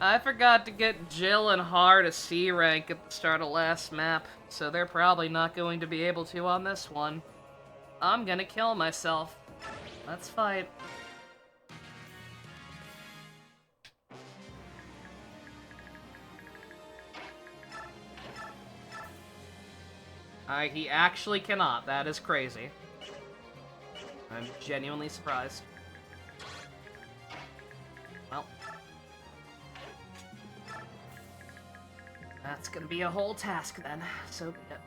I forgot to get Jill and Har to C rank at the start of last map, so they're probably not going to be able to on this one. I'm gonna kill myself. Let's fight. He actually cannot. That is crazy. I'm genuinely surprised. Well. That's gonna be a whole task then, so be it.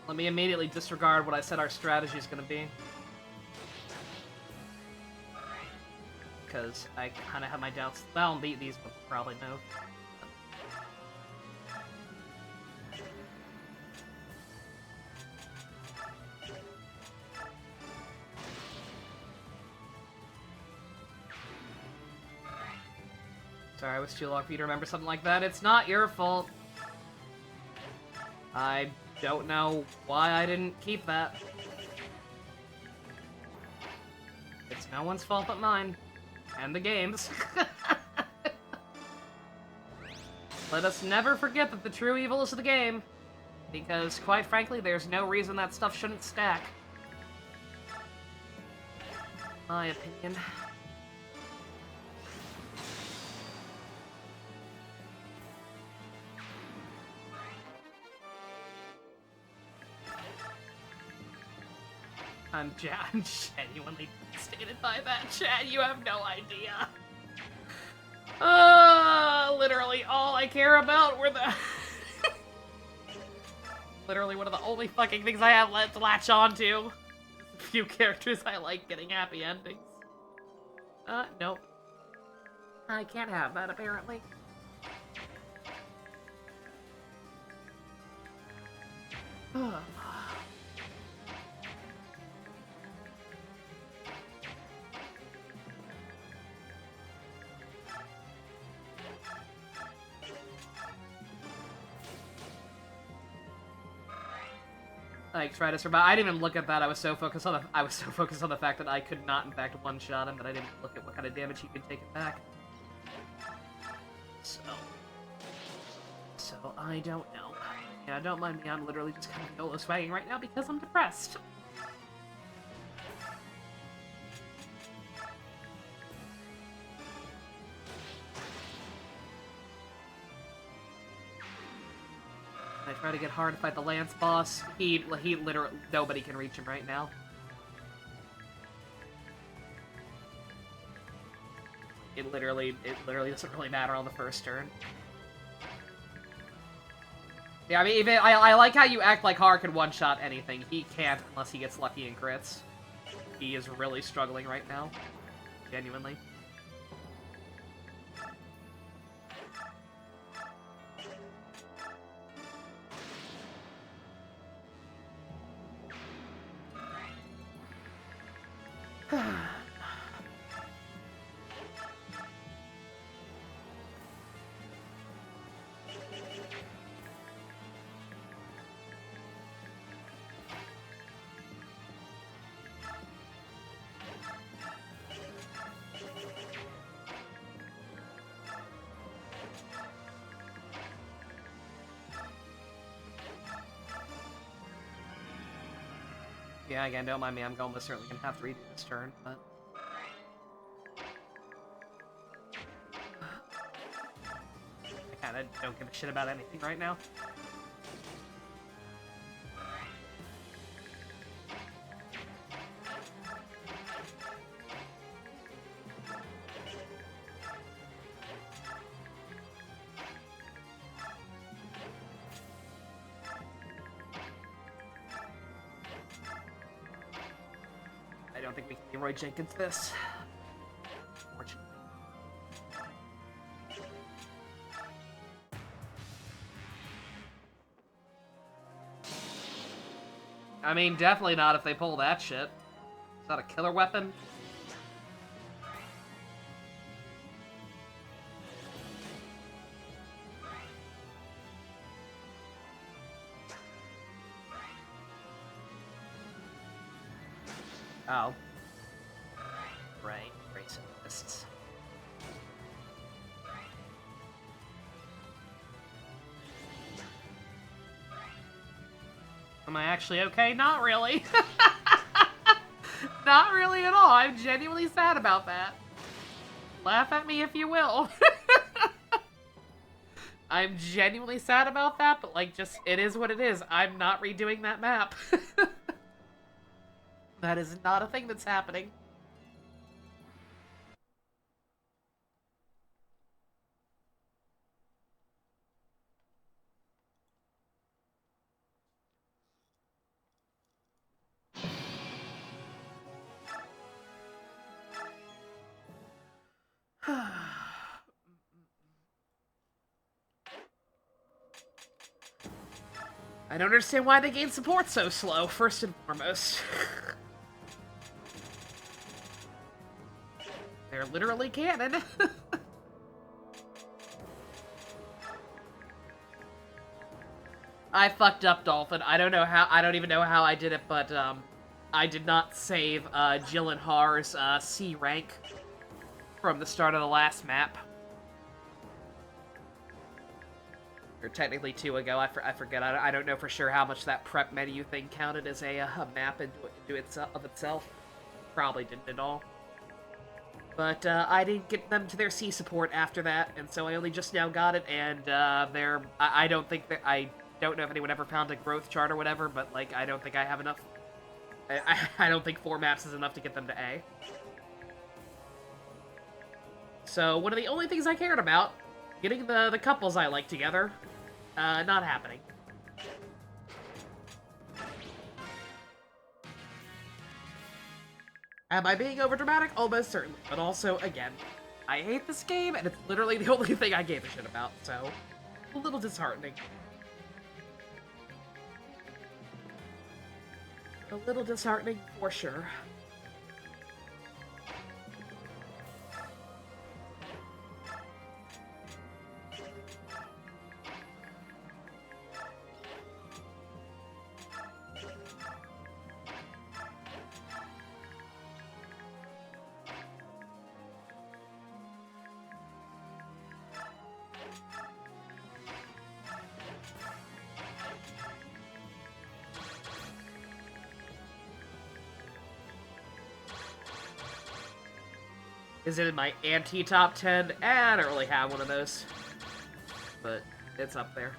Let me immediately disregard what I said our strategy is gonna be. Because I kind of have my doubts. Well, these ones probably know. Sorry, I was too long for you to remember something like that. It's not your fault. I don't know why I didn't keep that. It's no one's fault but mine. And the game's. Let us never forget that the true evil is the game. Because, quite frankly, there's no reason that stuff shouldn't stack. My opinion. I'm genuinely devastated by that, chat. You have no idea. Literally all I care about were the... Literally one of the only fucking things I have left to latch onto. A few characters I like getting happy endings. Nope. I can't have that, apparently. Like, try to survive. I didn't even look at that. I was so focused on the fact that I could not, in fact, one-shot him, that I didn't look at what kind of damage he could take it back. So I don't know. Yeah, don't mind me. I'm literally just kind of YOLO swagging right now because I'm depressed. I try to get hard to fight the Lance boss. He literally, nobody can reach him right now. It literally doesn't really matter on the first turn. Yeah, I mean, even, I like how you act like Har can one-shot anything. He can't unless he gets lucky in crits. He is really struggling right now. Genuinely. Yeah, again, don't mind me. I'm almost certainly gonna have to redo this turn, but... I kinda don't give a shit about anything right now. I don't think we can give Roy Jenkins this. Unfortunately. I mean, definitely not if they pull that shit. Is that a killer weapon? Oh. Right. Racing lists. Am I actually okay? Not really. Not really at all. I'm genuinely sad about that. Laugh at me if you will. I'm genuinely sad about that, but, like, just, it is what it is. I'm not redoing that map. That is not a thing that's happening. I don't understand why they gain support so slow, first and foremost. They're literally canon. I fucked up, Dolphin. I don't even know how I did it, but, I did not save, Jill and Har's, C rank from the start of the last map. Or technically 2 ago, I forget. I don't know for sure how much that prep menu thing counted as a map into itself. Probably didn't at all. But I didn't get them to their C support after that, and so I only just now got it, and I don't think that... I don't know if anyone ever found a growth chart or whatever, but, like, I don't think I have enough... I don't think 4 maps is enough to get them to A. So, one of the only things I cared about, getting the couples I like together, not happening. Am I being overdramatic? Almost certainly. But also, again, I hate this game, and it's literally the only thing I gave a shit about, so... a little disheartening. A little disheartening, for sure. Is it in my anti-top 10? I don't really have one of those. But it's up there.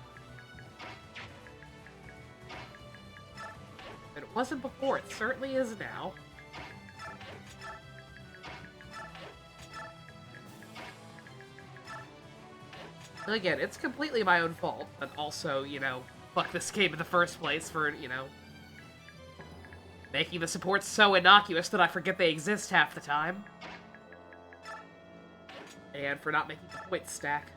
And it wasn't before, it certainly is now. And again, it's completely my own fault, but also, you know, fuck this game in the first place for, you know, making the supports so innocuous that I forget they exist half the time. And for not making the points stack.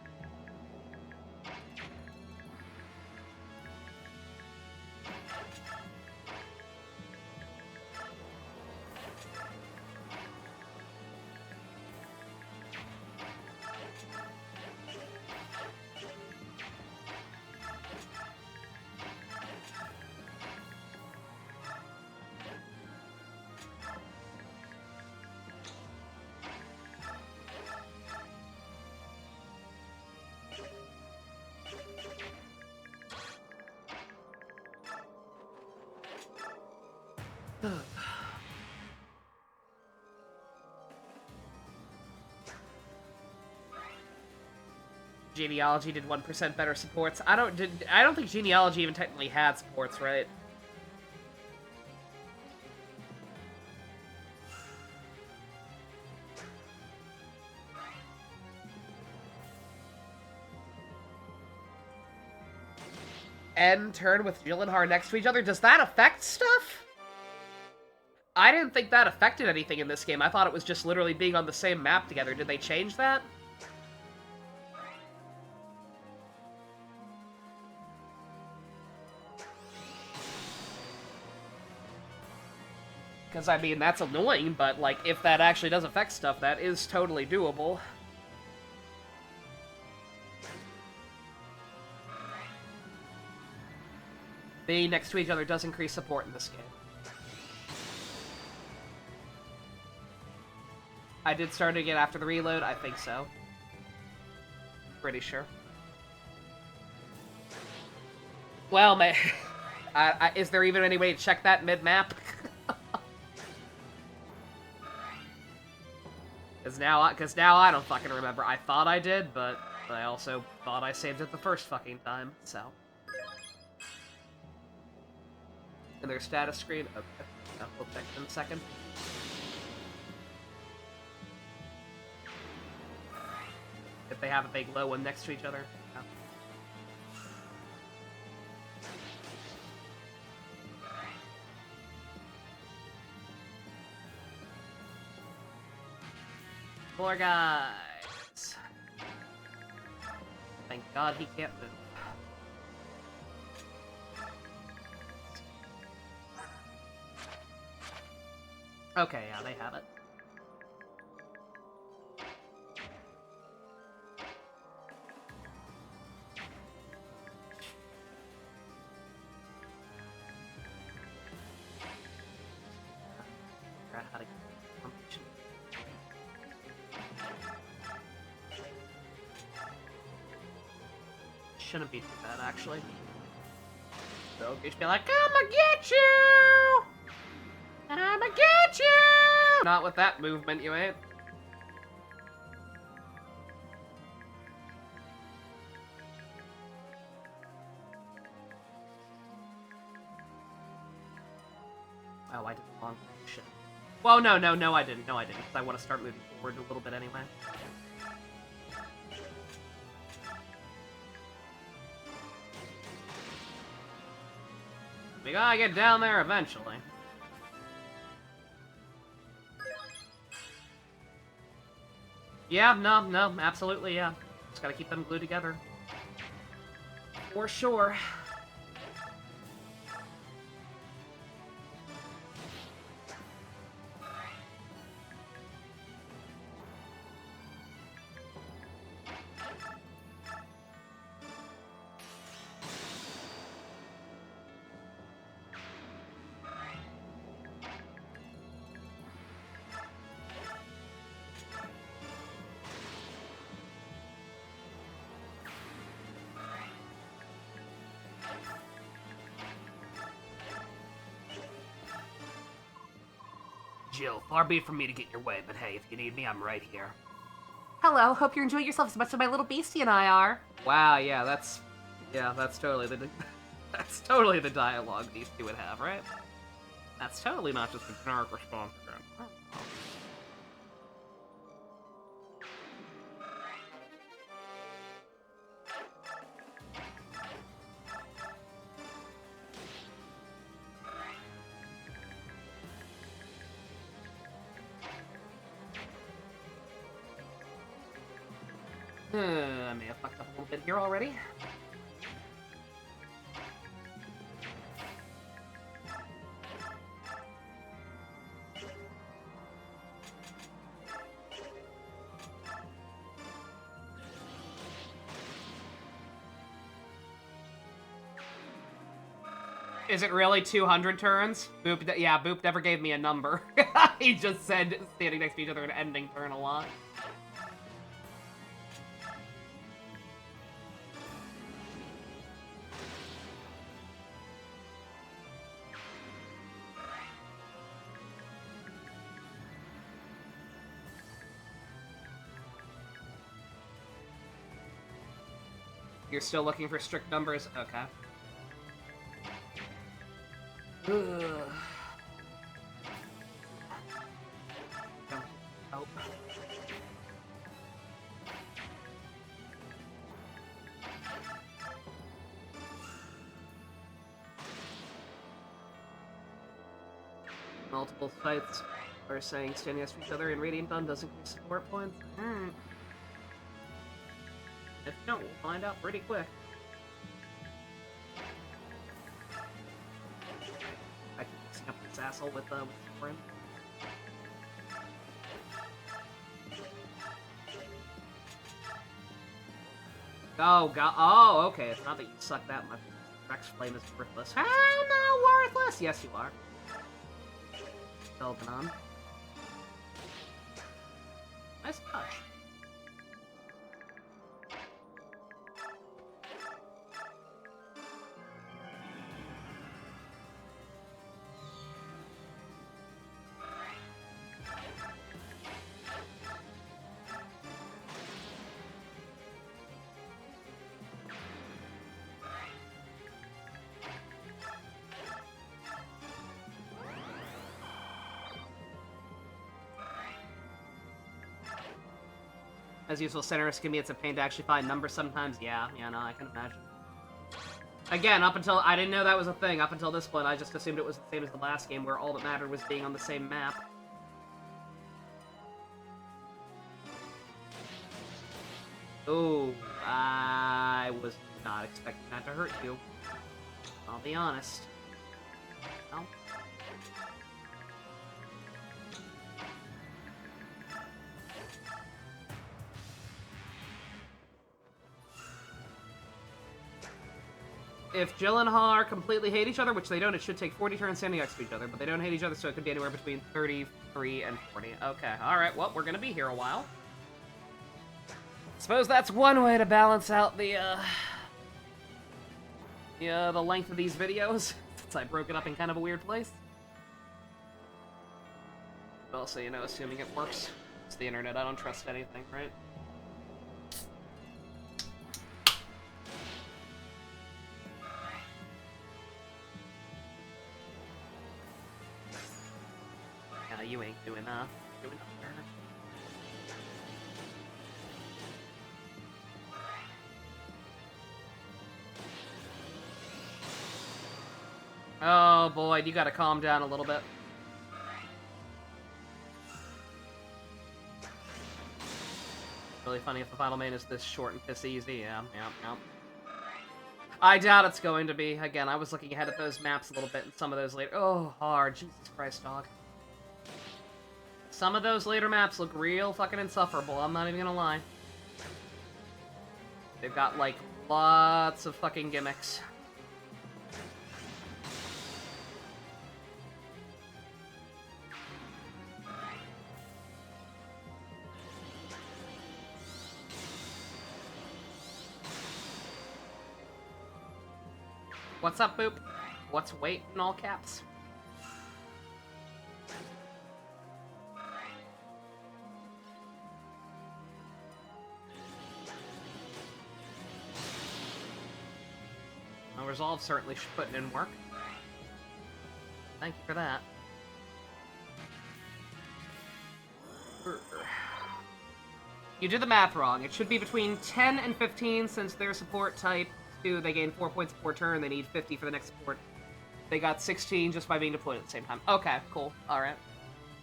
Genealogy did 1% better supports. I don't think Genealogy even technically had supports, right? End turn with Jill and Har next to each other. Does that affect stuff? I didn't think that affected anything in this game. I thought it was just literally being on the same map together. Did they change that? Because, I mean, that's annoying, but, like, if that actually does affect stuff, that is totally doable. Being next to each other does increase support in this game. I did start again after the reload. I think so. Pretty sure. Well, man, is there even any way to check that mid-map? Because now I don't fucking remember. I thought I did, but I also thought I saved it the first fucking time, so. And their status screen? Okay. We'll check in a second. If they have a big low one next to each other. No. Poor guys. Thank God he can't move. Okay, yeah, they have it. Figure out how to get information. Shouldn't be too bad, actually. So just be like, I'ma get you! I'ma get you! Not with that movement, you ain't. Oh, I did the wrong shit. Well, no, I didn't. No, I didn't, because I want to start moving forward a little bit anyway. We gotta get down there eventually. Yeah, no, absolutely, yeah. Just gotta keep them glued together. For sure. Jill, far be it from me to get in your way, but hey, if you need me, I'm right here. Hello, hope you're enjoying yourself as much as my little beastie and I are. Wow, yeah, that's totally that's totally the dialogue these two would have, right? That's totally not just a generic response. I may have fucked up a little bit here already. Is it really 200 turns? Boop, yeah, Boop never gave me a number. He just said standing next to each other and ending turn a lot. You're still looking for strict numbers? Okay. Oh. Multiple fights are saying standing next to each other and Radiant Gun doesn't increase support points. If you don't, we'll find out pretty quick. I can mix up this asshole with friend. Oh, God. Oh, okay. It's not that you suck that much. Rex Flame is worthless. Hell no, worthless! Yes, you are. Belbanon. Nice touch. As usual, Centerist can be it's a pain to actually find numbers sometimes. Yeah, no, I can imagine. Again, up until I didn't know that was a thing. Up until this point, I just assumed it was the same as the last game, where all that mattered was being on the same map. Ooh, I was not expecting that to hurt you. I'll be honest. No. If Jill and Har completely hate each other, which they don't, it should take 40 turns standing next to each other, but they don't hate each other, so it could be anywhere between 33 and 40. Okay, alright, well, we're gonna be here a while. Suppose that's one way to balance out the length of these videos, since I broke it up in kind of a weird place. But also, you know, assuming it works. It's the internet, I don't trust anything, right? You ain't doing enough. Oh boy, you gotta calm down a little bit. Really funny if the final main is this short and piss easy. Yeah. I doubt it's going to be. Again, I was looking ahead at those maps a little bit, and some of those later. Oh, hard. Jesus Christ, dog. Some of those later maps look real fucking insufferable, I'm not even gonna lie. They've got, like, lots of fucking gimmicks. What's up, Boop? What's wait in all caps? Resolve certainly putting in work. Thank you for that. You did the math wrong. It should be between 10 and 15 since their support type 2, they gain 4 points per turn, they need 50 for the next support. They got 16 just by being deployed at the same time. Okay, cool. Alright.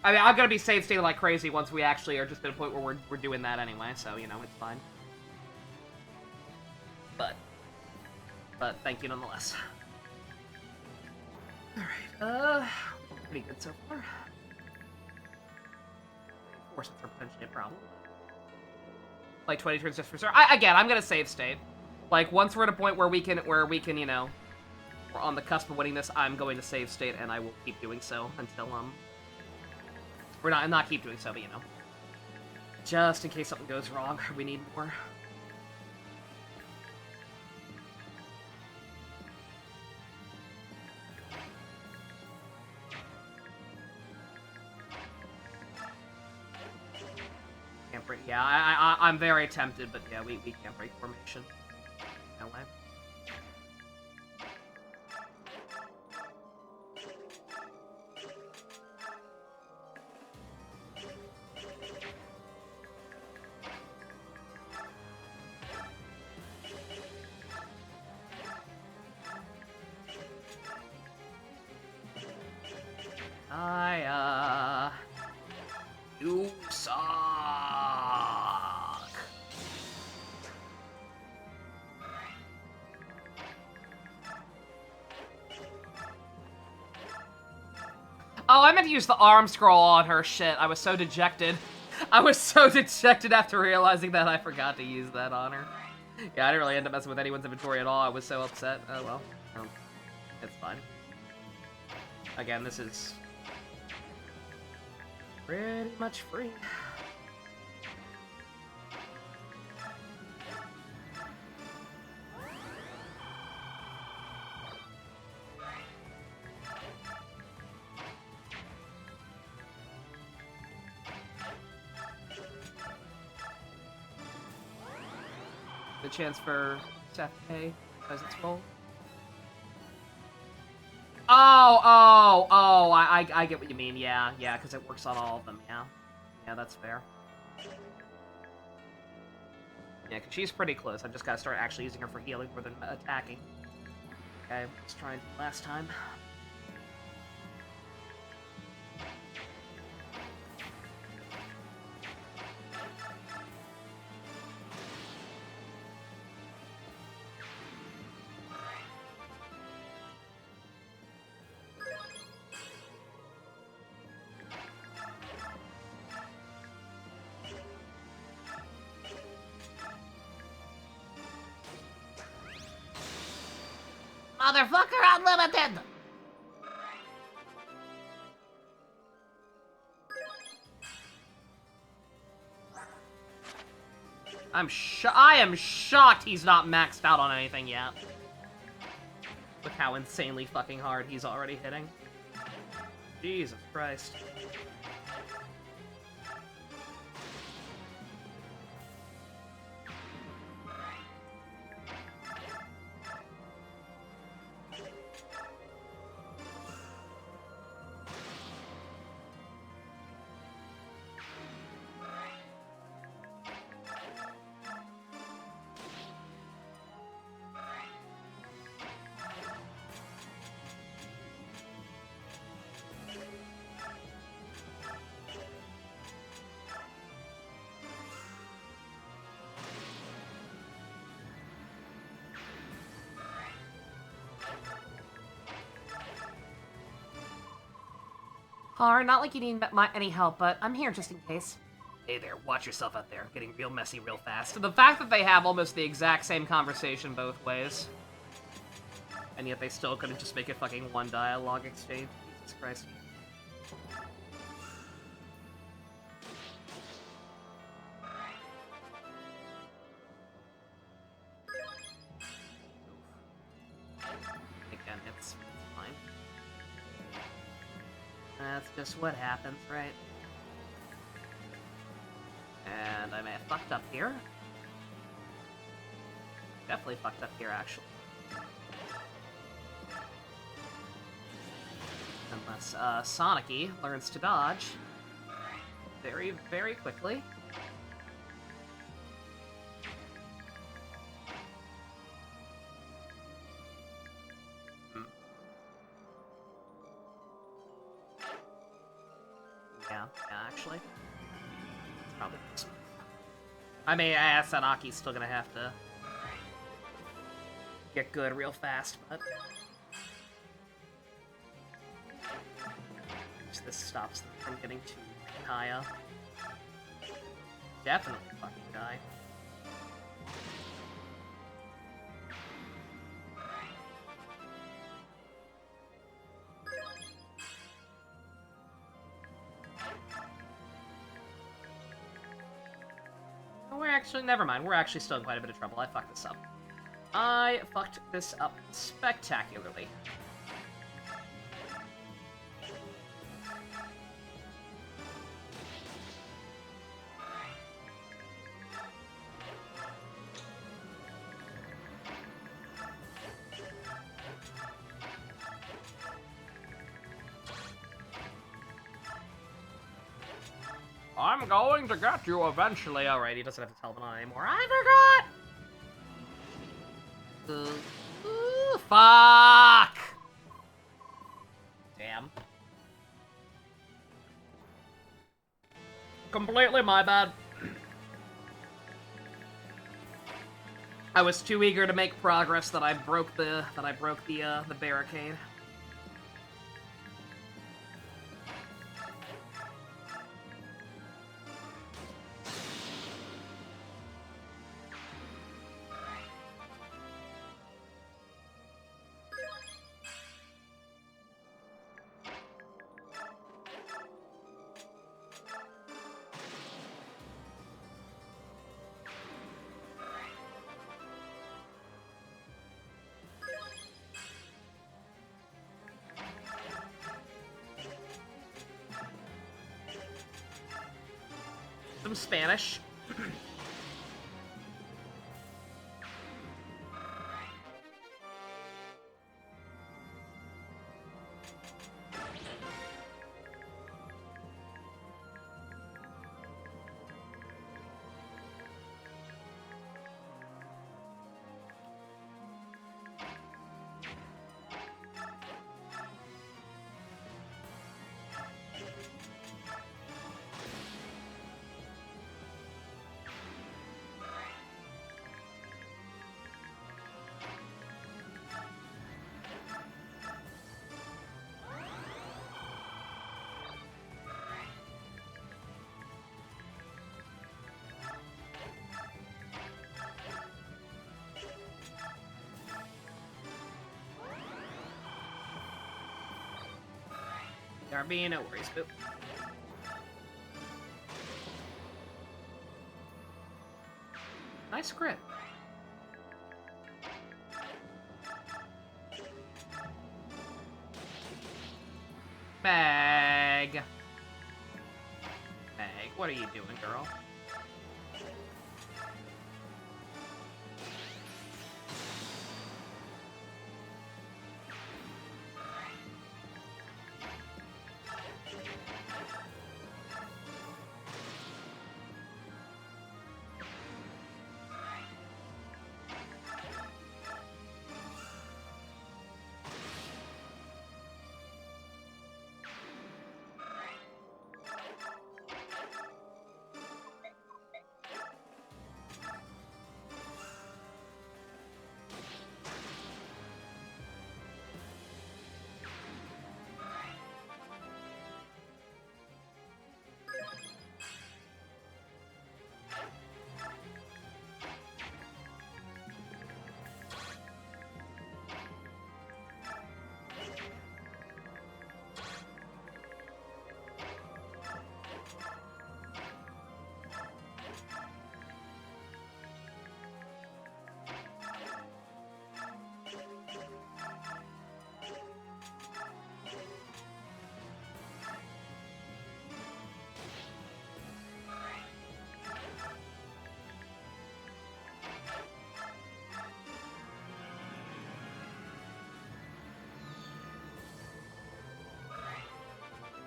I mean, I'm gonna be save stating like crazy once we actually are just at a point where we're doing that anyway, so, you know, it's fine. But thank you nonetheless. Alright, pretty good so far. Forces are potentially a problem. Like 20 turns just for sure. Again, I'm gonna save state. Like, once we're at a point where we can, you know, we're on the cusp of winning this, I'm going to save state, and I will keep doing so until, we're not keep doing so, but, you know. Just in case something goes wrong, we need more. Yeah, I'm very tempted, but yeah, we can't break formation. No way. You suck. Oh, I meant to use the arm scroll on her. Shit, I was so dejected. I was so dejected after realizing that I forgot to use that on her. Yeah, I didn't really end up messing with anyone's inventory at all. I was so upset. Oh well. It's fine. Again, this is pretty much free. The chance for Seth A as its role. Oh, I get what you mean. Yeah, because it works on all of them. Yeah, that's fair. Yeah, because she's pretty close. I just gotta start actually using her for healing more than attacking. Okay, let's try it last time. Motherfucker Unlimited! I am shocked he's not maxed out on anything yet. With how insanely fucking hard he's already hitting. Jesus Christ. Har, not like you need any help, but I'm here just in case. Hey there, watch yourself out there. Getting real messy real fast. The fact that they have almost the exact same conversation both ways, and yet they still couldn't just make it fucking one dialogue exchange. Jesus Christ. Again, it's fine. That's just what happens, right? And I may have fucked up here. Definitely fucked up here, actually. Unless Sonic-y learns to dodge very, very quickly. Yeah, actually. It's probably... I mean, Sanaki's still gonna have to get good real fast, but... This stops them from getting too high up. Definitely fucking die. We're actually, never mind. We're actually still in quite a bit of trouble. I fucked this up. I fucked this up spectacularly. I'm going to get you eventually. Alright, he doesn't have to tell them anymore. I forgot! Fuck! Damn. Completely my bad. I was too eager to make progress that I broke the barricade. Some Spanish. BRB, no worries, boo. Nice crit. Meg. Meg, what are you doing, girl?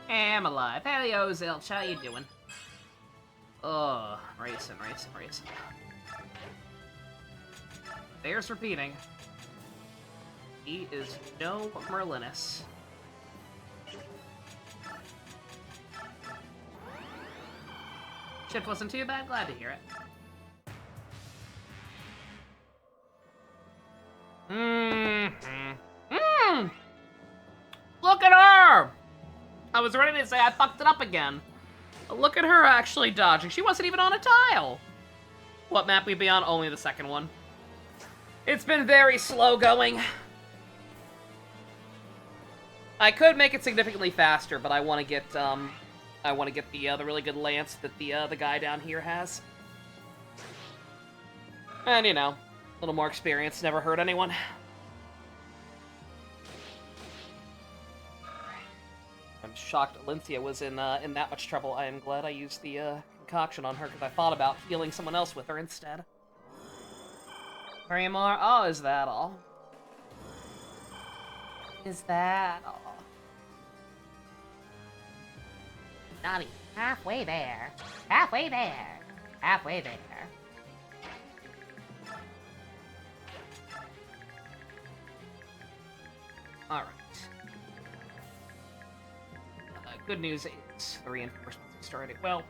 I'm alive. Hello, Zilch. How you doing? Oh, racing. There's repeating. He is no Merlinus. Shift wasn't too bad. Glad to hear it. Look at her! I was ready to say I fucked it up again. But look at her actually dodging. She wasn't even on a tile. What map we be on? Only the second one. It's been very slow going. I could make it significantly faster, but I want to get the really good lance that the guy down here has. And you know, a little more experience never hurt anyone. I'm shocked Alincia was in that much trouble. I am glad I used the concoction on her because I thought about healing someone else with her instead. 3 more? Oh, is that all? Is that all? Not even halfway there. Halfway there. Halfway there. Alright. Good news is the reinforcements have started. Well,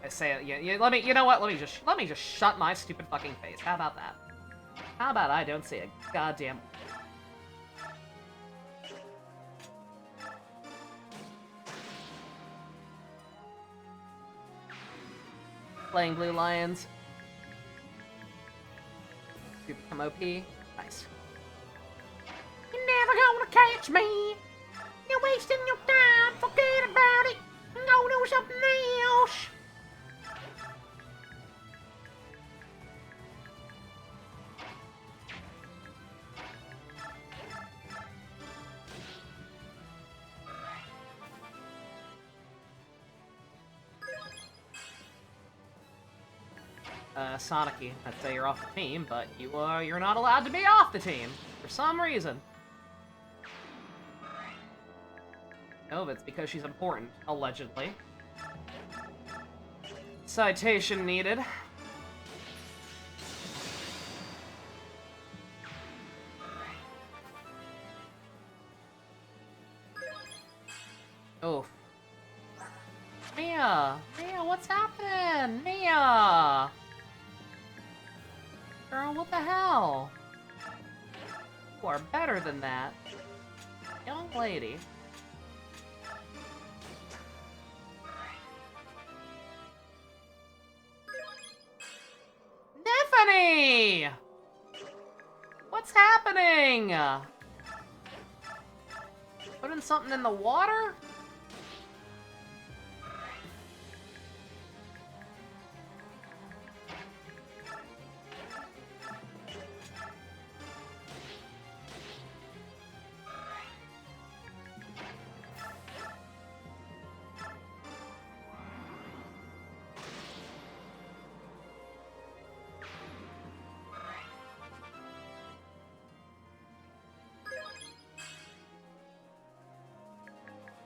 I say it. Yeah. You know what? Let me just shut my stupid fucking face. How about that? How about I don't say a goddamn. Playing Blue Lions. You become OP. Nice. You're never gonna catch me. You're wasting your time. Forget about it. Go do something else. Sonicy, I'd say you're off the team, but you're not allowed to be off the team for some reason. No, but it's because she's important, allegedly. Citation needed. Oh. Mia! Mia, what's happening? Mia! Girl, what the hell? You are better than that. Young lady. Stephanie! What's happening? Putting something in the water?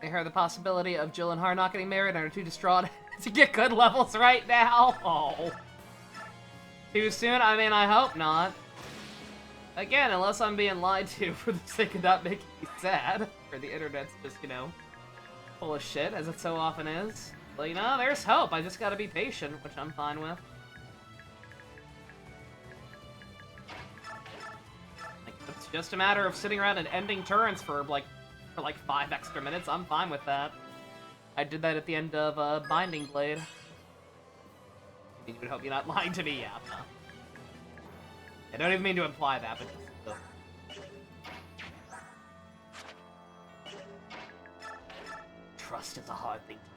heard the possibility of Jill and Har not getting married and are too distraught to get good levels right now. Oh. Too soon? I mean, I hope not. Again, unless I'm being lied to for the sake of not making me sad. Or the internet's just, you know, full of shit, as it so often is. But, you know, there's hope. I just gotta be patient, which I'm fine with. Like, it's just a matter of sitting around and ending turns for like 5 extra minutes. I'm fine with that. I did that at the end of Binding Blade. You would hope you're not lying to me, yeah. No. I don't even mean to imply that, but just, trust is a hard thing to do.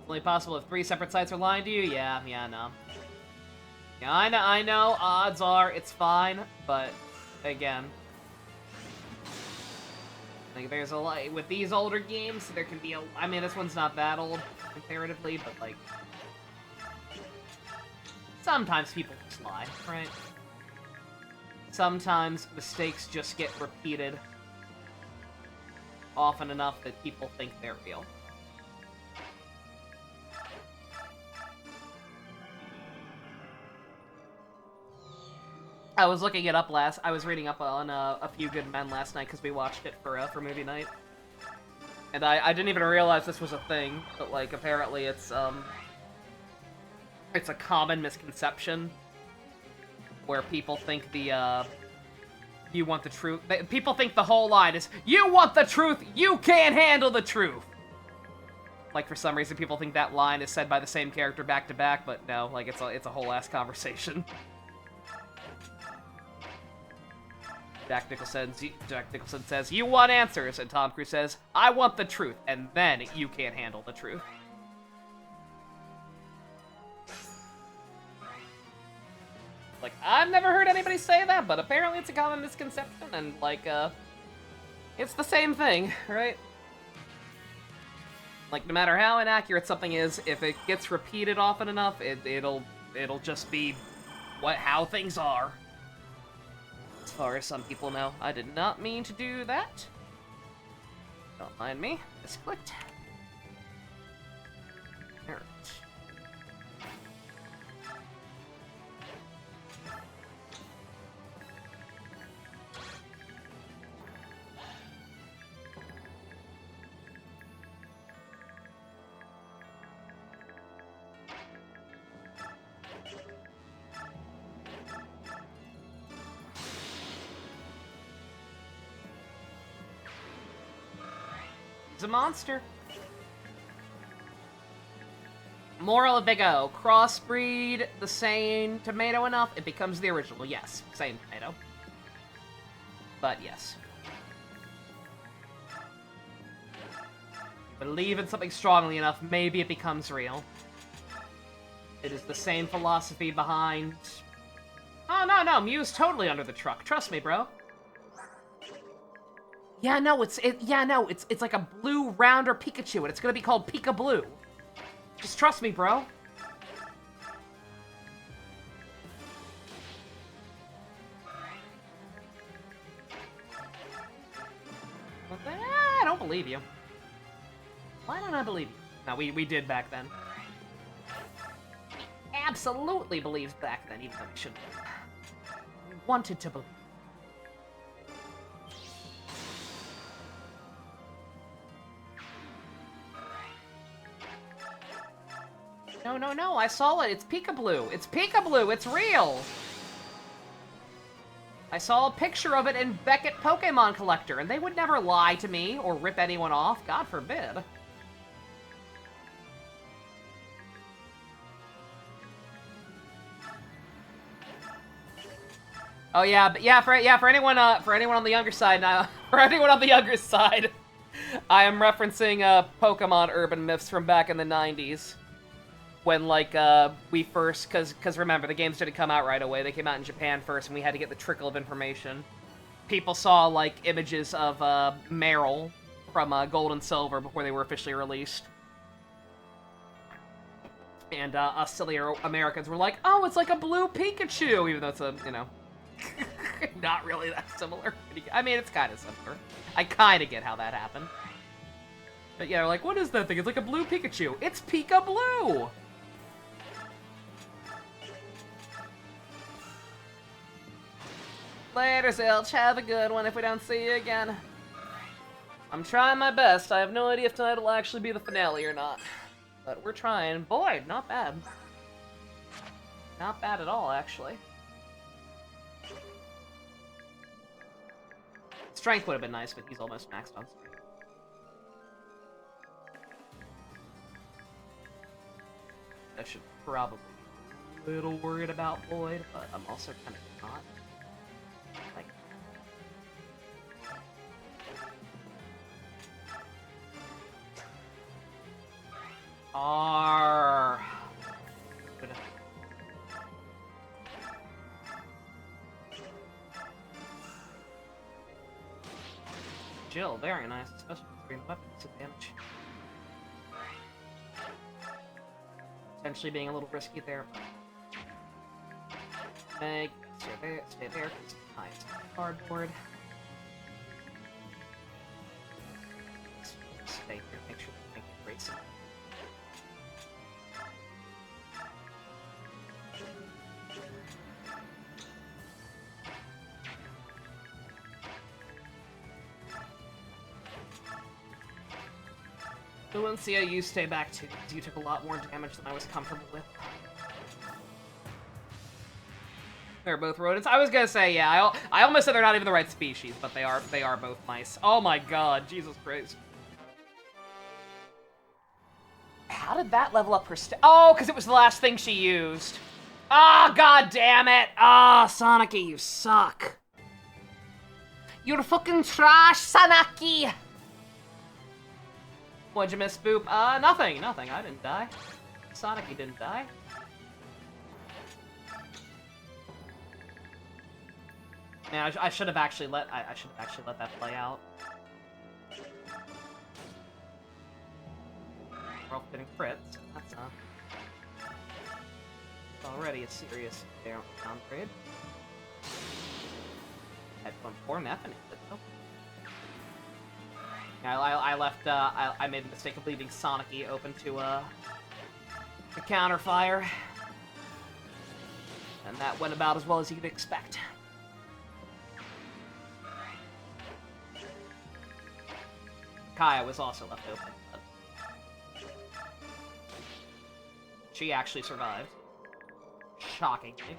It's only possible if 3 separate sites are lying to you? Yeah, no. Yeah, I know, odds are it's fine, but, again... Like, there's a lot... With these older games, there can be a... I mean, this one's not that old, comparatively, but, like... Sometimes people just lie, right? Sometimes mistakes just get repeated often enough that people think they're real. I was looking it up I was reading up on A Few Good Men last night because we watched it for movie night. And I didn't even realize this was a thing, but, like, apparently it's a common misconception where people think you want the truth. People think the whole line is, you want the truth, you can't handle the truth! Like, for some reason, people think that line is said by the same character back to back, but no, like, it's a whole-ass conversation. Jack Nicholson says, you want answers, and Tom Cruise says, I want the truth, and then you can't handle the truth. Like, I've never heard anybody say that, but apparently it's a common misconception, and, like, it's the same thing, right? Like, no matter how inaccurate something is, if it gets repeated often enough, it'll just be how things are. As far as some people know. I did not mean to do that. Don't mind me. Misclicked. Alright. A monster. Moral of Big O. Crossbreed the same tomato enough, it becomes the original. Yes, same tomato. But yes. Believe in something strongly enough, maybe it becomes real. It is the same philosophy behind... Oh, no, Mew's totally under the truck. Trust me, bro. Yeah, no, it's like a blue rounder Pikachu, and it's gonna be called Pika Blue. Just trust me, bro. I don't believe you. Why don't I believe you? No, we did back then. We absolutely believed back then, even though we shouldn't have. We wanted to believe. No, I saw it. It's Peekaboo. It's Peekaboo. It's real. I saw a picture of it in Beckett Pokemon Collector, and they would never lie to me or rip anyone off. God forbid. Oh yeah, but for anyone on the younger side now, for anyone on the younger side, I am referencing Pokemon urban myths from back in the 90s. When, like, we first... Because remember, the games didn't come out right away. They came out in Japan first, and we had to get the trickle of information. People saw, like, images of Meryl from Gold and Silver before they were officially released. And us silly Americans were like, oh, it's like a blue Pikachu! Even though it's a, you know... not really that similar. I mean, it's kind of similar. I kind of get how that happened. But yeah, like, what is that thing? It's like a blue Pikachu. It's Pika Blue! Later, Zilch. Have a good one if we don't see you again. I'm trying my best. I have no idea if tonight will actually be the finale or not. But we're trying. Boy, not bad. Not bad at all, actually. Strength would have been nice, but he's almost maxed on strength. I should probably be a little worried about Boyd, but I'm also kind of not. Like, Arrgh. Jill, very nice, especially with green weapons advantage. Potentially being a little risky there, but Meg, stay there, because it's highest cardboard. Stay here, make sure we make it racing. Lucia, you stay back too, because you took a lot more damage than I was comfortable with. They're both rodents. I was gonna say, yeah, I almost said they're not even the right species, but they are both mice. Oh my god, Jesus Christ. How did that level up her oh, because it was the last thing she used. Ah, oh, god damn it. Ah, oh, Sonicy, you suck. You're fucking trash, Sonicy. What'd you miss, Boop? Nothing. I didn't die. Sonicy didn't die. Man, I should have actually let that play out. We're all getting crits. That's already a serious downgrade. Headphone 4 Nephin, though. I left, I made the mistake of leaving Sonicy open to, the counter fire. And that went about as well as you could expect. Kaya was also left open, but she actually survived. Shockingly.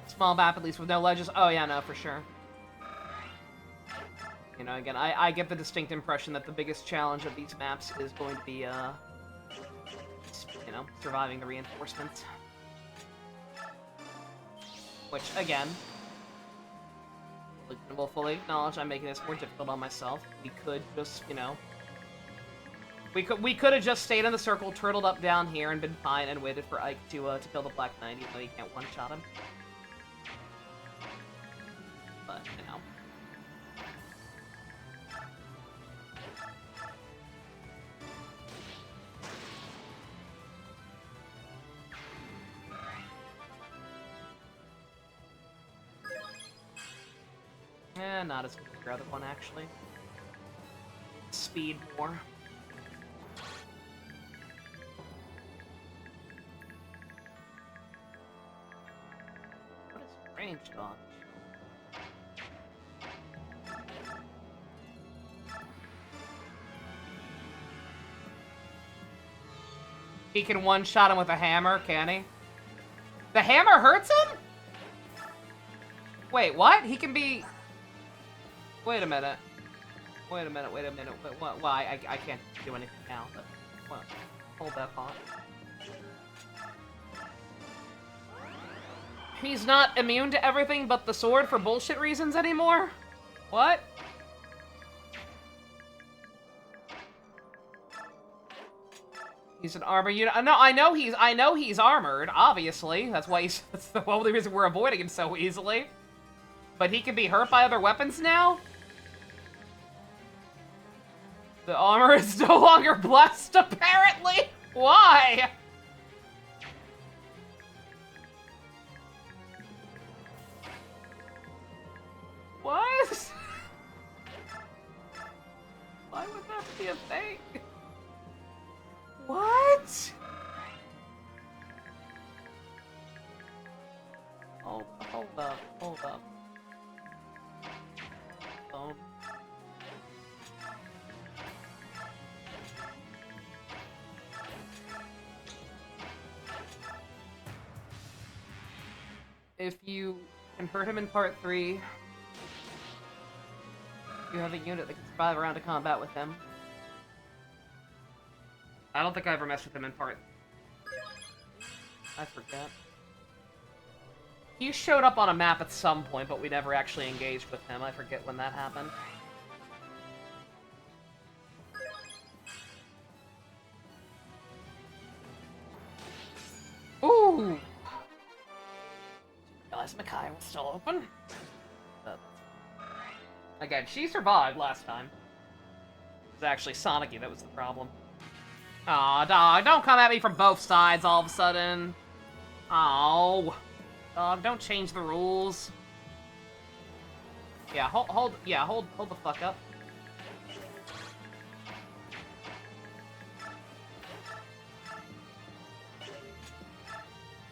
Small map, at least with no ledges. Oh yeah, no, for sure. You know, again, I get the distinct impression that the biggest challenge of these maps is going to be, you know, surviving the reinforcements. Which, again, will fully acknowledge I'm making this more difficult on myself. We could just, you know, we could have just stayed in the circle, turtled up down here, and been fine, and waited for Ike to kill the Black Knight, even though you can't one-shot him. But, you know. Eh, not as good as your other one, actually. Speed more. What is range dodge? He can one-shot him with a hammer, can he? The hammer hurts him? Wait, what? He can be... Wait a minute. Wait a minute. Wait, well, I can't do anything now, but... Well, hold that thought. He's not immune to everything but the sword for bullshit reasons anymore? What? He's an armor unit. No, I know he's armored, obviously. That's the only reason we're avoiding him so easily. But he can be hurt by other weapons now? The armor is no longer blessed, apparently! Why? What? Why would that be a thing? What? Hold up. If you convert him in part 3, you have a unit that can survive a round of combat with him. I don't think I ever messed with him in part... I forget. He showed up on a map at some point, but we never actually engaged with him. I forget when that happened. Ooh! Realized Makai was still open. Again, she survived last time. It was actually Sonic that was the problem. Aw, dog, don't come at me from both sides all of a sudden. Oh, dog, don't change the rules. Yeah, hold the fuck up.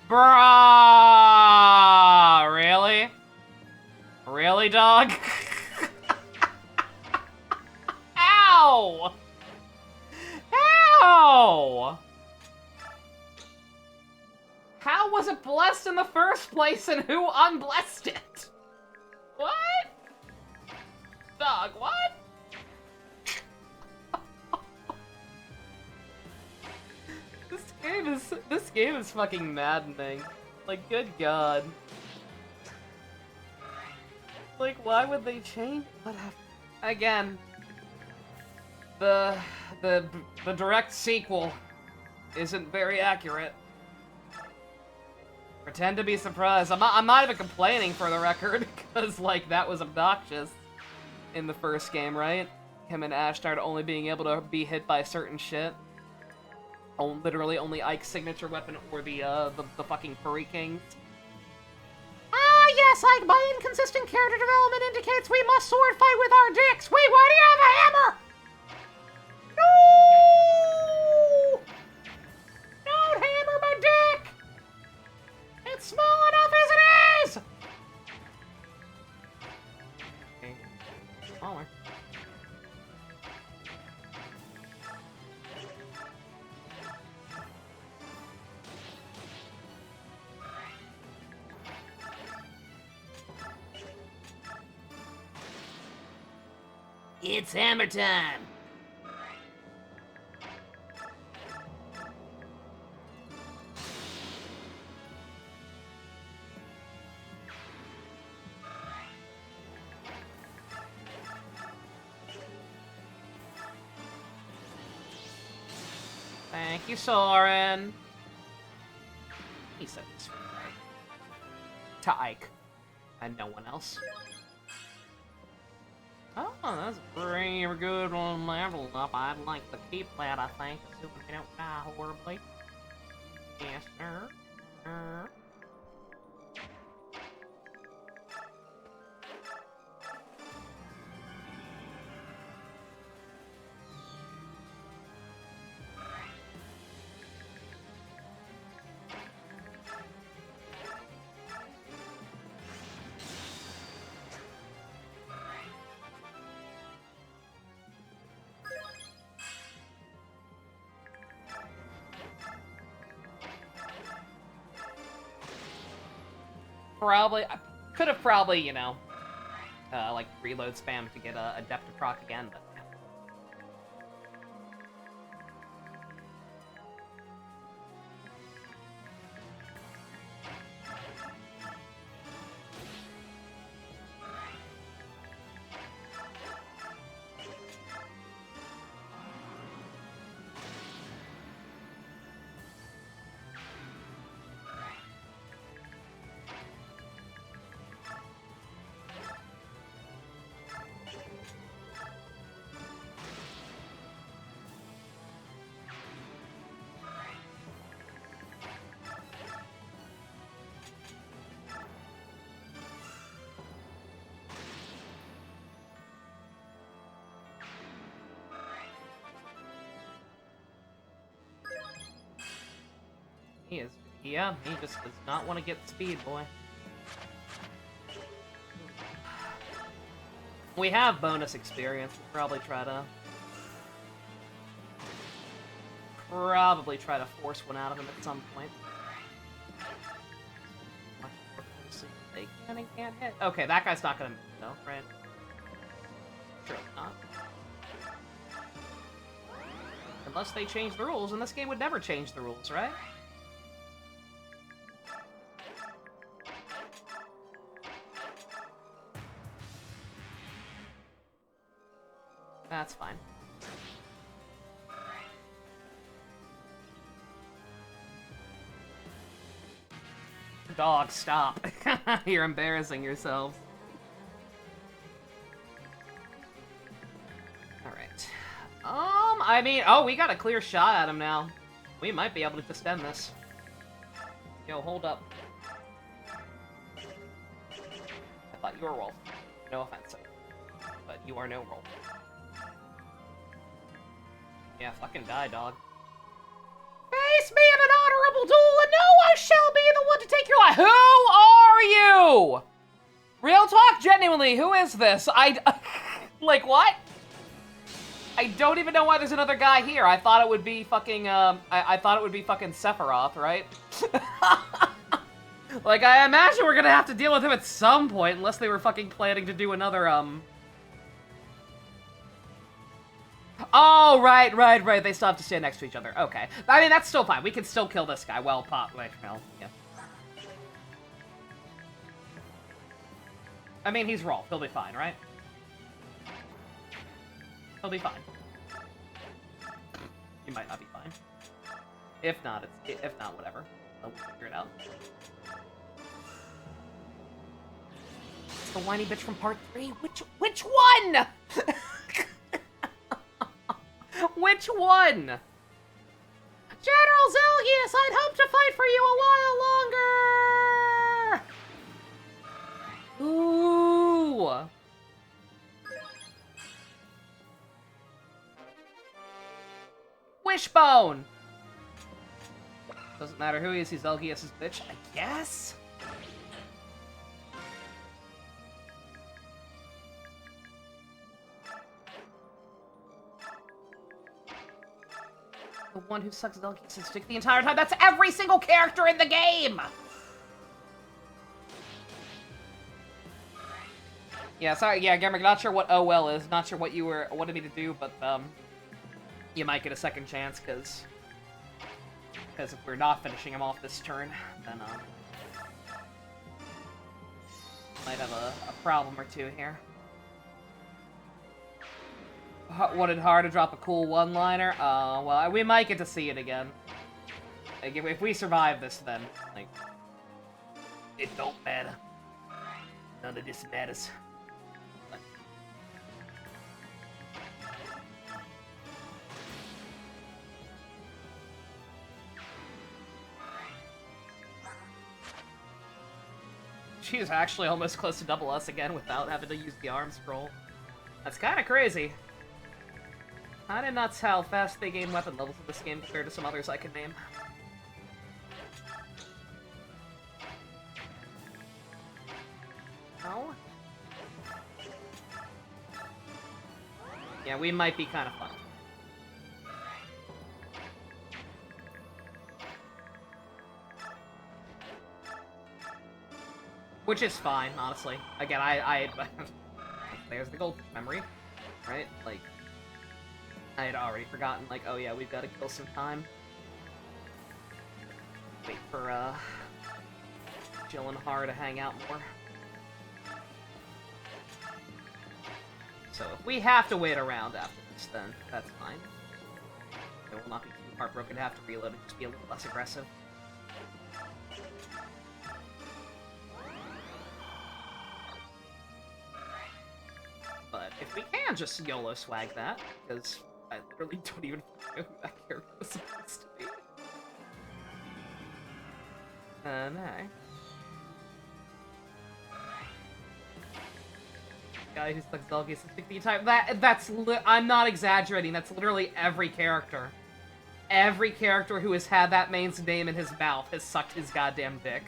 Bruh! Really? Really, dog? Ow! Ow! How was it blessed in the first place and who unblessed it? What? Dog, what? This game is fucking maddening. Like, good god. Like, why would they change? Whatever. Again, the direct sequel isn't very accurate. Pretend to be surprised. I'm not even complaining, for the record, because, like, that was obnoxious in the first game, right? Him and Ashtard only being able to be hit by certain shit. Literally only Ike's signature weapon or the fucking Furry King. Ah, yes, Ike, my inconsistent character development indicates we must sword fight with our dicks. Wait, why do you have a hammer? No! Don't hammer my dick! It's small enough as it is! Okay. Smaller. It's hammer time! Thank you, Soren. He said this right. To Ike. And no one else. Oh, that's a pretty good one level up. I'd like to keep that, I think, assuming we don't die horribly. Yes, sir. Probably, I could have probably, you know, like reload spam to get a Adept to proc again, but yeah. He is. Yeah, he just does not want to get speed, boy. We have bonus experience. We'll probably try to force one out of him at some point. They can't hit. Okay, that guy's not gonna move though, right? Sure not. Unless they change the rules, and this game would never change the rules, right? That's fine. Dog, stop. You're embarrassing yourselves. Alright. I mean, oh, we got a clear shot at him now. We might be able to just end this. Yo, hold up. I thought you were Rolf. No offense, but you are no Rolf. Yeah, fucking die, dog. Face me in an honorable duel, and no one shall be the one to take your life. Who are you? Real talk, genuinely, who is this? Like, what? I don't even know why there's another guy here. I thought it would be fucking, I thought it would be fucking Sephiroth, right? Like, I imagine we're gonna have to deal with him at some point, unless they were fucking planning to do another, Oh, right. They still have to stand next to each other. Okay. I mean, that's still fine. We can still kill this guy. Well, yeah. I mean, he's Rolf. He'll be fine, right? He'll be fine. He might not be fine. If not, whatever. We'll figure it out. It's the whiny bitch from part 3. Which one? Which one? General Zelgius, I'd hoped to fight for you a while longer! Ooh! Wishbone! Doesn't matter who he is, he's Zelgius' bitch, I guess? The one who sucks Zelgius' dick the entire time. That's every single character in the game! Yeah, sorry, yeah, Gamrick, not sure what OL is. Not sure what you wanted me to do, but, you might get a second chance, because if we're not finishing him off this turn, then, might have a problem or two here. Wanted hard to drop a cool one-liner? Well, we might get to see it again. Like, if we survive this, then, like, it don't matter. None of this matters. But... She's actually almost close to double us again without having to use the arm scroll. That's kind of crazy. I did not how fast they gain weapon levels in this game compared to some others I can name. No? Yeah, we might be kind of fun. Which is fine, honestly. Again, there's the gold memory, right? Like, I had already forgotten, like, oh yeah, we've got to kill some time. Wait for, Jill and Har to hang out more. So if we have to wait around after this, then that's fine. I will not be too heartbroken to have to reload and just be a little less aggressive. But if we can just YOLO swag that, because I literally don't even know who that character was supposed to be. No. Guy who sucks Zelgius the entire time. I'm not exaggerating. That's literally every character. every character who has had that man's name in his mouth has sucked his goddamn dick.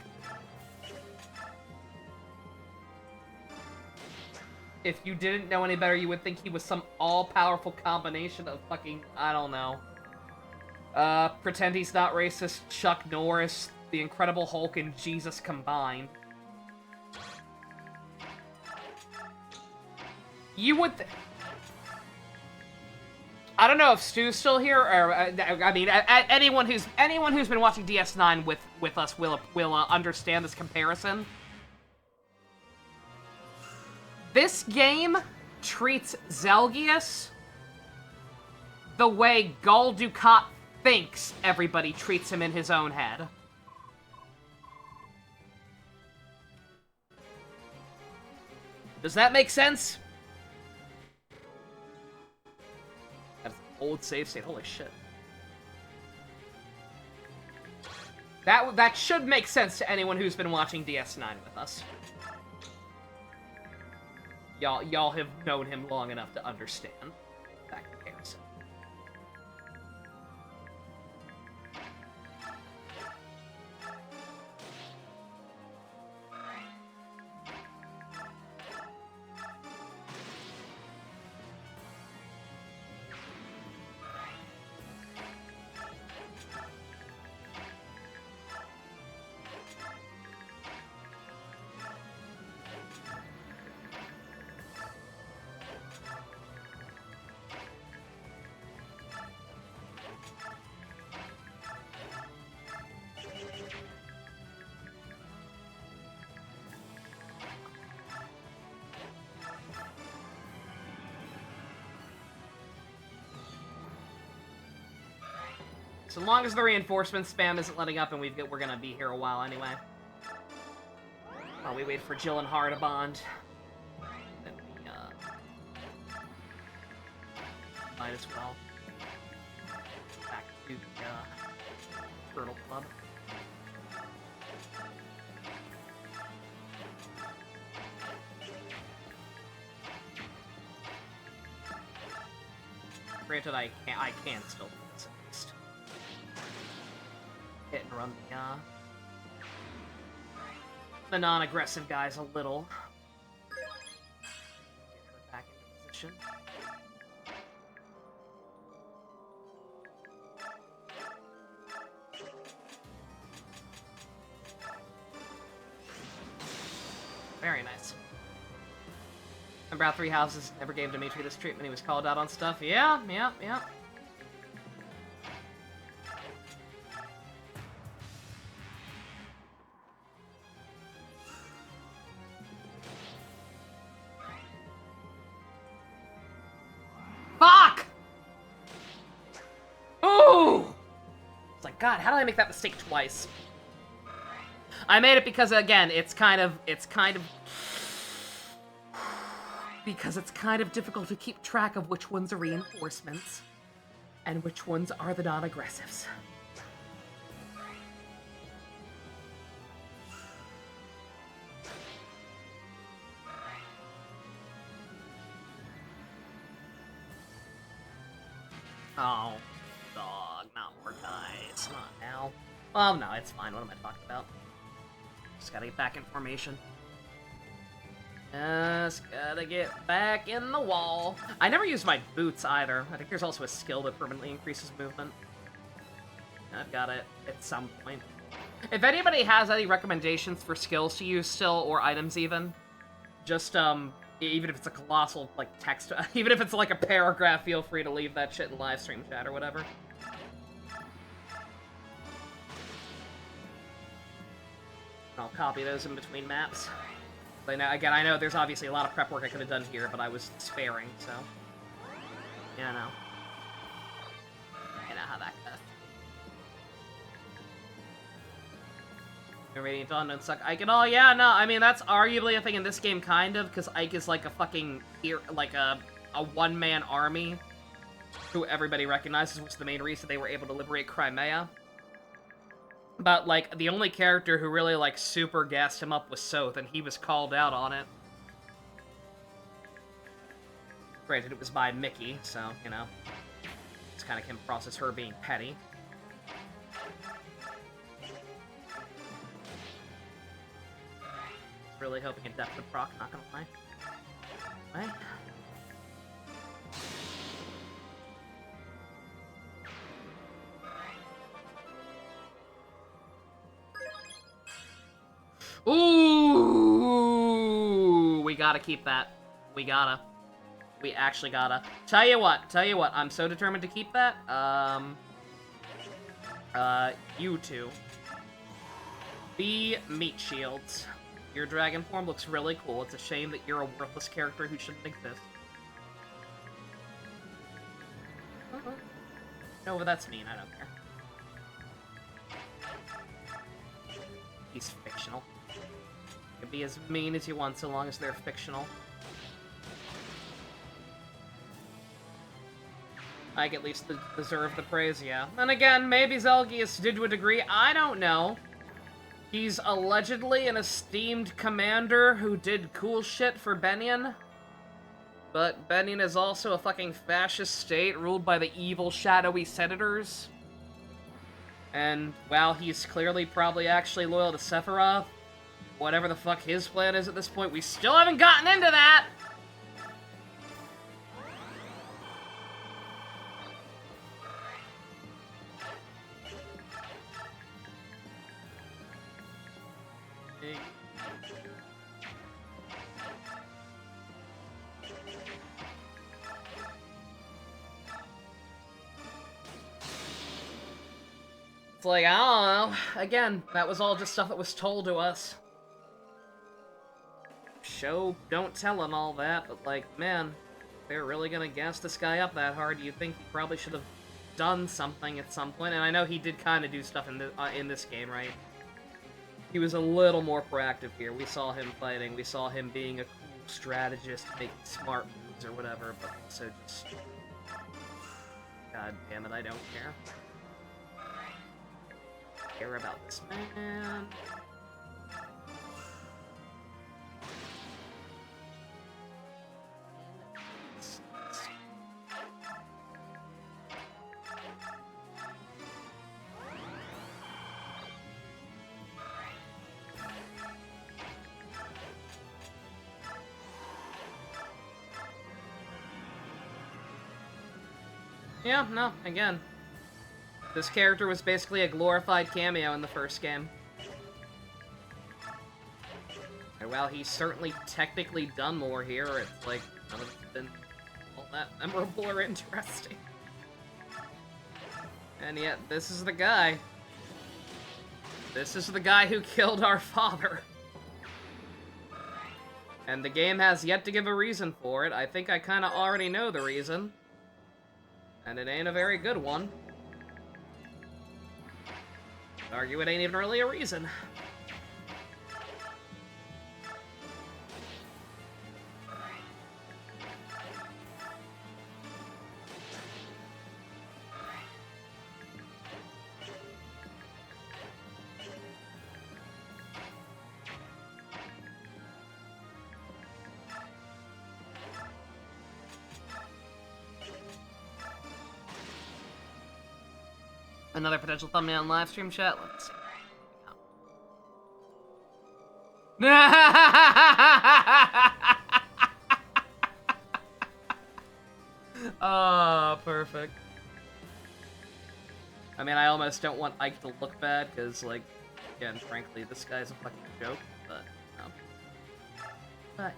If you didn't know any better, you would think he was some all-powerful combination of fucking, I don't know. Pretend he's not racist, Chuck Norris, the Incredible Hulk, and Jesus combined. You would I don't know if Stu's still here, or I mean, anyone who's been watching DS9 with us will understand this comparison. This game treats Zelgius the way Gul Dukat thinks everybody treats him in his own head. Does that make sense? That's an old save state. Holy shit. That should make sense to anyone who's been watching DS9 with us. Y'all have known him long enough to understand that comparison. So long as the reinforcement spam isn't letting up and we're gonna be here a while anyway. While we wait for Jill and Har to bond. Then we, might as well. Back to the, Turtle Club. Granted, I can still do this at least. Hit and run the non-aggressive guys a little. Get her back into position. Very nice. Remember how Three Houses never gave Dimitri this treatment? He was called out on stuff? Yeah. Fuck! Ooh! It's like, God, how did I make that mistake twice? I made it because, again, it's kind of difficult to keep track of which ones are reinforcements and which ones are the non-aggressives. Oh, dog, not more guys, not now. Well, no, it's fine. What am I talking about? Just gotta get back in formation. Just gotta get back in the wall. I never used my boots either. I think there's also a skill that permanently increases movement. I've got it at some point. If anybody has any recommendations for skills to use still, or items even, just, even if it's a colossal, like, text, even if it's like a paragraph, feel free to leave that shit in live stream chat or whatever. I'll copy those in between maps. But now, again, I know there's obviously a lot of prep work I could have done here, but I was sparing, so... You know. You know how that goes. Radiant Dawn don't suck. Ike at all? Yeah, no, I mean, that's arguably a thing in this game, kind of, because Ike is like a fucking... like a one-man army who everybody recognizes, which is the main reason they were able to liberate Crimea. But, like, the only character who really, like, super gassed him up was Soth, and he was called out on it. Granted, it was by Mickey, so, you know. Just kind of came across as her being petty. really hoping a depth of proc, not gonna lie. Right? Ooh! We gotta keep that. We gotta. We actually gotta. Tell you what, I'm so determined to keep that. You two. Be meat shields. Your dragon form looks really cool. It's a shame that you're a worthless character who shouldn't exist. No, but that's mean. I don't care. He's fictional. You can be as mean as you want so long as they're fictional. I at least deserve the praise, yeah. And again, maybe Zelgius did to a degree, I don't know. He's allegedly an esteemed commander who did cool shit for Benyon. But Benyon is also a fucking fascist state ruled by the evil, shadowy senators. And while he's clearly probably actually loyal to Sephiroth, whatever the fuck his plan is at this point, we still haven't gotten into that! It's like, I don't know. Again, that was all just stuff that was told to us. Show, don't tell and all that, but like, man, they're really gonna gas this guy up that hard. You think he probably should have done something at some point? And I know he did kind of do stuff in this game, right? He was a little more proactive here. We saw him fighting. We saw him being a cool strategist, making smart moves or whatever, but also just... God damn it, I don't care. Care about this man. Yeah, no, again. This character was basically a glorified cameo in the first game. And while he's certainly technically done more here, it's like, none of it's been all that memorable or interesting. And yet, this is the guy. This is the guy who killed our father. And the game has yet to give a reason for it. I think I kinda already know the reason. And it ain't a very good one. I'd argue it ain't even really a reason. Another potential thumbnail in live stream chat. Let's see. Oh, perfect. I mean, I almost don't want Ike to look bad, because, like, again, frankly, this guy's a fucking joke, but, no. But,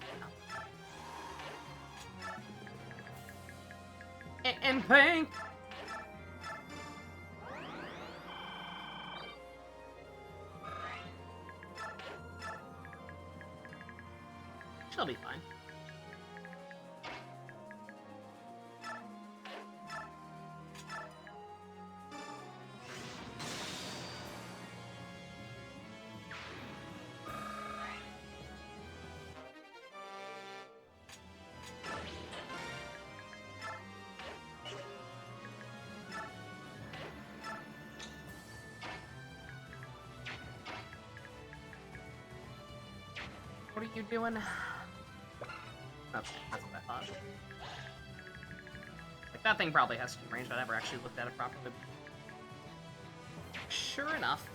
no. In pink! She'll be fine. What are you doing? Okay, that's what I thought. Like, that thing probably has some range, but I never actually looked at it properly. Sure enough.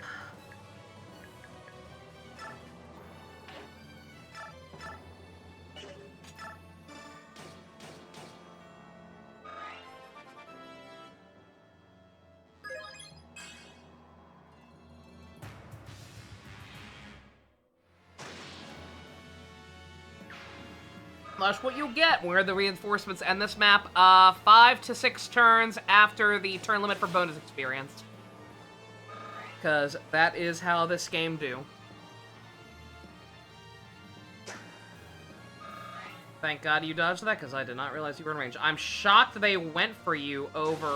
That's what you'll get where the reinforcements end this map. 5 to 6 turns after the turn limit for bonus experience. Because that is how this game do. Thank God you dodged that, because I did not realize you were in range. I'm shocked they went for you over,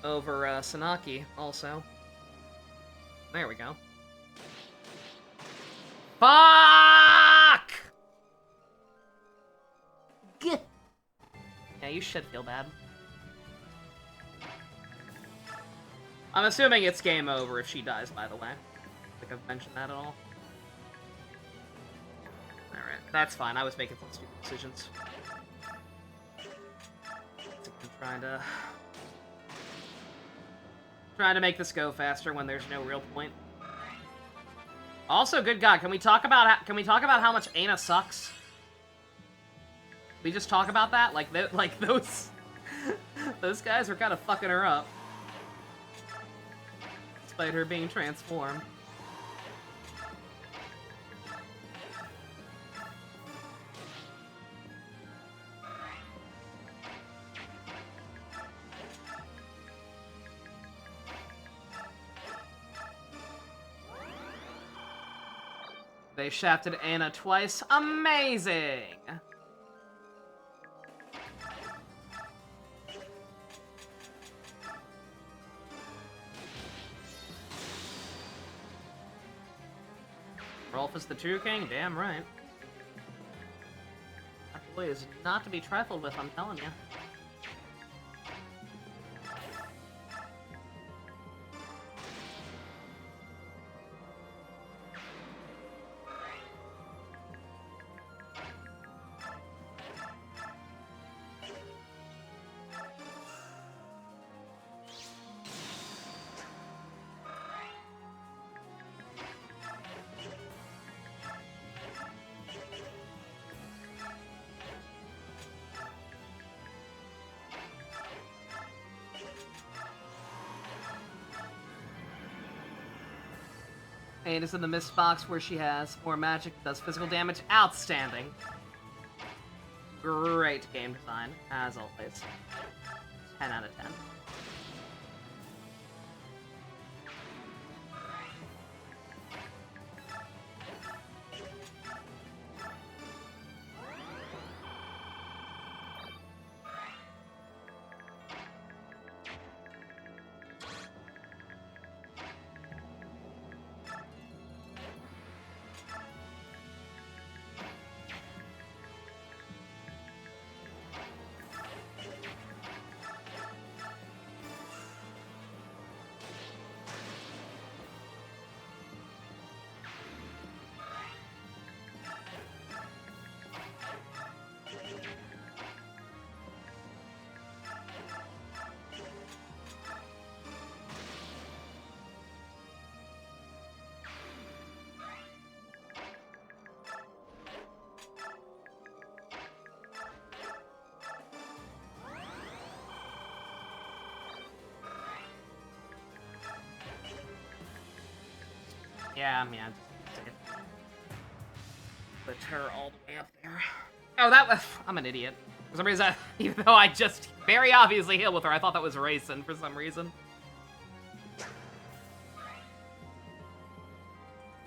Sanaki, also. There we go. Fuck! Gah. Yeah, you should feel bad. I'm assuming it's game over if she dies, by the way. I think I've mentioned that at all. Alright, that's fine. I was making some stupid decisions. I'm trying to make this go faster when there's no real point. Also, good God, can we talk about how much Aina sucks? We just talk about that? Like those those guys were kind of fucking her up. Despite her being transformed. They shafted Anna twice. Amazing! Rolf is the true king? Damn right. That boy is not to be trifled with, I'm telling you. And is in the mist box where she has more magic, does physical damage. Outstanding. Great game design, as always. 10 out of 10. Yeah, I mean, I just put her all the way up there. Oh, that was... I'm an idiot. For some reason, even though I just very obviously healed with her, I thought that was Raisin for some reason.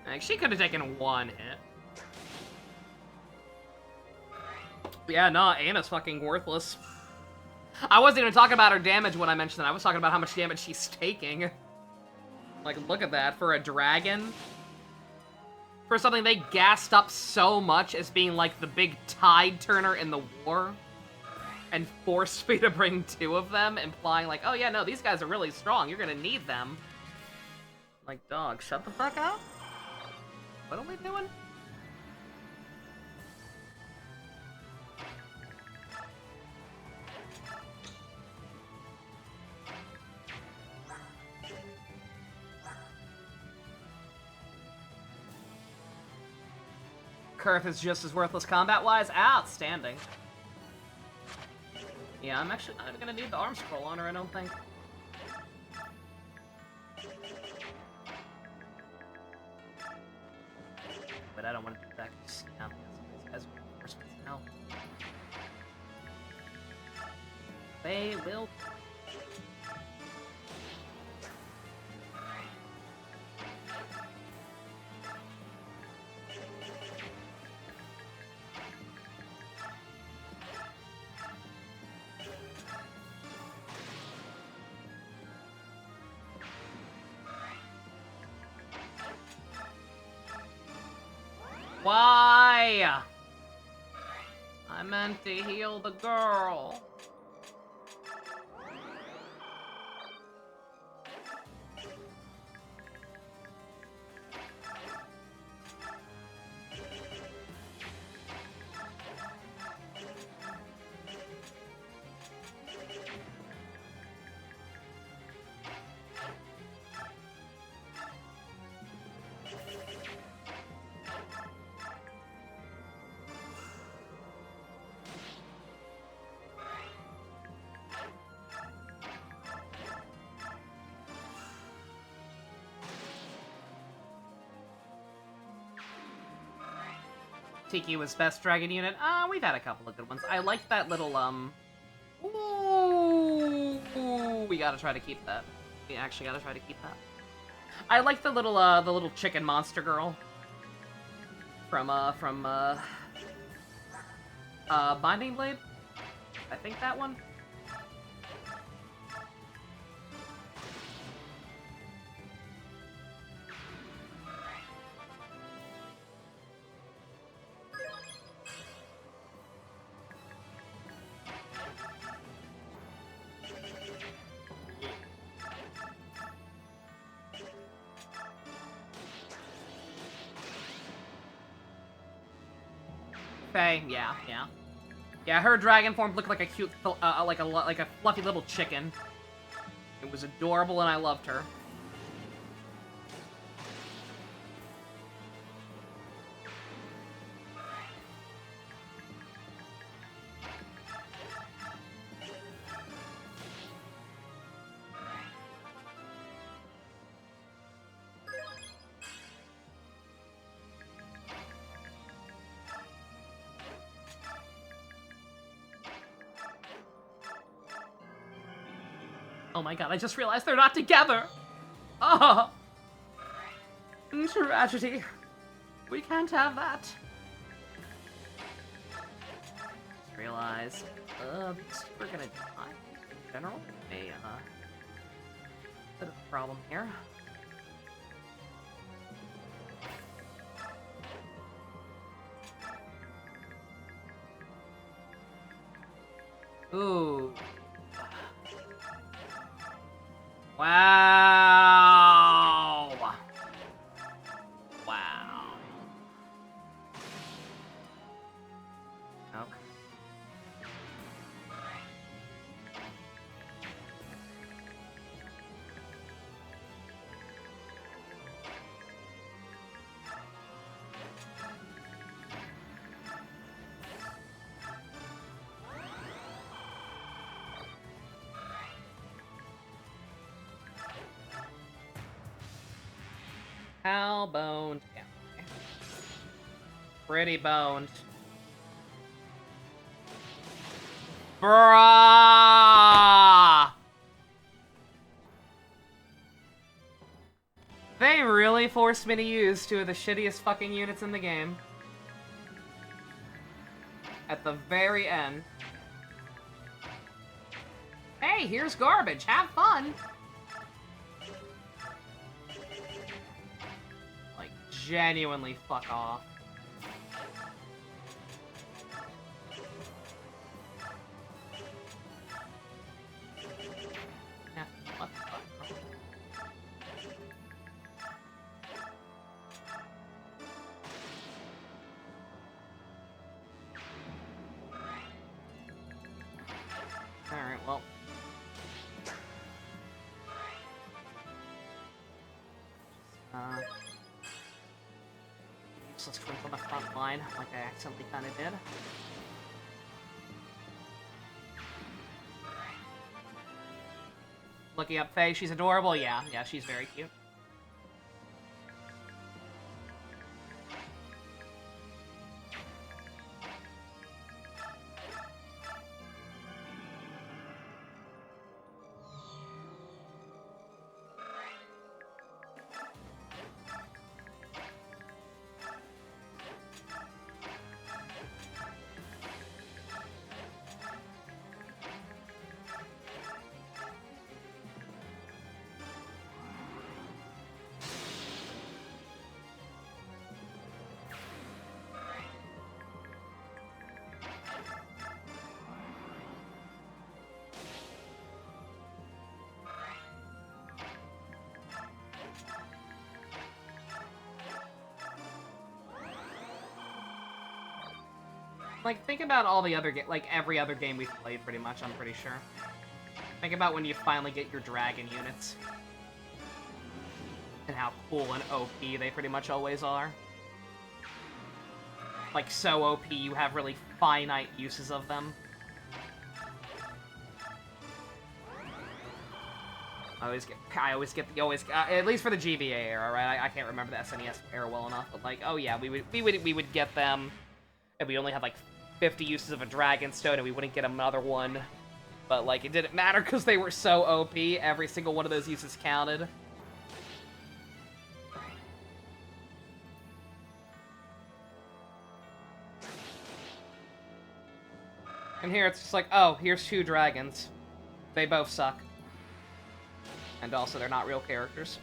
Like, she could have taken one hit. Yeah, no, Anna's fucking worthless. I wasn't even talking about her damage when I mentioned that. I was talking about how much damage she's taking. Like, look at that. For a dragon. For something they gassed up so much as being, like, the big tide turner in the war. And forced me to bring 2 of them, implying, like, oh yeah, no, these guys are really strong. You're gonna need them. Like, dog, shut the fuck up. What are we doing? Kurth is just as worthless combat-wise. Outstanding. Yeah, I'm actually not even gonna need the arm scroll on her, I don't think. I don't want to do that. Just, as now. They will. Why? I meant to heal the girl. Tiki was best dragon unit. We've had a couple of good ones. I like that little, Ooh, we gotta try to keep that. We actually gotta try to keep that. I like the little chicken monster girl. From Binding Blade? I think that one? Faye, yeah. Yeah, her dragon form looked like a cute, like a fluffy little chicken. It was adorable, and I loved her. Oh my god, I just realized they're not together! Oh! Tragedy. We can't have that. Just realized, these two are gonna die in general. A, bit of a problem here. Ooh. Wow! Wow. Okay. How boned? Yeah. Okay. Pretty boned. Bruh! They really forced me to use two of the shittiest fucking units in the game. At the very end. Hey, here's garbage. Have fun! Genuinely fuck off. Yeah, what the fuck? Alright, well. Useless twins on the front line, like I accidentally kinda did. Looking up Faye, she's adorable. Yeah, she's very cute. Like, think about all the other like every other game we've played, pretty much. I'm pretty sure. Think about when you finally get your dragon units, and how cool and OP they pretty much always are. Like, so OP, you have really finite uses of them. I always get at least for the GBA era, right? I can't remember the SNES era well enough, but like, oh yeah, we would get them, and we only had like 50 uses of a Dragon Stone, and we wouldn't get another one. But like, it didn't matter because they were so OP. Every single one of those uses counted. And here it's just like, oh, here's 2 dragons. They both suck. And also, they're not real characters.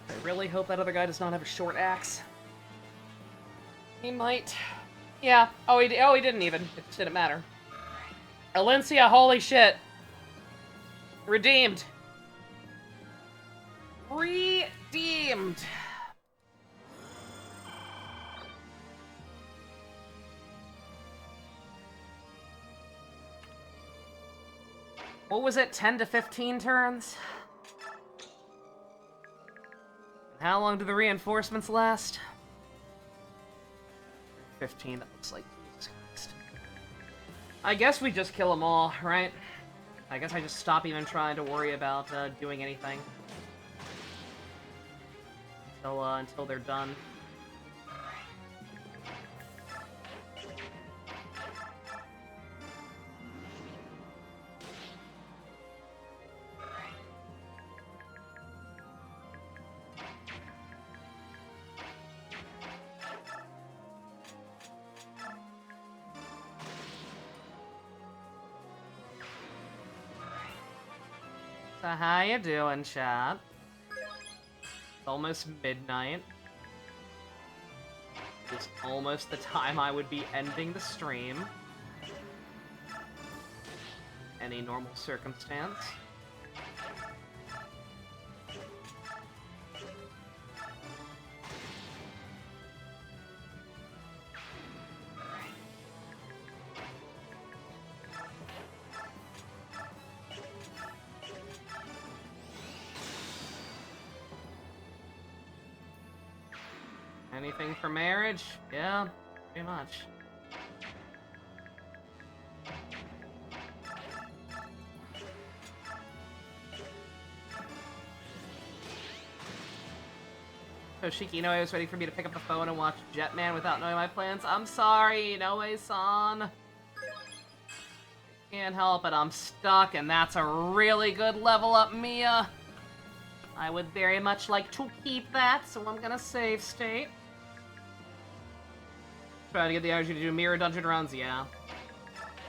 I really hope that other guy does not have a short axe. He might. Yeah. Oh, he didn't even. It just didn't matter. Alencia, holy shit. Redeemed. Redeemed. What was it, 10 to 15 turns? How long do the reinforcements last? 15, that looks like Jesus Christ. I guess we just kill them all, right? I guess I just stop even trying to worry about doing anything. Until they're done. So how you doing, chat? It's almost midnight. It's almost the time I would be ending the stream. Any normal circumstance. Anything for marriage? Yeah, pretty much. Toshiki Inoue was waiting for me to pick up the phone and watch Jetman without knowing my plans. I'm sorry, Inoue-san. Can't help it, I'm stuck, and that's a really good level up, Mia. I would very much like to keep that, so I'm gonna save state. Trying to get the energy to do mirror dungeon runs, yeah.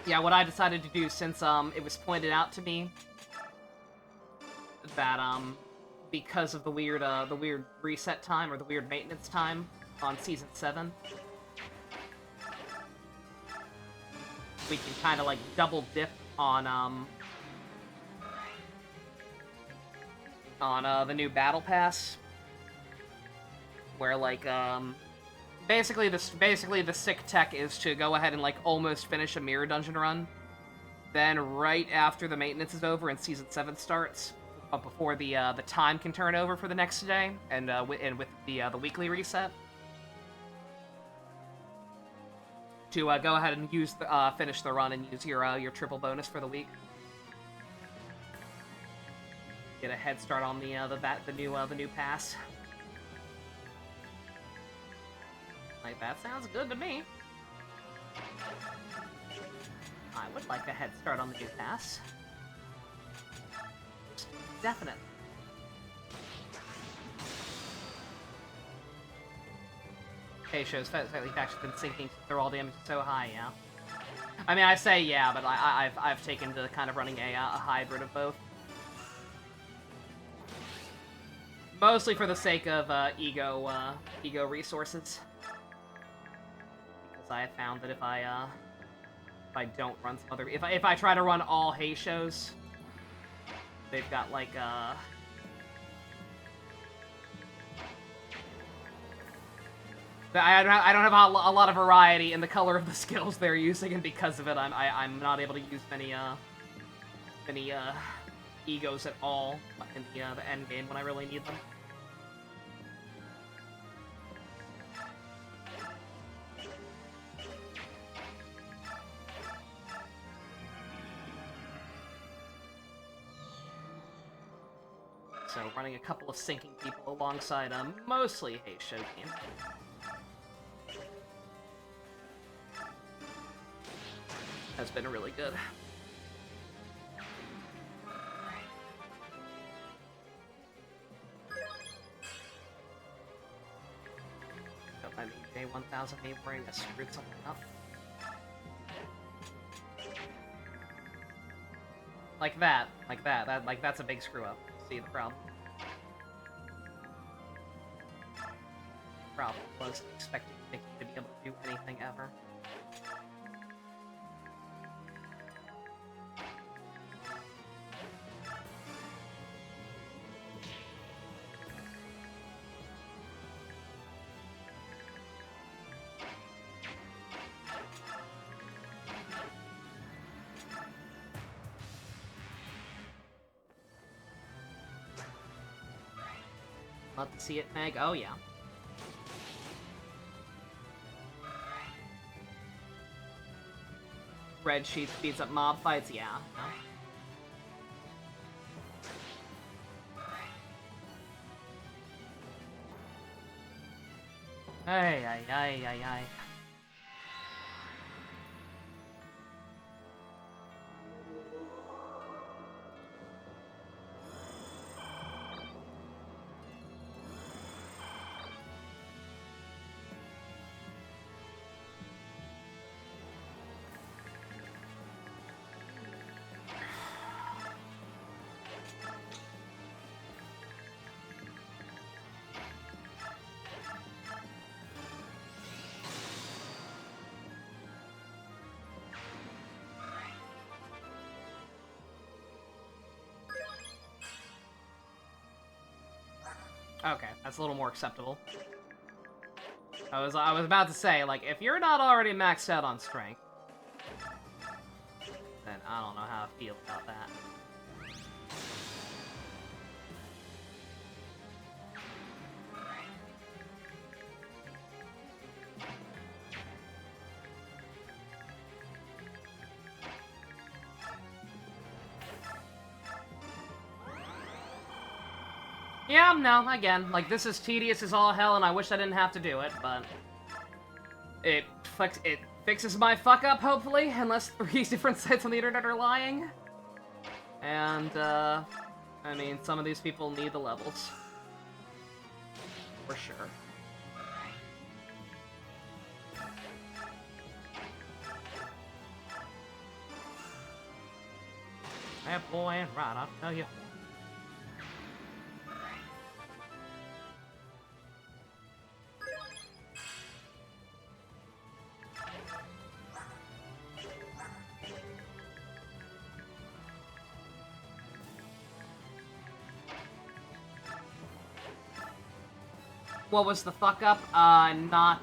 Yeah, what I decided to do since it was pointed out to me that because of the weird reset time or the weird maintenance time on season 7, we can kind of like double dip on the new battle pass, where like basically the sick tech is to go ahead and like almost finish a mirror dungeon run, then right after the maintenance is over and season 7 starts, but before the time can turn over for the next day, and with the weekly reset, to go ahead and use the finish the run and use your triple bonus for the week. Get a head start on the new pass. Like, that sounds good to me. I would like a head start on the new pass. Definitely. K-Show's slightly faction's been sinking since their all damage is so high, yeah. I mean, I say yeah, but I've taken to kind of running a hybrid of both. Mostly for the sake of ego resources. Because I have found that if I don't run some other, if I try to run all Hay shows, they've got like I don't have a lot of variety in the color of the skills they're using, and because of it, I'm not able to use many egos at all in the end game when I really need them. So running a couple of sinking people alongside mostly Hey Shokin has been really good. I mean, J1000 neighboring, I screwed something up. Like that. That's a big screw up. See the problem? Problem was expecting Mickey to be able to do anything ever. Love to see it, Meg. Oh, yeah. Red sheet speeds up mob fights, yeah. No. Ay, ay, ay, ay, ay. Okay, that's a little more acceptable. I was about to say, like, if you're not already maxed out on strength, then I don't know how I feel about that. Yeah, no, again, like, this is tedious as all hell, and I wish I didn't have to do it, but it fixes my fuck-up, hopefully, unless 3 different sites on the internet are lying. And, I mean, some of these people need the levels. For sure. That boy ain't right, I'll tell you. What was the fuck up? Not,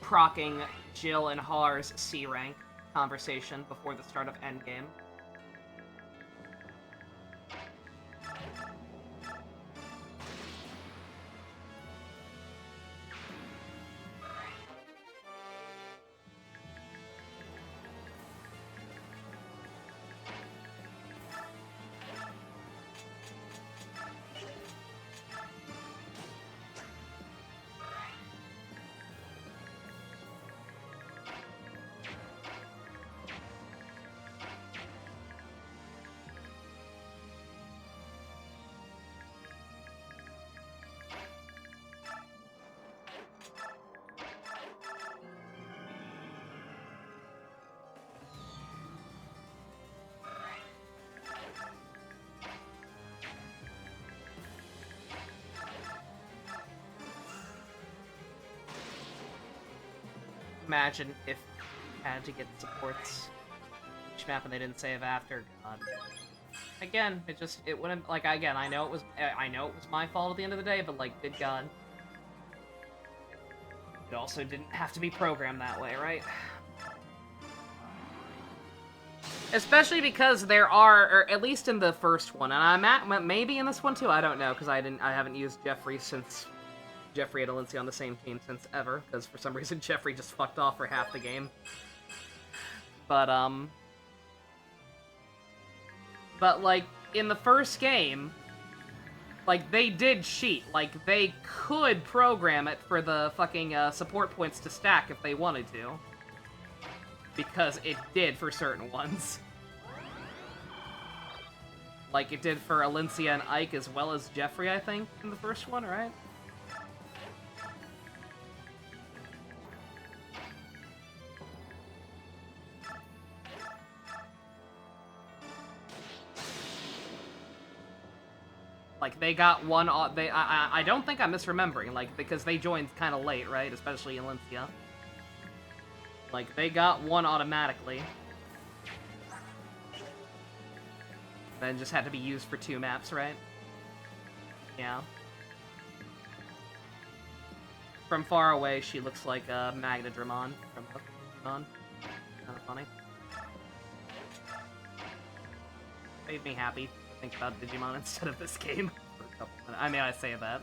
procking Jill and Har's C rank conversation before the start of Endgame. Imagine if I had to get supports each map and they didn't save after. God. Again, it wouldn't, like, again, I know it was my fault at the end of the day, but, like, good God. It also didn't have to be programmed that way, right? Especially because there are, or at least in the first one, and I'm at maybe in this one too. I don't know because I haven't used Jeffrey since Jeffrey and Alincia on the same team since ever. Because for some reason Jeffrey just fucked off for half the game. But like in the first game, like they did cheat. Like they could program it for the fucking support points to stack if they wanted to. Because it did for certain ones. Like it did for Alincia and Ike as well as Jeffrey, I think, in the first one, right? Like they got one. I don't think I'm misremembering. Like because they joined kind of late, right? Especially Alincia. Like they got one automatically. Then just had to be used for 2 maps, right? Yeah. From far away, she looks like Magna Dramon from Pokemon. Kind of funny. Made me happy to think about Digimon instead of this game for a couple minutes. I mean, I say that.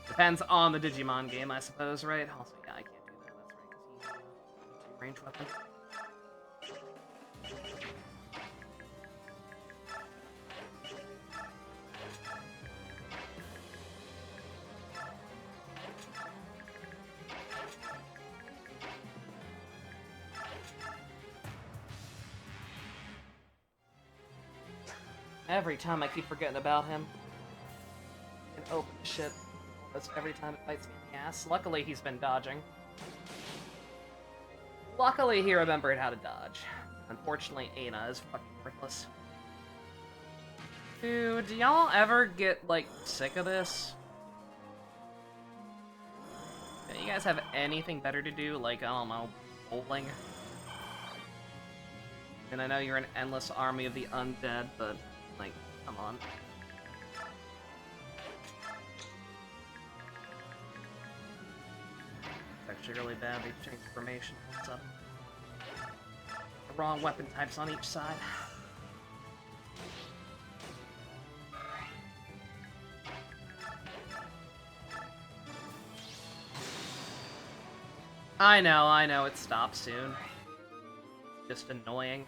Depends on the Digimon game, I suppose, right? Also, yeah, I can't do that. That's right, because he's a range weapon. Every time I keep forgetting about him. And open shit. Almost every time it bites me in the ass. Luckily, he's been dodging. Luckily, he remembered how to dodge. Unfortunately, Aina is fucking worthless. Dude, do y'all ever get, like, sick of this? Do you guys have anything better to do? Like, I don't know, bowling? And I know you're an endless army of the undead, but... like, come on. It's actually really bad. They've changed formation. What's up? The wrong weapon types on each side. I know, it stops soon. Just annoying.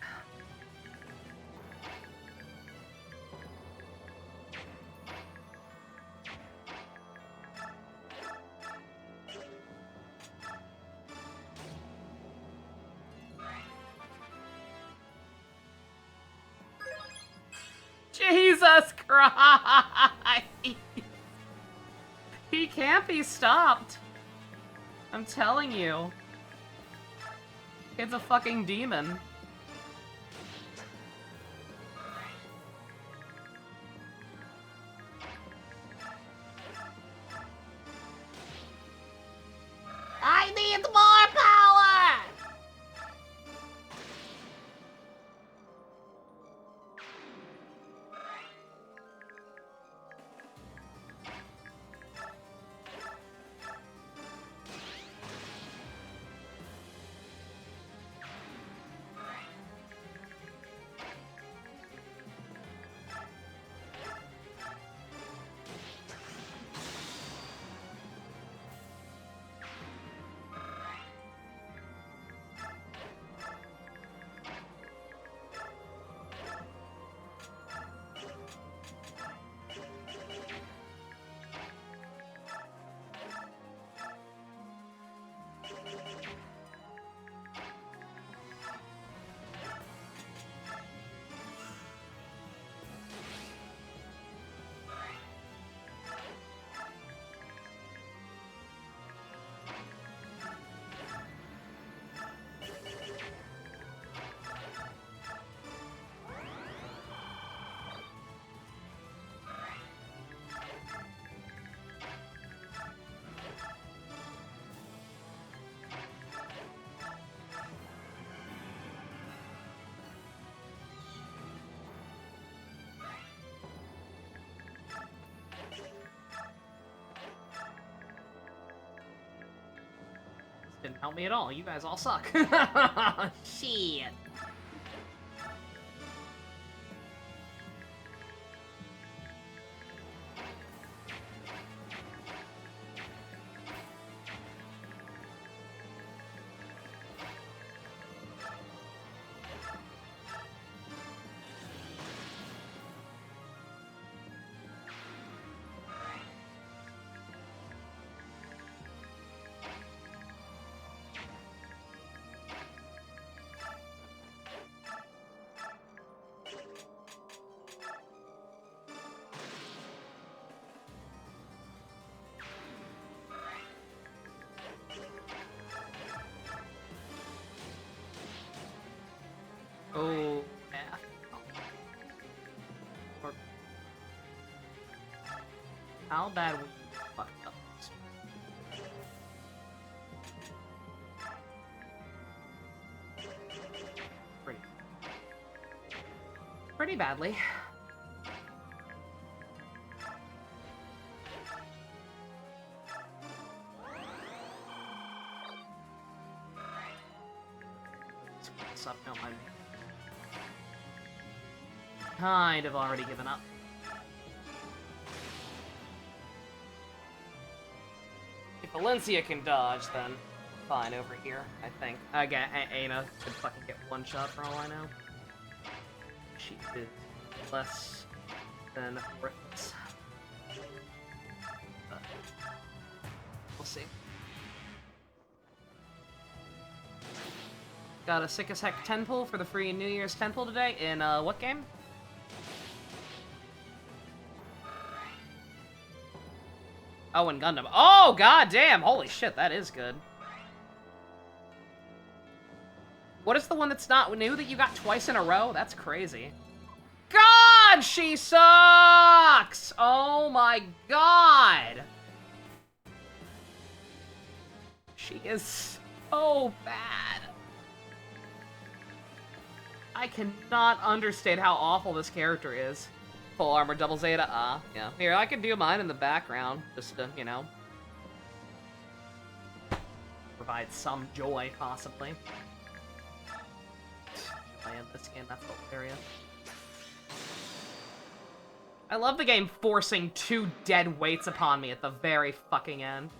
Jesus Christ! He can't be stopped! I'm telling you. It's a fucking demon. I need more power! didn't help me at all. You guys all suck. Shit. Oh, math. How bad we fucked up this one? Pretty badly. What's up? Don't mind me. Kind of already given up. If Valencia can dodge, then fine over here, I think. Again, Aina could fucking get one shot for all I know. She is less than worthless. But we'll see. Got a sick as heck 10 pull for the free New Year's 10 pull today in what game? Oh, and Gundam. Oh, goddamn! Holy shit, that is good. What is the one that's not new that you got twice in a row? That's crazy. God, she sucks! Oh my god! She is so bad. I cannot understand how awful this character is. Full armor, double Zeta, yeah. Here, I can do mine in the background, just to, you know, provide some joy, possibly. I end this game, that's hilarious. I love the game forcing 2 dead weights upon me at the very fucking end.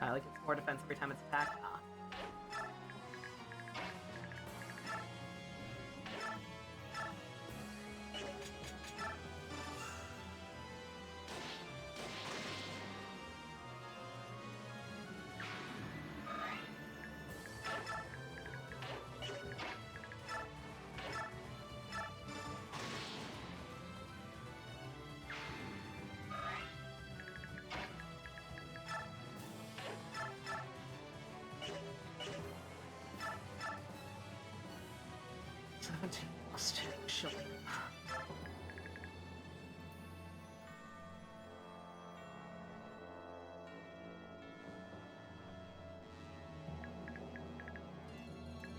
I like it's more defense every time it's attacked.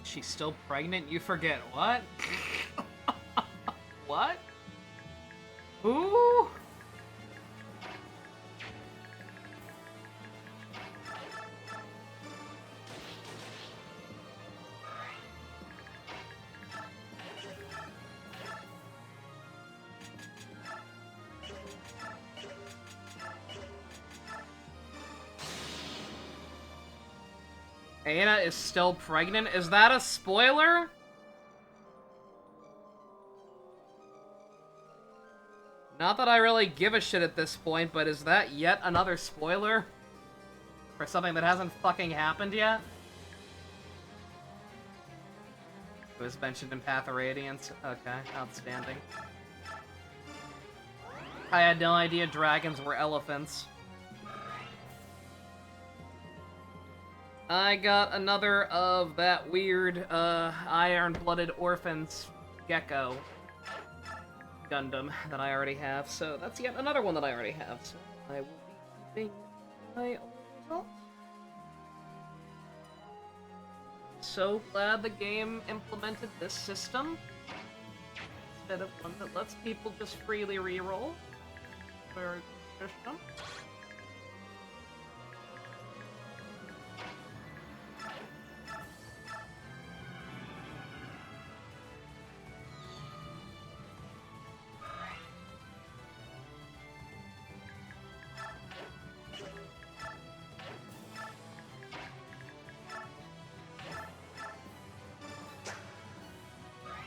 She's still pregnant? You forget what? What? Who? Aina is still pregnant? Is that a spoiler? Not that I really give a shit at this point, but is that yet another spoiler? For something that hasn't fucking happened yet? It was mentioned in Path of Radiance. Okay, outstanding. I had no idea dragons were elephants. I got another of that weird, iron-blooded orphans gecko Gundam that I already have, so that's yet another one that I already have, so I will be keeping my old results. So glad the game implemented this system instead of one that lets people just freely reroll. Very good system.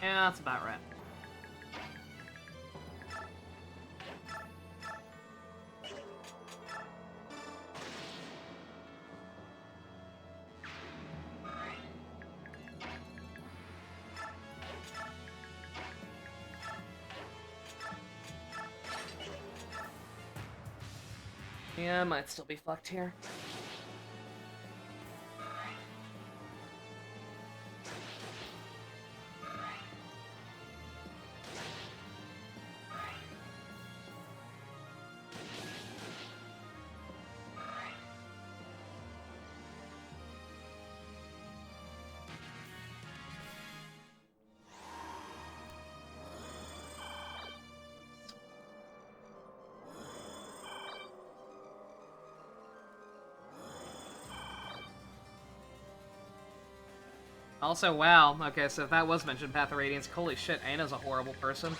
Yeah, that's about right. Yeah, I might still be fucked here. Also, wow, okay, so if that was mentioned, Path of Radiance, holy shit, Aina's a horrible person.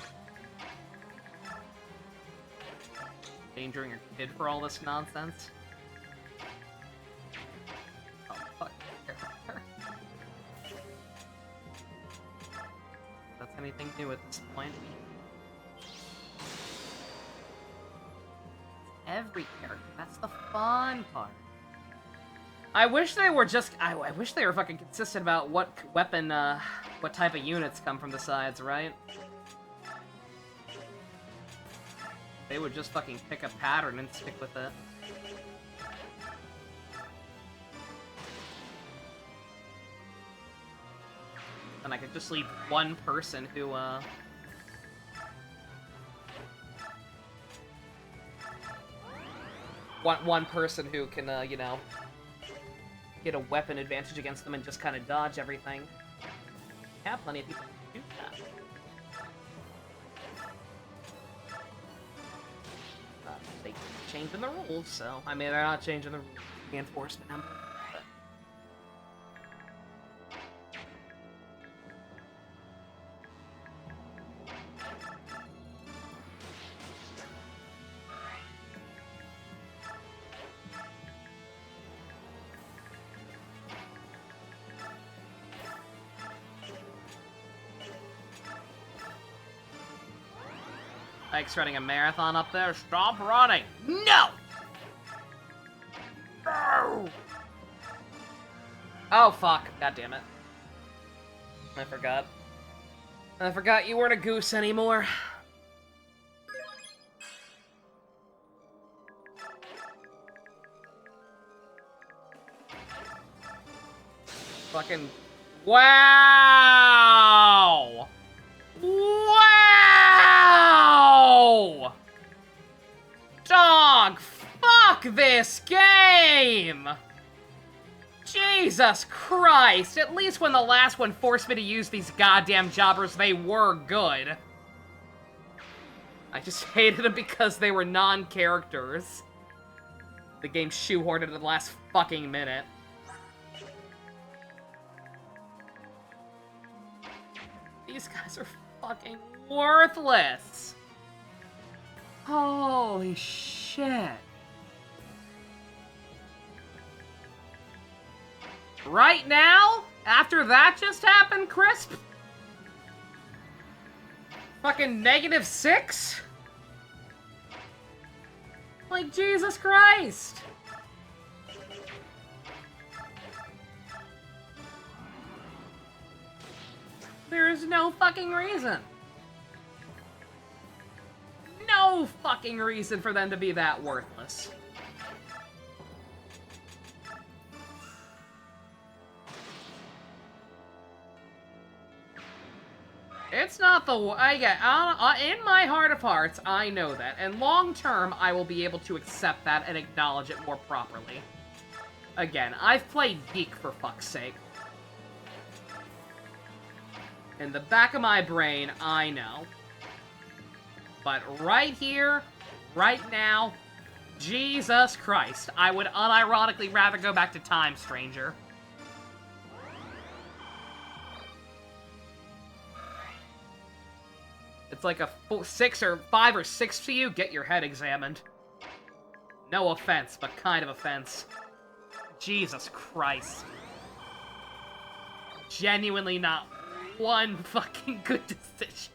Endangering your kid for all this nonsense. Oh, fuck. If that's anything new at this point. Every character, that's the fun part. I wish they were just- I wish they were fucking consistent about what weapon, what type of units come from the sides, right? They would just fucking pick a pattern and stick with it. And I could just leave one person who, one person who can, you know, get a weapon advantage against them and just kind of dodge everything. Yeah, plenty of people do that. They keep changing the rules, so... I mean, they're not changing the reinforcement number, but... Ike's running a marathon up there. Stop running! No! No! Oh, fuck. God damn it. I forgot. I forgot you weren't a goose anymore. Fucking... Wow! Wow! Dog, fuck this game! Jesus Christ! At least when the last one forced me to use these goddamn jobbers, they were good. I just hated them because they were non-characters. The game shoehorned it at the last fucking minute. These guys are fucking worthless! Holy shit. Right now? After that just happened, Crisp? Fucking -6? Like, Jesus Christ! There is no fucking reason. No fucking reason for them to be that worthless. It's not the... in my heart of hearts, I know that. And long term, I will be able to accept that and acknowledge it more properly. Again, I've played Geek for fuck's sake. In the back of my brain, I know. But right here, right now, Jesus Christ, I would unironically rather go back to Time Stranger. It's like a 5 or 6 to you, get your head examined. No offense, but kind of offense. Jesus Christ. Genuinely not one fucking good decision.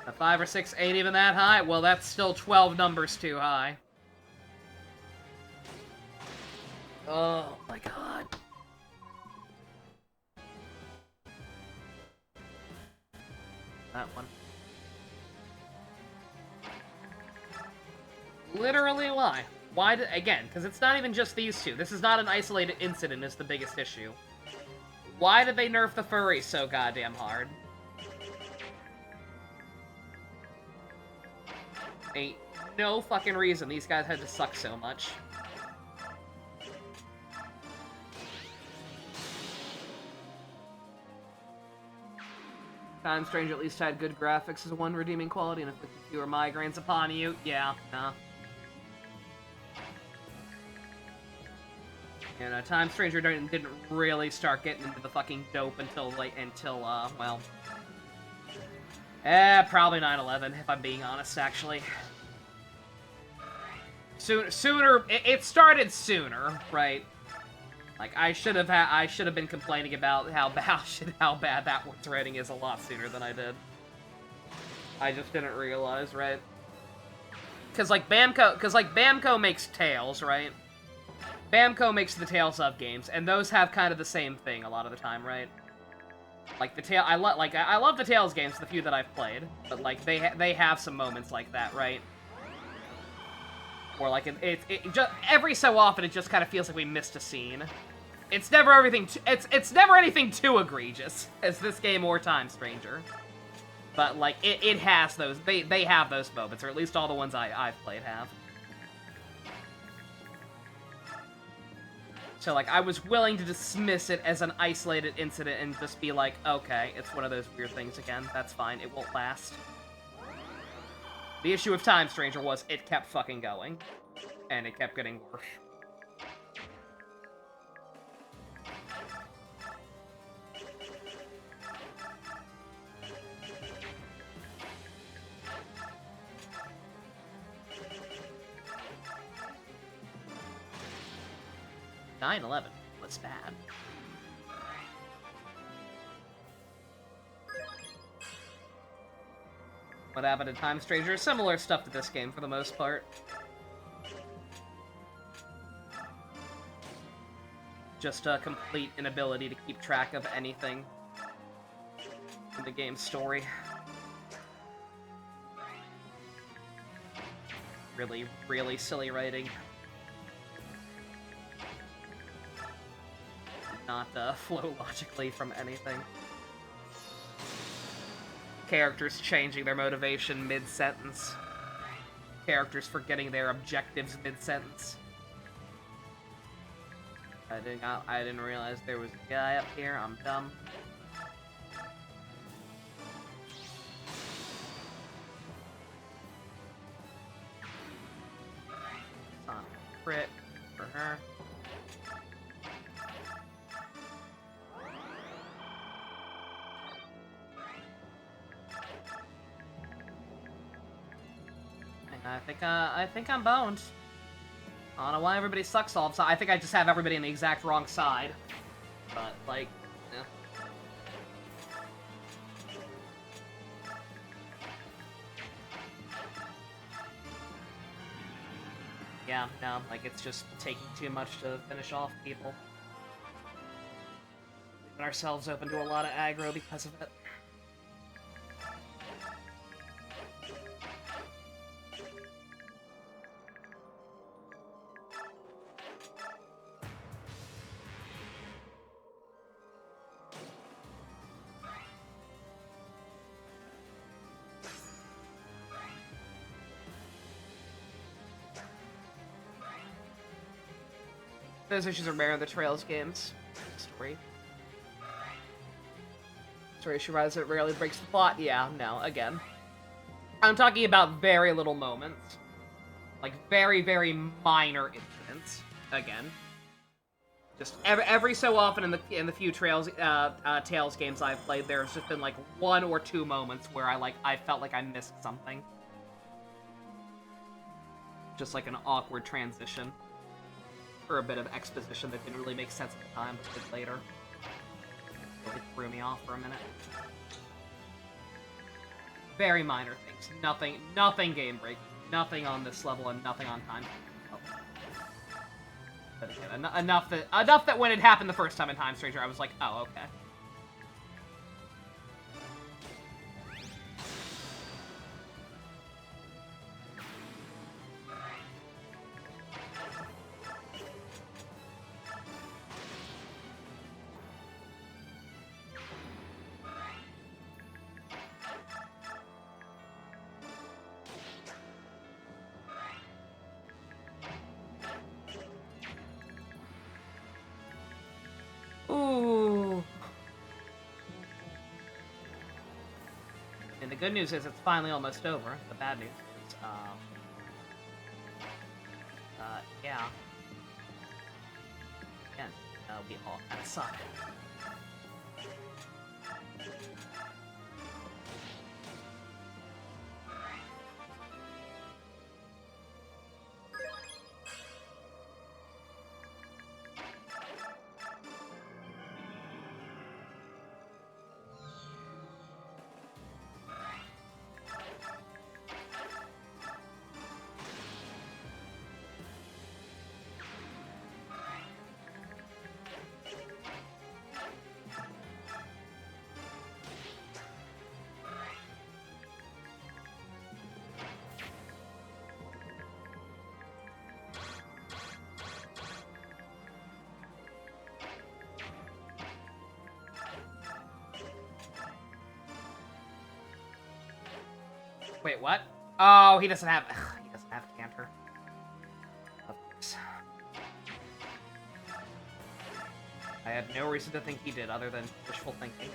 A 5 or 6 ain't even that high? Well, that's still 12 numbers too high. Oh my god. That one. Literally why? Why did, again, because it's not even just these two. This is not an isolated incident is the biggest issue. Why did they nerf the furry so goddamn hard? Ain't no fucking reason these guys had to suck so much. Time Stranger at least had good graphics as one redeeming quality, and if fewer migraines upon you, yeah, nah. And Time Stranger didn't really start getting into the fucking dope until, well... probably 9/11, if I'm being honest, actually. Sooner, it started sooner, right? Like, I should have been complaining about how bad that one's rating is a lot sooner than I did. I just didn't realize, right? Cause like Bamco makes Tales, right? Bamco makes the Tales of games, and those have kind of the same thing a lot of the time, right? Like I love the Tales games, the few that I've played, but like they have some moments like that, right? Or like it just every so often it just kind of feels like we missed a scene. It's never it's never anything too egregious as this game or Time Stranger, but like it has those they have those moments, or at least all the ones I've played have. So like I was willing to dismiss it as an isolated incident and just be like, okay, it's one of those weird things again. That's fine. It won't last. The issue with Time Stranger was it kept fucking going. And it kept getting worse. "9/11 was bad." What happened in Time Stranger? Similar stuff to this game for the most part. Just a complete inability to keep track of anything in the game's story. Really, really silly writing. Did not flow logically from anything. Characters changing their motivation mid-sentence. Characters forgetting their objectives mid-sentence. I didn't realize there was a guy up here. I'm dumb. Sonic crit for her. I think I'm boned. I don't know why everybody sucks all the time. I think I just have everybody on the exact wrong side. But, like, yeah. Yeah, no, like, it's just taking too much to finish off people. Leaving ourselves open to a lot of aggro because of it. Those issues are rare in the Trails games. Story issue rise, it rarely breaks the plot. Yeah, no, again. I'm talking about very little moments. Like, very, very minor incidents. Again. Just every so often in the few Tales games I've played, there's just been like 1 or 2 moments where I felt like I missed something. Just like an awkward transition. Or a bit of exposition that didn't really make sense at the time, but did later. It threw me off for a minute. Very minor things. Nothing game-breaking. Nothing on this level and nothing on time. But again, enough that when it happened the first time in Time Stranger, I was like, oh, okay. Ooh. And the good news is it's finally almost over. The bad news is, yeah. Again, we all kind of suck. Wait, what? Oh, he doesn't have Canter. Of course. I had no reason to think he did, other than wishful thinking.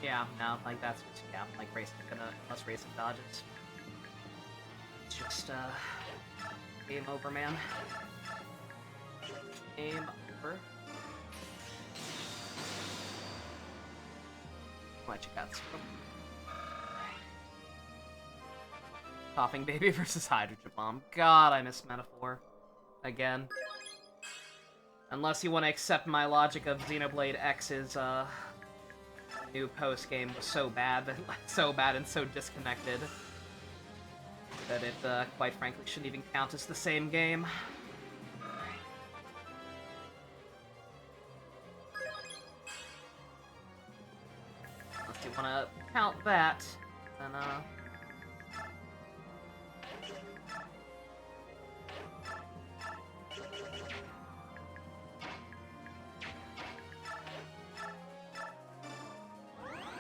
Yeah, no, like that's like racing unless racing dodges. It's just game over, man. Game over. What you got? Coughing baby versus hydrogen bomb. God, I miss Metaphor. Again. Unless you want to accept my logic of Xenoblade X's new post-game was so bad and so disconnected that it, quite frankly, shouldn't even count as the same game. Unless you want to count that, then,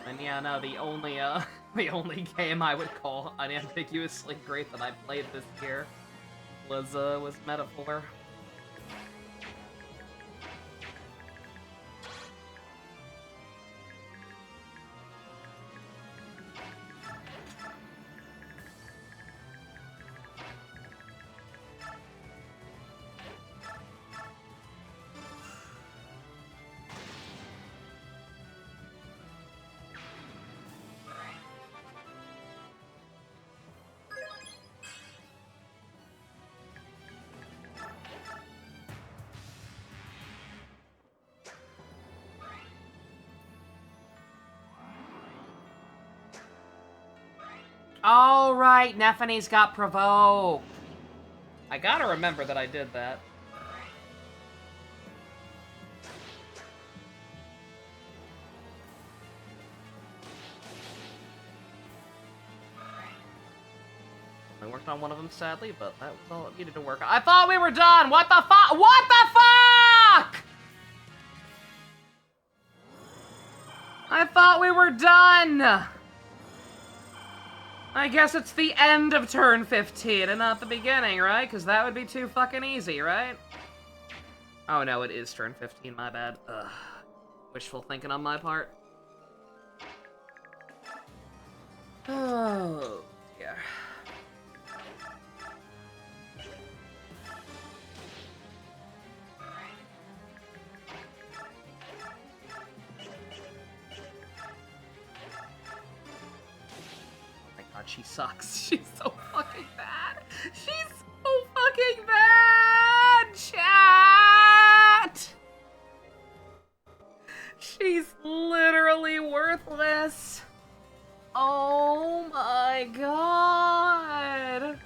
And yeah, no, the only game I would call unambiguously great that I played this year was Metaphor. All right, Nephanie's got provoked. I gotta remember that I did that. I worked on one of them, sadly, but that was all it needed to work on. I thought we were done! What the fuck? What the fuck?! I thought we were done! I guess it's the end of turn 15 and not the beginning, right? Because that would be too fucking easy, right? Oh no, it is turn 15, my bad. Ugh. Wishful thinking on my part. Oh, dear. God, she sucks. She's so fucking bad. She's so fucking bad, chat! She's literally worthless. Oh my god.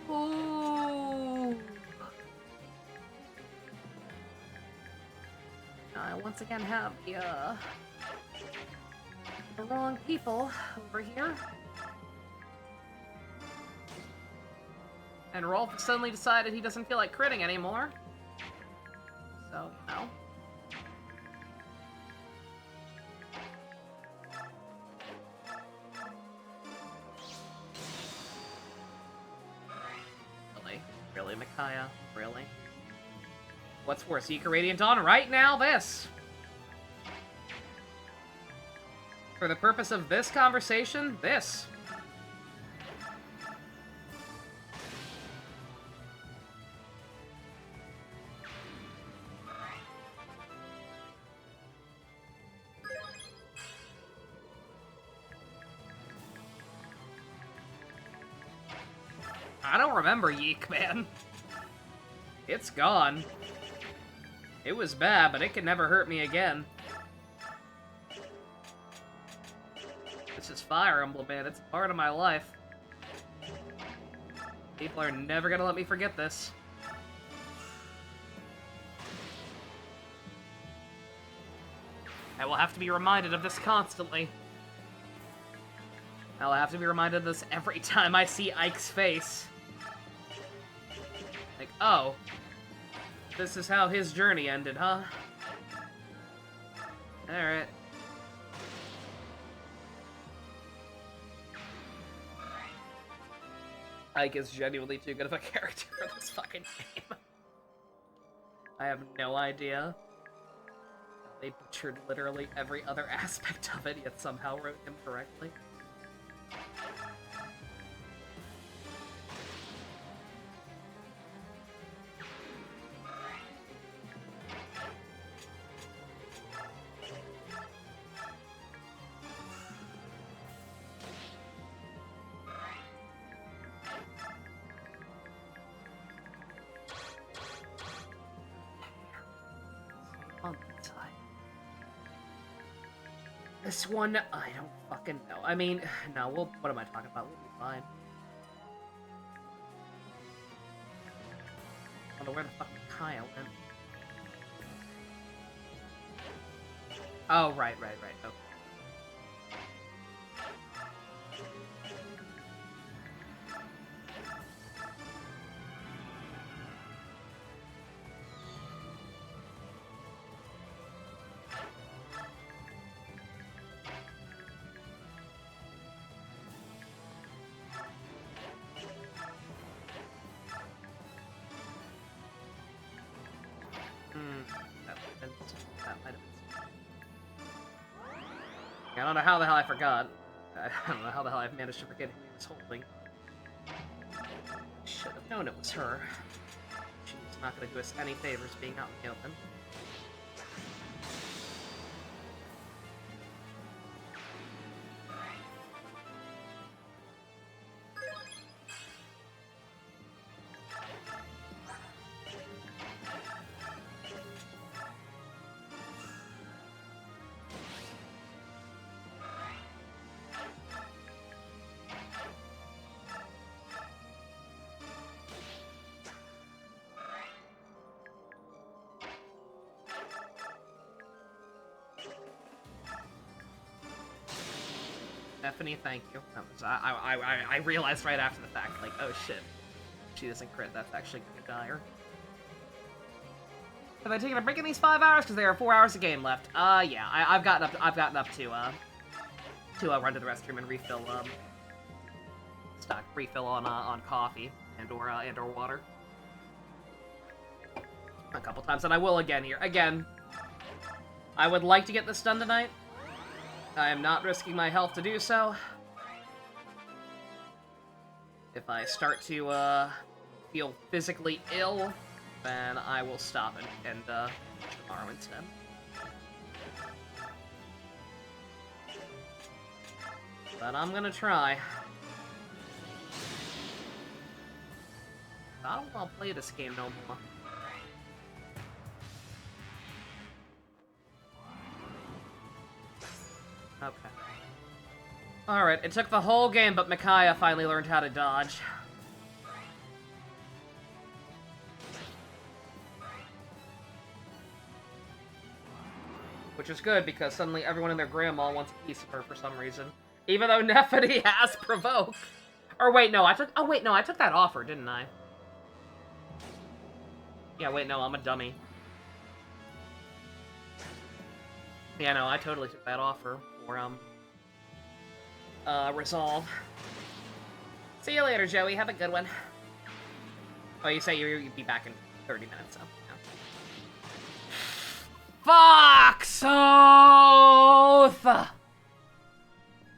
Ooh. I once again have the wrong people over here. And Rolf suddenly decided he doesn't feel like critting anymore. So, you know. Really? Really, Micaiah? Really? What's worse, Yika Radiant Dawn? Right now, this! For the purpose of this conversation, this. I don't remember Yeek, man. It's gone. It was bad, but it could never hurt me again. This is Fire Emblem, man. It's a part of my life. People are never gonna let me forget this. I will have to be reminded of this constantly. I'll have to be reminded of this every time I see Ike's face. Like, oh. This is how his journey ended, huh? Alright. Ike is genuinely too good of a character for this fucking game. I have no idea. They butchered literally every other aspect of it, yet somehow wrote him correctly. This one, I don't fucking know. I mean, no, what am I talking about? We'll be fine. I wonder where the fuck Kyle went. Oh, right, okay. I don't know how the hell I forgot. I don't know how the hell I've managed to forget who he was holding. Should have known it was her. She's not going to do us any favors being out in the open. Stephanie, thank you. That was, I realized right after the fact, like, oh shit. She doesn't crit, that's actually gonna die her. Have I taken a break in these 5 hours? Because there are 4 hours of game left. Yeah, I've gotten up to run to the restroom and refill, refill on coffee and or water. A couple times, and I will again here. Again, I would like to get this done tonight. I am not risking my health to do so. If I start to, feel physically ill, then I will stop and tomorrow instead. But I'm gonna try. I don't want to play this game no more. Okay. Alright, it took the whole game, but Micaiah finally learned how to dodge. Which is good, because suddenly everyone and their grandma wants a piece of her for some reason. Even though Nephity has Provoke. Or wait, no, I took that offer, didn't I? Yeah, wait, no, I'm a dummy. Yeah, no, I totally took that offer for, Resolve. See you later, Joey. Have a good one. Oh, you say you'd be back in 30 minutes, so, yeah. Fox Oath!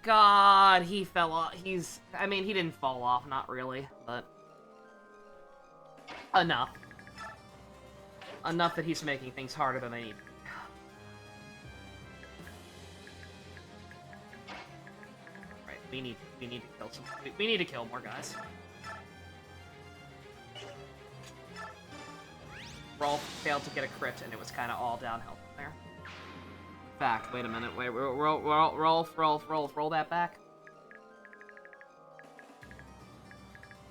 God, he fell off. I mean, he didn't fall off, not really, but... Enough. Enough that he's making things harder than they need. Right, we need to kill we need to kill more guys. Rolf failed to get a crit, and it was kind of all downhill from there. Back, wait a minute, wait, Rolf, roll that back.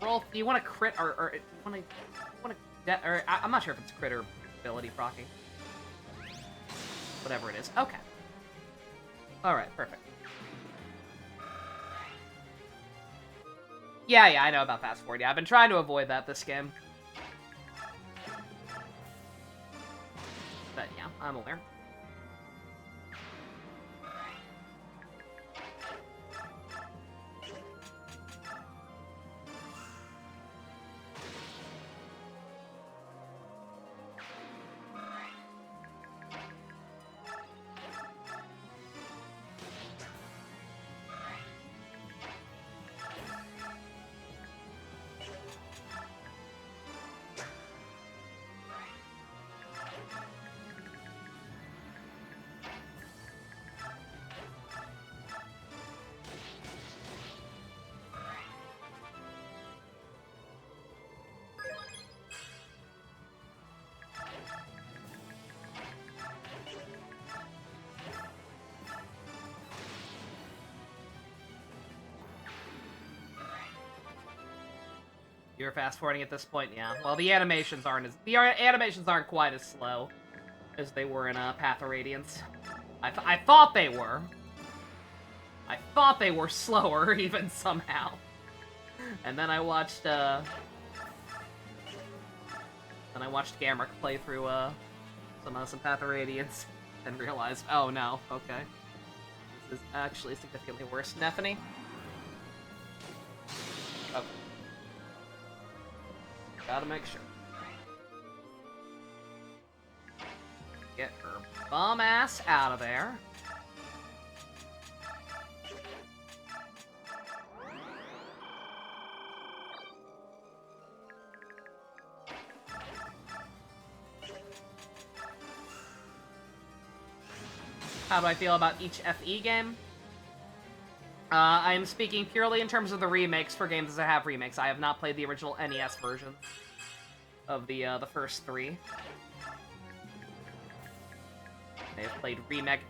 Rolf, do you want to crit, or do you want to, or I'm not sure if it's crit or ability procking. Whatever it is. Okay. Alright, perfect. Yeah, I know about fast forward. Yeah, I've been trying to avoid that this game. But yeah, I'm aware. You're fast forwarding at this point, yeah. Well, the animations aren't quite as slow as they were in Path of Radiance. I thought they were. I thought they were slower, even somehow. And then I watched Gamrick play through some Path of Radiance and realized, oh no, okay, this is actually significantly worse. Nephany? Okay. Gotta make sure. Get her bum ass out of there. How do I feel about each FE game? I am speaking purely in terms of the remakes for games that have remakes. I have not played the original NES version of the first three. I have played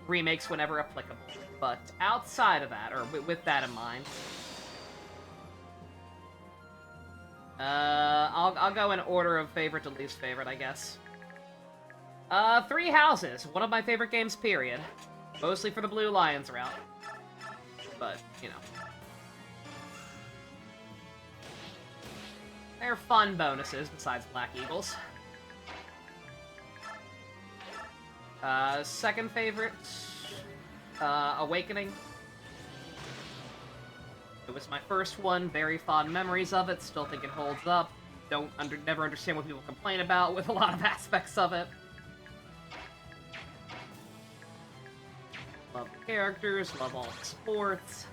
remakes whenever applicable, but outside of that, or with that in mind, I'll go in order of favorite to least favorite, I guess. Three Houses, one of my favorite games, period. Mostly for the Blue Lions route. but, you know. They're fun bonuses besides Black Eagles. Second favorite, Awakening. It was my first one, very fond memories of it, still think it holds up. Never understand what people complain about with a lot of aspects of it. Love the characters, love all the sports.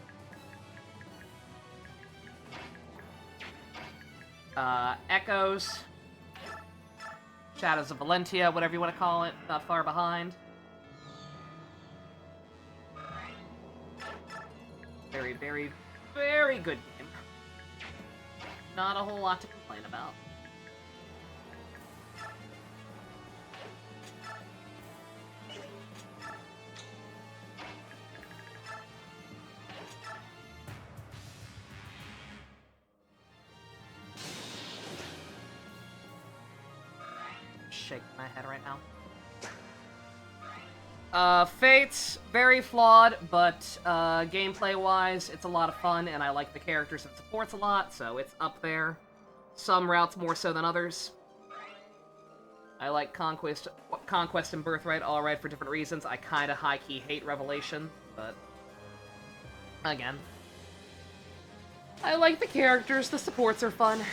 Echoes. Shadows of Valentia, whatever you want to call it, not far behind. Very, very, very good game. Not a whole lot to complain about. Shaking my head right now. Fate's very flawed, but gameplay-wise, it's a lot of fun, and I like the characters and supports a lot, so it's up there. Some routes more so than others. I like Conquest and Birthright alright for different reasons. I kinda high-key hate Revelation, but again. I like the characters, the supports are fun.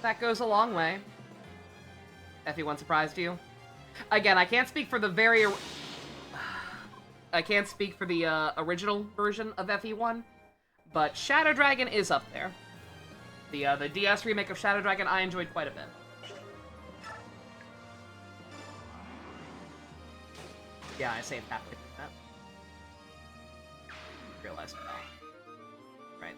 That goes a long way. FE1 surprised you? Again, I can't speak for the original version of FE1, but Shadow Dragon is up there. The DS remake of Shadow Dragon I enjoyed quite a bit. Yeah, I saved halfway through that. Realized it. Right.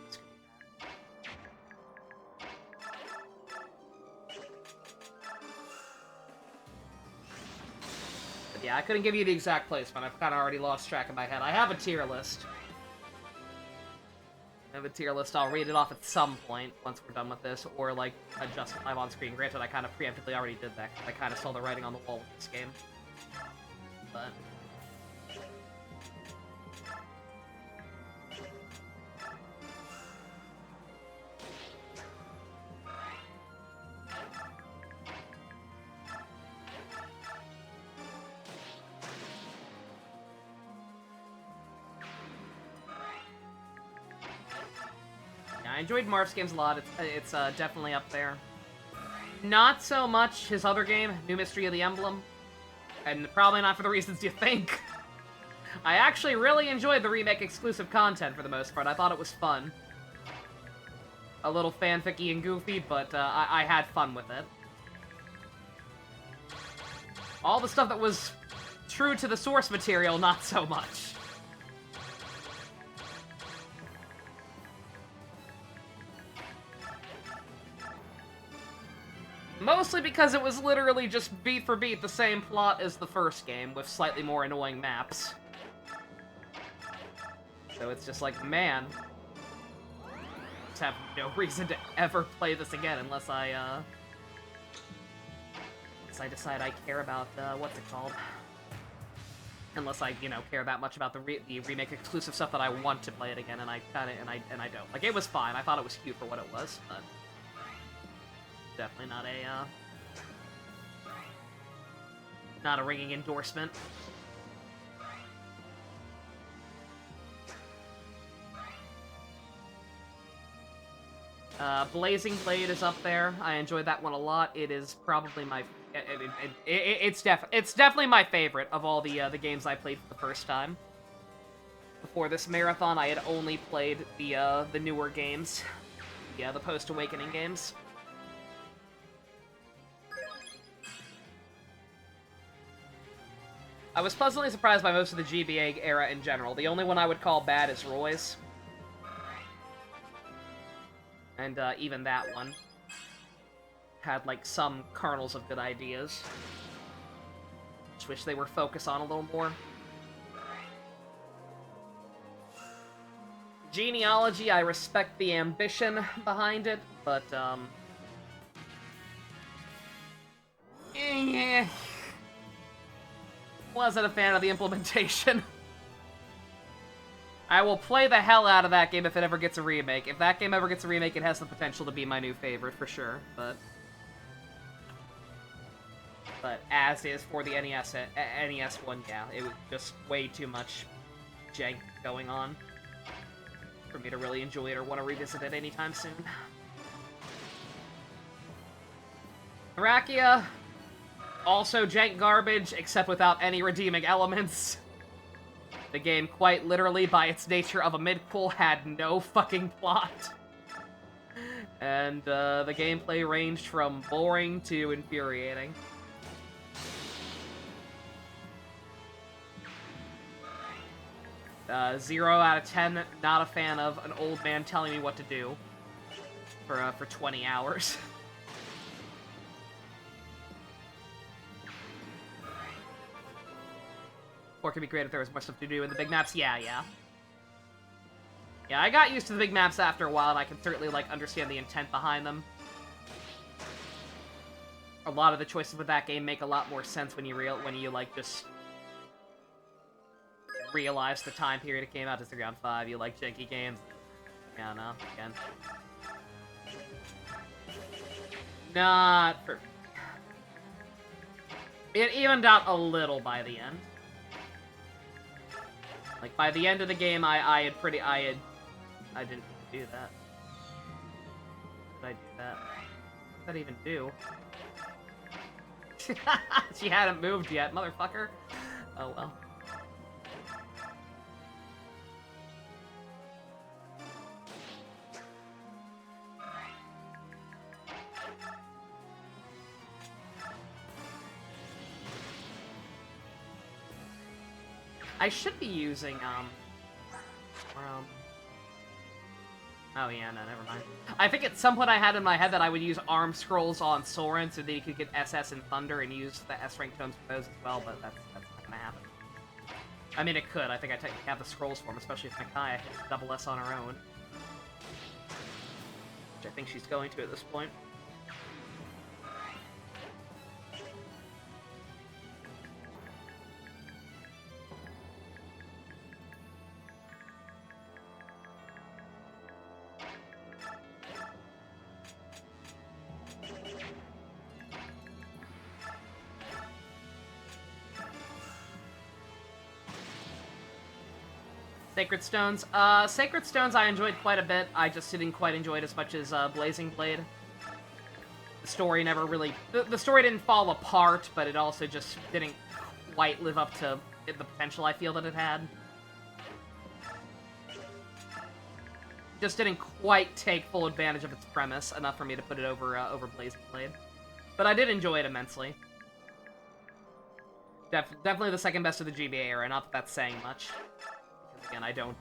Yeah, I couldn't give you the exact placement. I've kind of already lost track in my head. I have a tier list. I'll read it off at some point once we're done with this, or, like, adjust it live on screen. Granted, I kind of preemptively already did that, because I kind of saw the writing on the wall with this game. But... I enjoyed Marth's games a lot. It's definitely up there. Not so much his other game, New Mystery of the Emblem. And probably not for the reasons you think. I actually really enjoyed the remake exclusive content for the most part. I thought it was fun. A little fanficky and goofy, but I had fun with it. All the stuff that was true to the source material, not so much. Mostly because it was literally just beat for beat the same plot as the first game, with slightly more annoying maps. So it's just like, man, I just have no reason to ever play this again unless I decide I care about, what's it called? Unless I, you know, care that much about the remake exclusive stuff that I want to play it again, and I kinda, and I don't. Like, it was fine, I thought it was cute for what it was, but... definitely not a ringing endorsement. Blazing Blade is up there. I enjoyed that one a lot. It is probably my... It's definitely my favorite of all the games I played for the first time. Before this marathon, I had only played the newer games. Yeah, the post-Awakening games. I was pleasantly surprised by most of the GBA era in general. The only one I would call bad is Roy's. And even that one had, like, some kernels of good ideas. Just wish they were focused on a little more. Genealogy, I respect the ambition behind it, but, wasn't a fan of the implementation. I will play the hell out of that game if it ever gets a remake. If that game ever gets a remake, it has the potential to be my new favorite, for sure, but as is for the NES one, yeah, it was just way too much jank going on for me to really enjoy it or want to revisit it anytime soon. Arakia, also jank garbage, except without any redeeming elements. The game, quite literally, by its nature of a midquel, had no fucking plot. And the gameplay ranged from boring to infuriating. 0 out of 10, not a fan of an old man telling me what to do for 20 hours. Or it could be great if there was more stuff to do in the big maps. Yeah. Yeah, I got used to the big maps after a while, and I can certainly, like, understand the intent behind them. A lot of the choices with that game make a lot more sense when you like, just realize the time period it came out. Just around 5, you like janky games. Yeah, no, again. Not for... It evened out a little by the end. Like, by the end of the game, I didn't do that. Did I do that? What did that even do? She hadn't moved yet, motherfucker. Oh, well. I should be using, oh yeah, no, never mind. I think at some point I had in my head that I would use ARM scrolls on Soren so that you could get SS and Thunder and use the S-rank tomes for those as well, but that's not gonna happen. I mean, it could. I think I technically have the scrolls for them, especially if Micaiah hits double S on her own. Which I think she's going to at this point. Sacred Stones. Sacred Stones I enjoyed quite a bit. I just didn't quite enjoy it as much as Blazing Blade. The story never really... The story didn't fall apart, but it also just didn't quite live up to the potential I feel that it had. Just didn't quite take full advantage of its premise, enough for me to put it over Blazing Blade. But I did enjoy it immensely. Definitely the second best of the GBA era, not that that's saying much. Again, I don't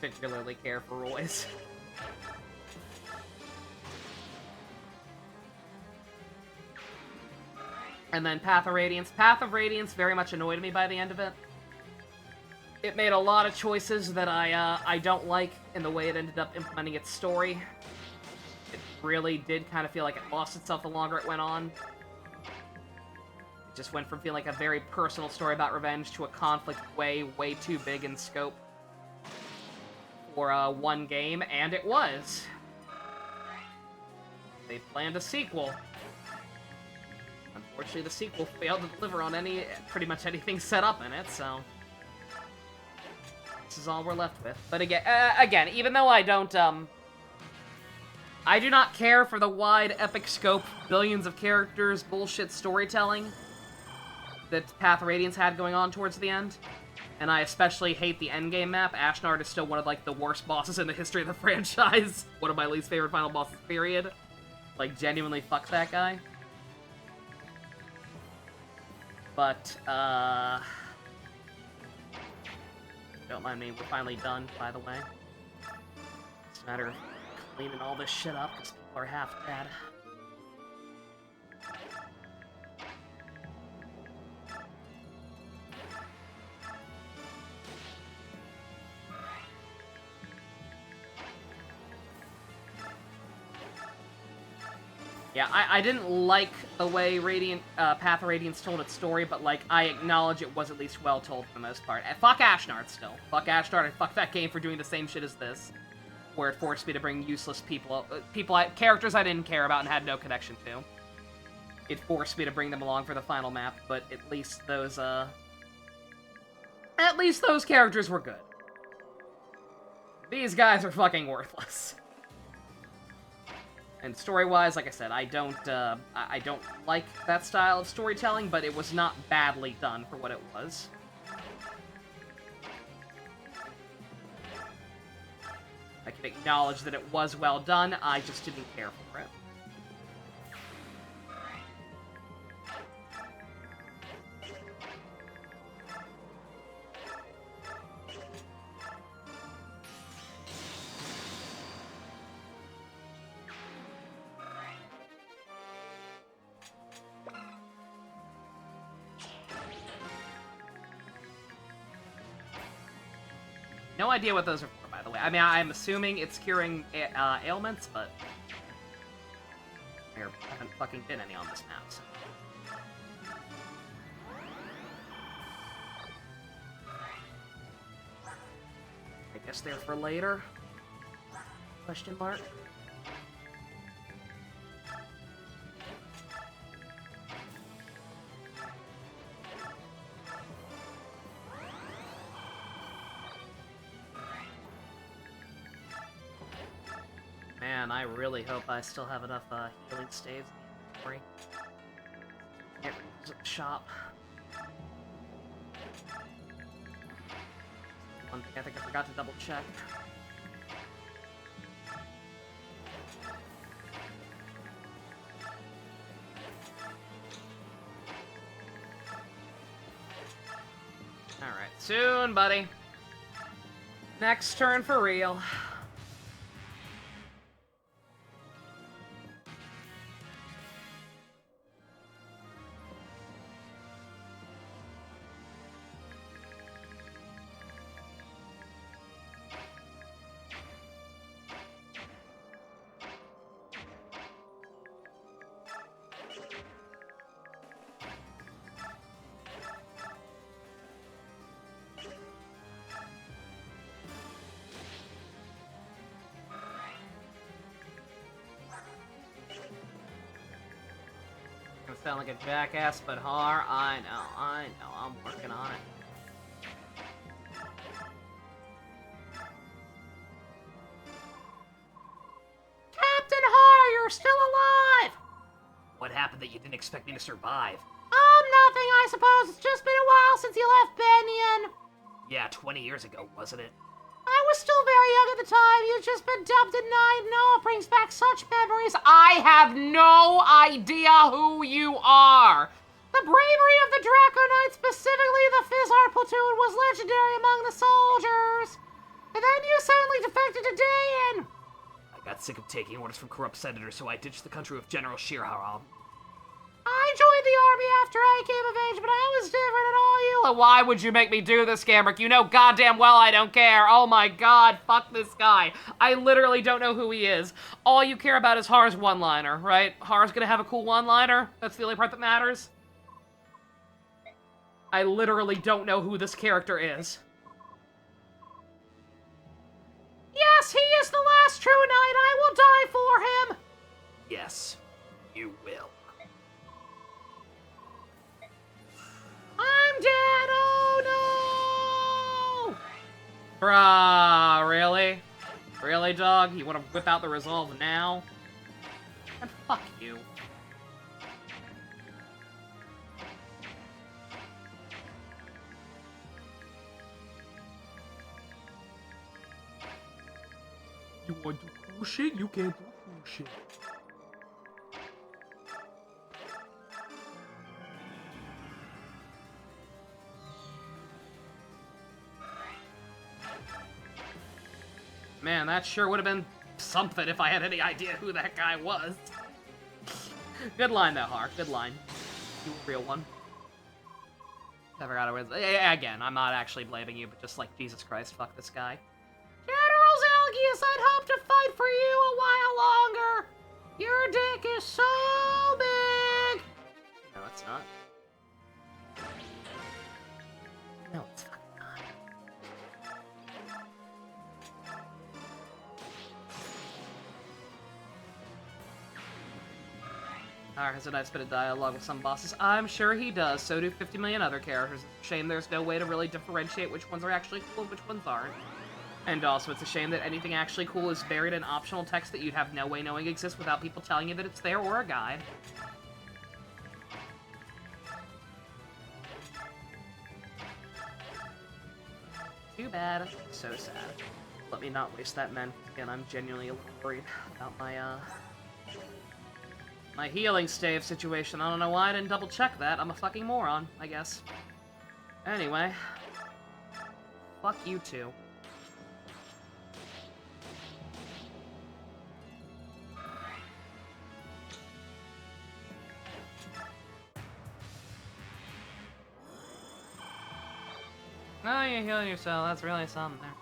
particularly care for Roy's. And then Path of Radiance. Path of Radiance very much annoyed me by the end of it. It made a lot of choices that I don't like in the way it ended up implementing its story. It really did kind of feel like it lost itself the longer it went on. Just went from feeling like a very personal story about revenge to a conflict way too big in scope for one game, and it was. They planned a sequel. Unfortunately, the sequel failed to deliver on pretty much anything set up in it, so this is all we're left with. But again, even though I don't, I do not care for the wide, epic scope, billions of characters, bullshit storytelling that Path of Radiance had going on towards the end. And I especially hate the endgame map. Ashnard is still one of, like, the worst bosses in the history of the franchise. One of my least favorite final bosses, period. Like, genuinely fuck that guy. But, don't mind me, we're finally done, by the way. It's a matter of cleaning all this shit up, because people are half dead. Yeah, I didn't like the way Path of Radiance told its story, but, like, I acknowledge it was at least well told for the most part. And fuck Ashnard still. Fuck Ashnard and fuck that game for doing the same shit as this. Where it forced me to bring useless characters I didn't care about and had no connection to. It forced me to bring them along for the final map, but at least those characters were good. These guys are fucking worthless. And story-wise, like I said, I don't like that style of storytelling, but it was not badly done for what it was. I can acknowledge that it was well done, I just didn't care for it. No idea what those are for, by the way. I mean, I'm assuming it's curing ailments, but there haven't fucking been any on this map, so. I guess they're for later? Question mark? Man, I really hope I still have enough healing staves in the inventory. Get rid of the shop. One thing I think I forgot to double check. Alright, soon, buddy. Next turn for real. Sound like a jackass, but I know, I'm working on it. Captain Har, you're still alive! What happened that you didn't expect me to survive? Nothing, I suppose. It's just been a while since you left Benyon. Yeah, 20 years ago, wasn't it? I was still very young at the time. You'd just been dumped at night, and it brings back such memories. I have no idea who you are. The bravery of the Draco Knights, specifically the Fizzard platoon, was legendary among the soldiers. And then you suddenly defected to Dayan. I got sick of taking orders from corrupt senators, so I ditched the country with General Shirharam. I joined the army after I came of age, but I was different than all you. And why would you make me do this, Gamrick? You know goddamn well I don't care. Oh my god, fuck this guy. I literally don't know who he is. All you care about is Har's one-liner, right? Har's gonna have a cool one-liner? That's the only part that matters? I literally don't know who this character is. Yes, he is the last true knight. I will die for him. Yes, you will. I'm dead! Oh no! Bruh, really? Really, dog? You want to whip out the resolve now? And fuck you. You want to do cool shit? You can't do cool shit. Man, that sure would have been something if I had any idea who that guy was. Good line, though, Hark. Good line. You a real one. I forgot it was... Again, I'm not actually blaming you, but just like, Jesus Christ, fuck this guy. General Zelgius, I'd hoped to fight for you a while longer. Your dick is so Or has a nice bit of dialogue with some bosses. I'm sure he does. So do 50 million other characters. It's a shame there's no way to really differentiate which ones are actually cool and which ones aren't. And also, it's a shame that anything actually cool is buried in optional text that you'd have no way knowing exists without people telling you that it's there or a guide. Too bad. So sad. Let me not waste that men. Again, I'm genuinely a little worried about my healing stave situation. I don't know why I didn't double check that. I'm a fucking moron, I guess. Anyway. Fuck you two. Oh, you're healing yourself. That's really something there.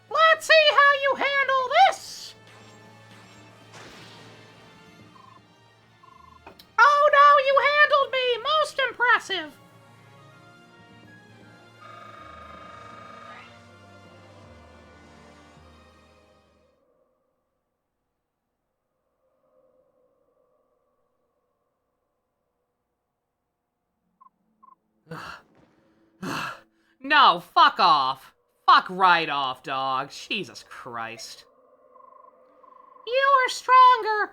Let's see how you handle this! Oh no, you handled me! Most impressive! No, fuck off. Fuck right off, dog. Jesus Christ. You are stronger.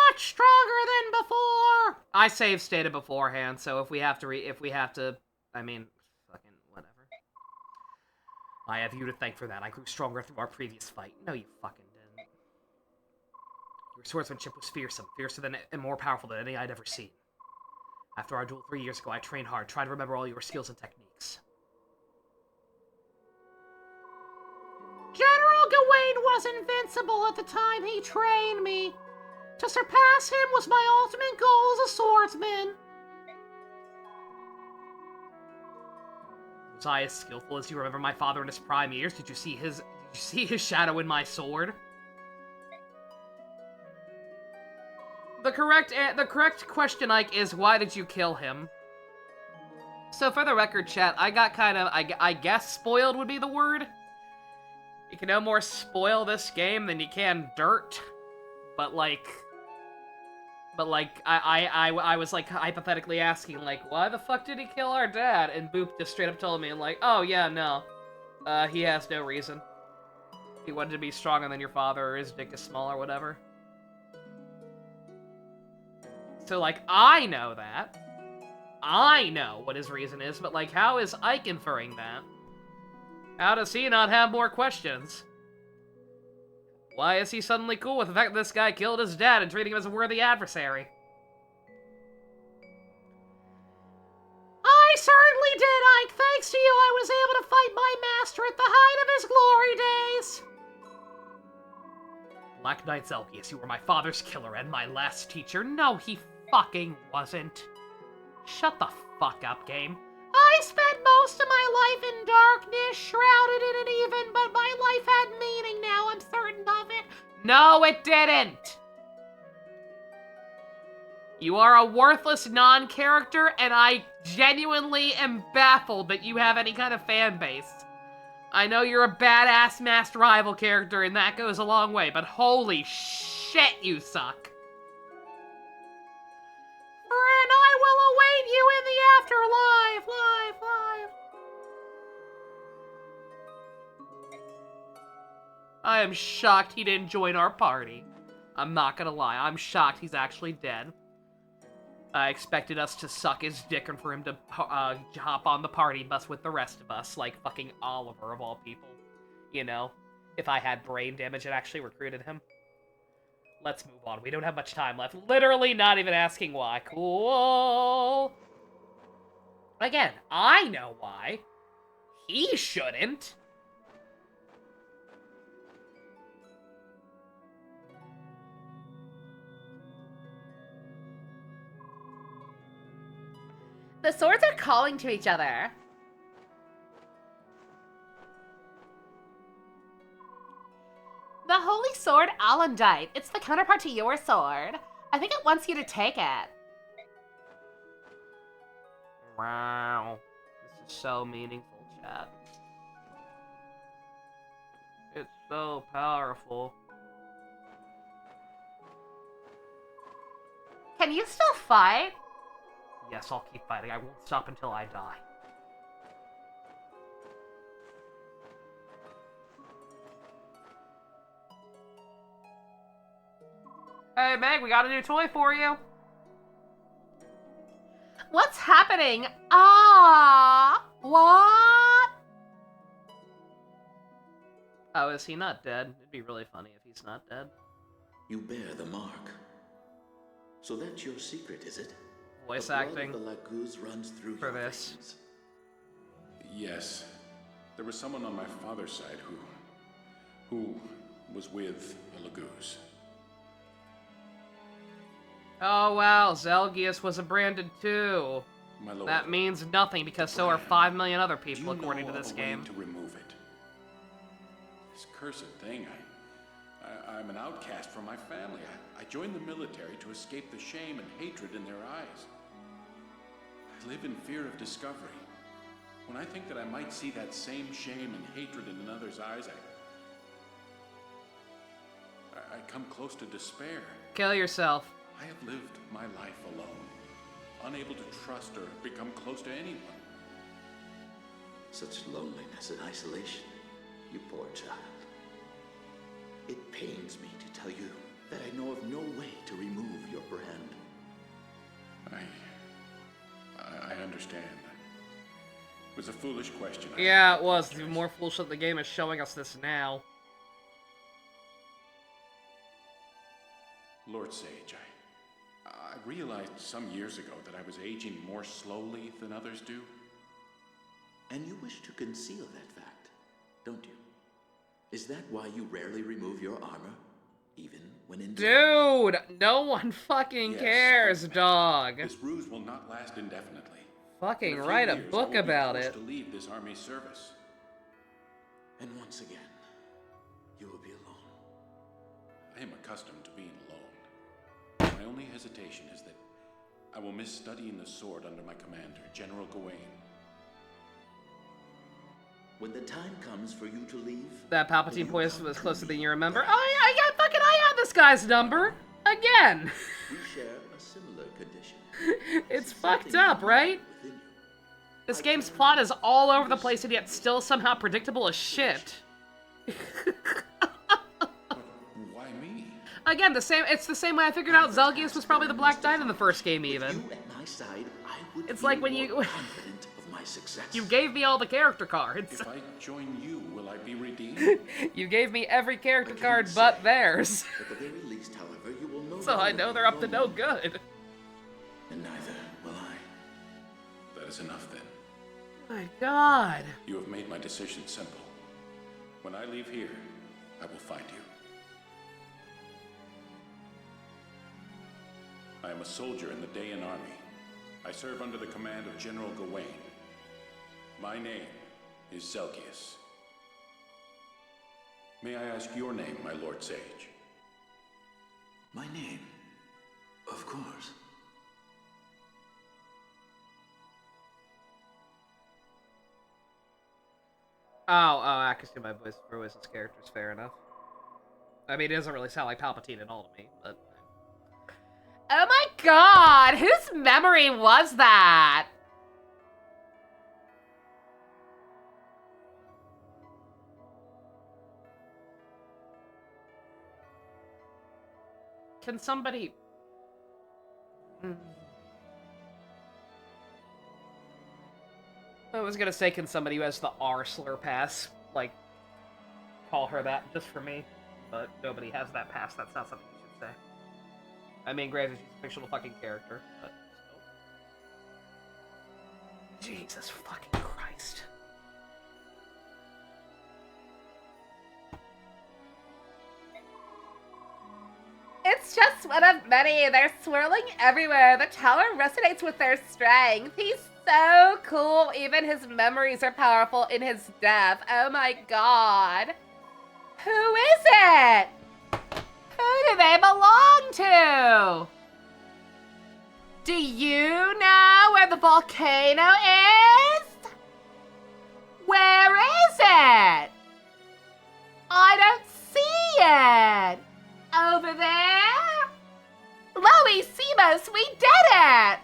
Much stronger than before. I save stated beforehand, so if we have to, I mean, fucking whatever. I have you to thank for that. I grew stronger through our previous fight. No, you fucking didn't. Your swordsmanship was fearsome, fiercer than and more powerful than any I'd ever seen. After our duel 3 years ago, I trained hard, trying to remember all your skills and techniques. General Gawain was invincible at the time he trained me. To surpass him was my ultimate goal as a swordsman. Was I as skillful as you remember my father in his prime years? Did you see his shadow in my sword? The correct question, Ike, is why did you kill him? So for the record, chat, I got kind of, I guess spoiled would be the word. You can no more spoil this game than you can dirt. But like, I was like hypothetically asking like, why the fuck did he kill our dad? And Boop just straight up told me like, oh yeah, no, he has no reason. He wanted to be stronger than your father, or his dick is small, or whatever. So like, I know that. I know what his reason is, but like, how is Ike inferring that? How does he not have more questions? Why is he suddenly cool with the fact that this guy killed his dad and treating him as a worthy adversary? I certainly did, Ike. Thanks to you, I was able to fight my master at the height of his glory days. Black Knight Zelgius, you were my father's killer and my last teacher. No, he fucking wasn't. Shut the fuck up, game. I spent most of my life in darkness, shrouded in an even, but my life had meaning now, I'm certain of it. No, it didn't! You are a worthless non-character, and I genuinely am baffled that you have any kind of fan base. I know you're a badass masked rival character, and that goes a long way, but holy shit, you suck. And I will await you in the afterlife, I am shocked he didn't join our party. I'm not gonna lie, I'm shocked he's actually dead. I expected us to suck his dick and for him to hop on the party bus with the rest of us, like fucking Oliver of all people. You know, if I had brain damage and actually recruited him. Let's move on. We don't have much time left. Literally not even asking why. Cool. Again, I know why. He shouldn't. The swords are calling to each other. The holy sword Alundite. It's the counterpart to your sword. I think it wants you to take it. Wow. This is so meaningful, chat. It's so powerful. Can you still fight? Yes, I'll keep fighting. I won't stop until I die. Hey, Meg, we got a new toy for you. What's happening? Ah, what? Oh, is he not dead? It'd be really funny if he's not dead. You bear the mark. So that's your secret, is it? Voice The blood acting of the Laguz runs through for your this. veins. Yes. There was someone on my father's side who was with the Laguz. Oh wow, Zelgius was a branded too. My lord. That means nothing because so are 5 million other Do people you according to know this of a way game. to remove it? This cursed thing. I'm an outcast from my family. I joined the military to escape the shame and hatred in their eyes. I live in fear of discovery. When I think that I might see that same shame and hatred in another's eyes, I come close to despair. Kill yourself. I have lived my life alone, unable to trust or become close to anyone. Such loneliness and isolation, you poor child. It pains me to tell you that I know of no way to remove your brand. I understand. It was a foolish question. Yeah, it was. It's even more foolish that the game is showing us this now. Lord Sage, I realized some years ago that I was aging more slowly than others do. And you wish to conceal that fact, don't you? Is that why you rarely remove your armor, even when in Dude, no one fucking Yes, cares, but dog. This ruse will not last indefinitely. Fucking In a few write a years, book I will be about forced it. to leave this army service. And once again, you will be alone. I am accustomed to being alone. My only hesitation is that I will miss studying the sword under my commander, General Gawain. When the time comes for you to leave, That Palpatine voice was closer than you remember. I had this guy's number. Again. we share a similar condition. It's fucked up, right? Within you. This game's plot is all over the place and yet still somehow predictable as shit. Why me? Again, it's the same way I figured out Zelgius was probably the Black Knight in the first game, With even. you at my side, I would It's feel like when more you- confident of my success. You gave me all the character cards. If I join you, will I be redeemed? You gave me every character I card can't but say. theirs. At the very least, however, you will know. So I know they're up to no good. And neither will I. That is enough then. My god. You have made my decision simple. When I leave here, I will find you. I am a soldier in the Dayan army. I serve under the command of General Gawain. My name is Zelgius. May I ask your name, my Lord Sage? My name, of course. I can see my voice for his character's fair enough. I mean, it doesn't really sound like Palpatine at all to me, but... Oh my god, whose memory was that? Can somebody... I was gonna say, can somebody who has the R slur pass, like, call her that just for me? But nobody has that pass, that's not something you should say. I mean, granted, she's a fictional fucking character, but still. Jesus fucking Christ. It's just one of many. They're swirling everywhere. The tower resonates with their strength. He's so cool. Even his memories are powerful in his death. Oh my god. Who is it? Who do they belong to? Do you know where the volcano is? Where is it? I don't see it. Over there? Lois, Seamus, we did it!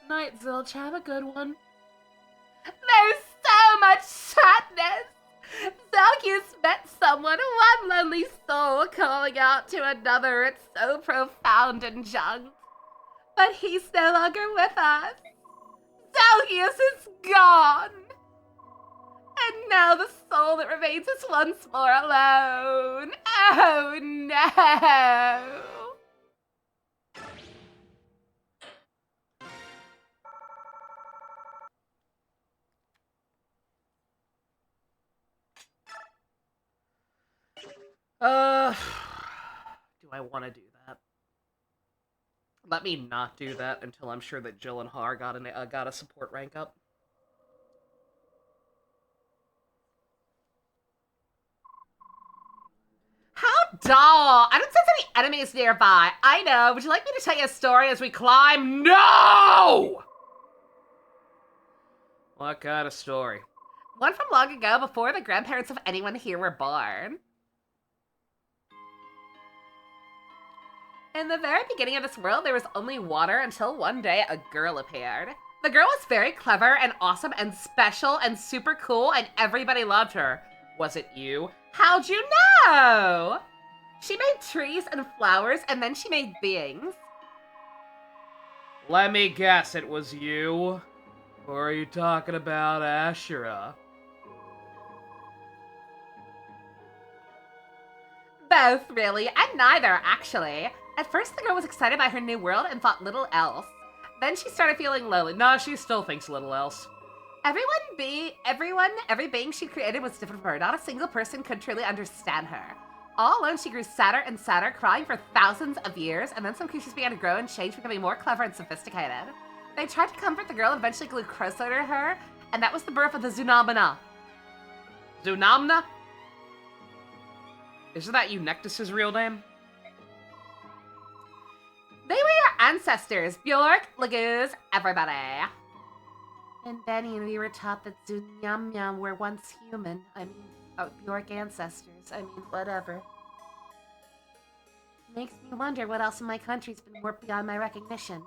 Night, Zilch. Have a good one. There's so much sadness! Zelgius met someone, one lonely soul calling out to another. It's so profound and junk. But he's no longer with us. Zelgius is gone! And now the soul that remains is once more alone. Oh no! Do I want to do that? Let me not do that until I'm sure that Jill and Har got a support rank up. How dull! I don't sense any enemies nearby. I know. Would you like me to tell you a story as we climb? No! What kind of story? One from long ago, before the grandparents of anyone here were born. In the very beginning of this world, there was only water until one day a girl appeared. The girl was very clever and awesome and special and super cool, and everybody loved her. Was it you? How'd you know? She made trees and flowers, and then she made beings. Let me guess, it was you? Or are you talking about Ashura? Both, really, and neither, actually. At first, the girl was excited by her new world and thought little else. Then she started feeling lonely. Nah, she still thinks little else. Every being she created was different from her. Not a single person could truly understand her. All alone, she grew sadder and sadder, crying for thousands of years, and then some creatures began to grow and change, becoming more clever and sophisticated. They tried to comfort the girl and eventually grew closer to her, and that was the birth of the Zunamana. Zunamna? Isn't that Eunectus's real name? They were your ancestors, Bjork, Laguz, everybody. And Benny and we were taught that Zunyamnyam were once human. Bjork ancestors. Whatever. Makes me wonder what else in my country's been more beyond my recognition.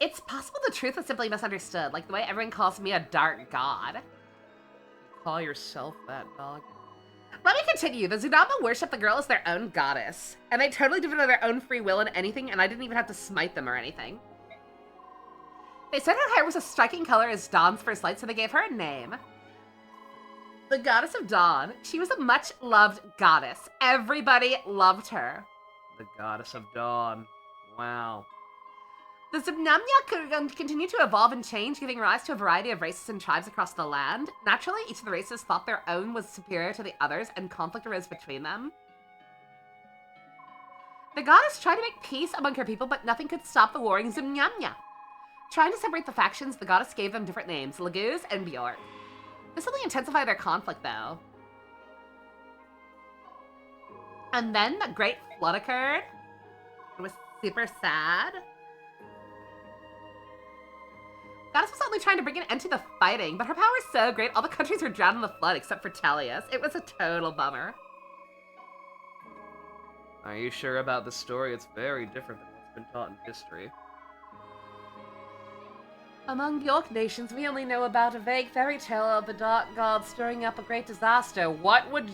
It's possible the truth is simply misunderstood, like the way everyone calls me a dark god. You call yourself that, dog? Let me continue. The Zunama worship the girl as their own goddess. And they totally did it of their own free will in anything, and I didn't even have to smite them or anything. They said her hair was a striking color as dawn's first light, so they gave her a name. The Goddess of Dawn. She was a much-loved goddess. Everybody loved her. The Goddess of Dawn. Wow. The Zunamnya continued to evolve and change, giving rise to a variety of races and tribes across the land. Naturally, each of the races thought their own was superior to the others, and conflict arose between them. The goddess tried to make peace among her people, but nothing could stop the warring Zunamnya. Trying to separate the factions, the goddess gave them different names, Laguz and Bjork. This only intensified their conflict, though. And then the Great Flood occurred. It was super sad. Goddess was only trying to bring an end to the fighting, but her power is so great, all the countries were drowned in the flood except for Talius. It was a total bummer. Are you sure about the story? It's very different than what's been taught in history. Among Bjork nations, we only know about a vague fairy tale of the dark god stirring up a great disaster. What would...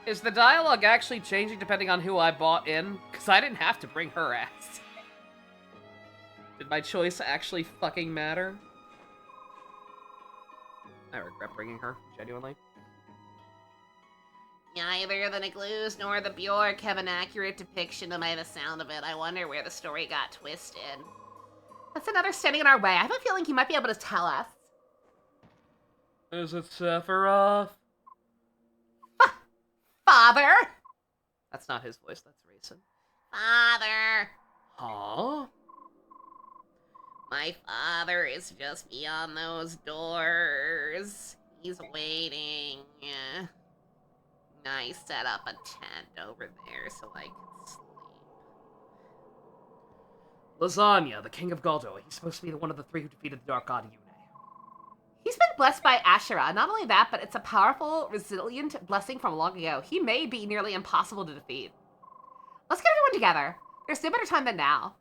Is the dialogue actually changing depending on who I bought in? Because I didn't have to bring her ass. Did my choice actually fucking matter? I regret bringing her, genuinely. Neither the Neglus nor the Bjork have an accurate depiction of by the sound of it. I wonder where the story got twisted. That's another standing in our way. I have a feeling he might be able to tell us. Is it Sephiroth? Father! That's not his voice, that's Raisin. Father! Huh? My father is just beyond those doors. He's waiting. I set up a tent over there so I can sleep. Lasagna, the king of Galdo. He's supposed to be one of the three who defeated the Dark God Yune. He's been blessed by Asherah. Not only that, but it's a powerful, resilient blessing from long ago. He may be nearly impossible to defeat. Let's get everyone together. There's no better time than now.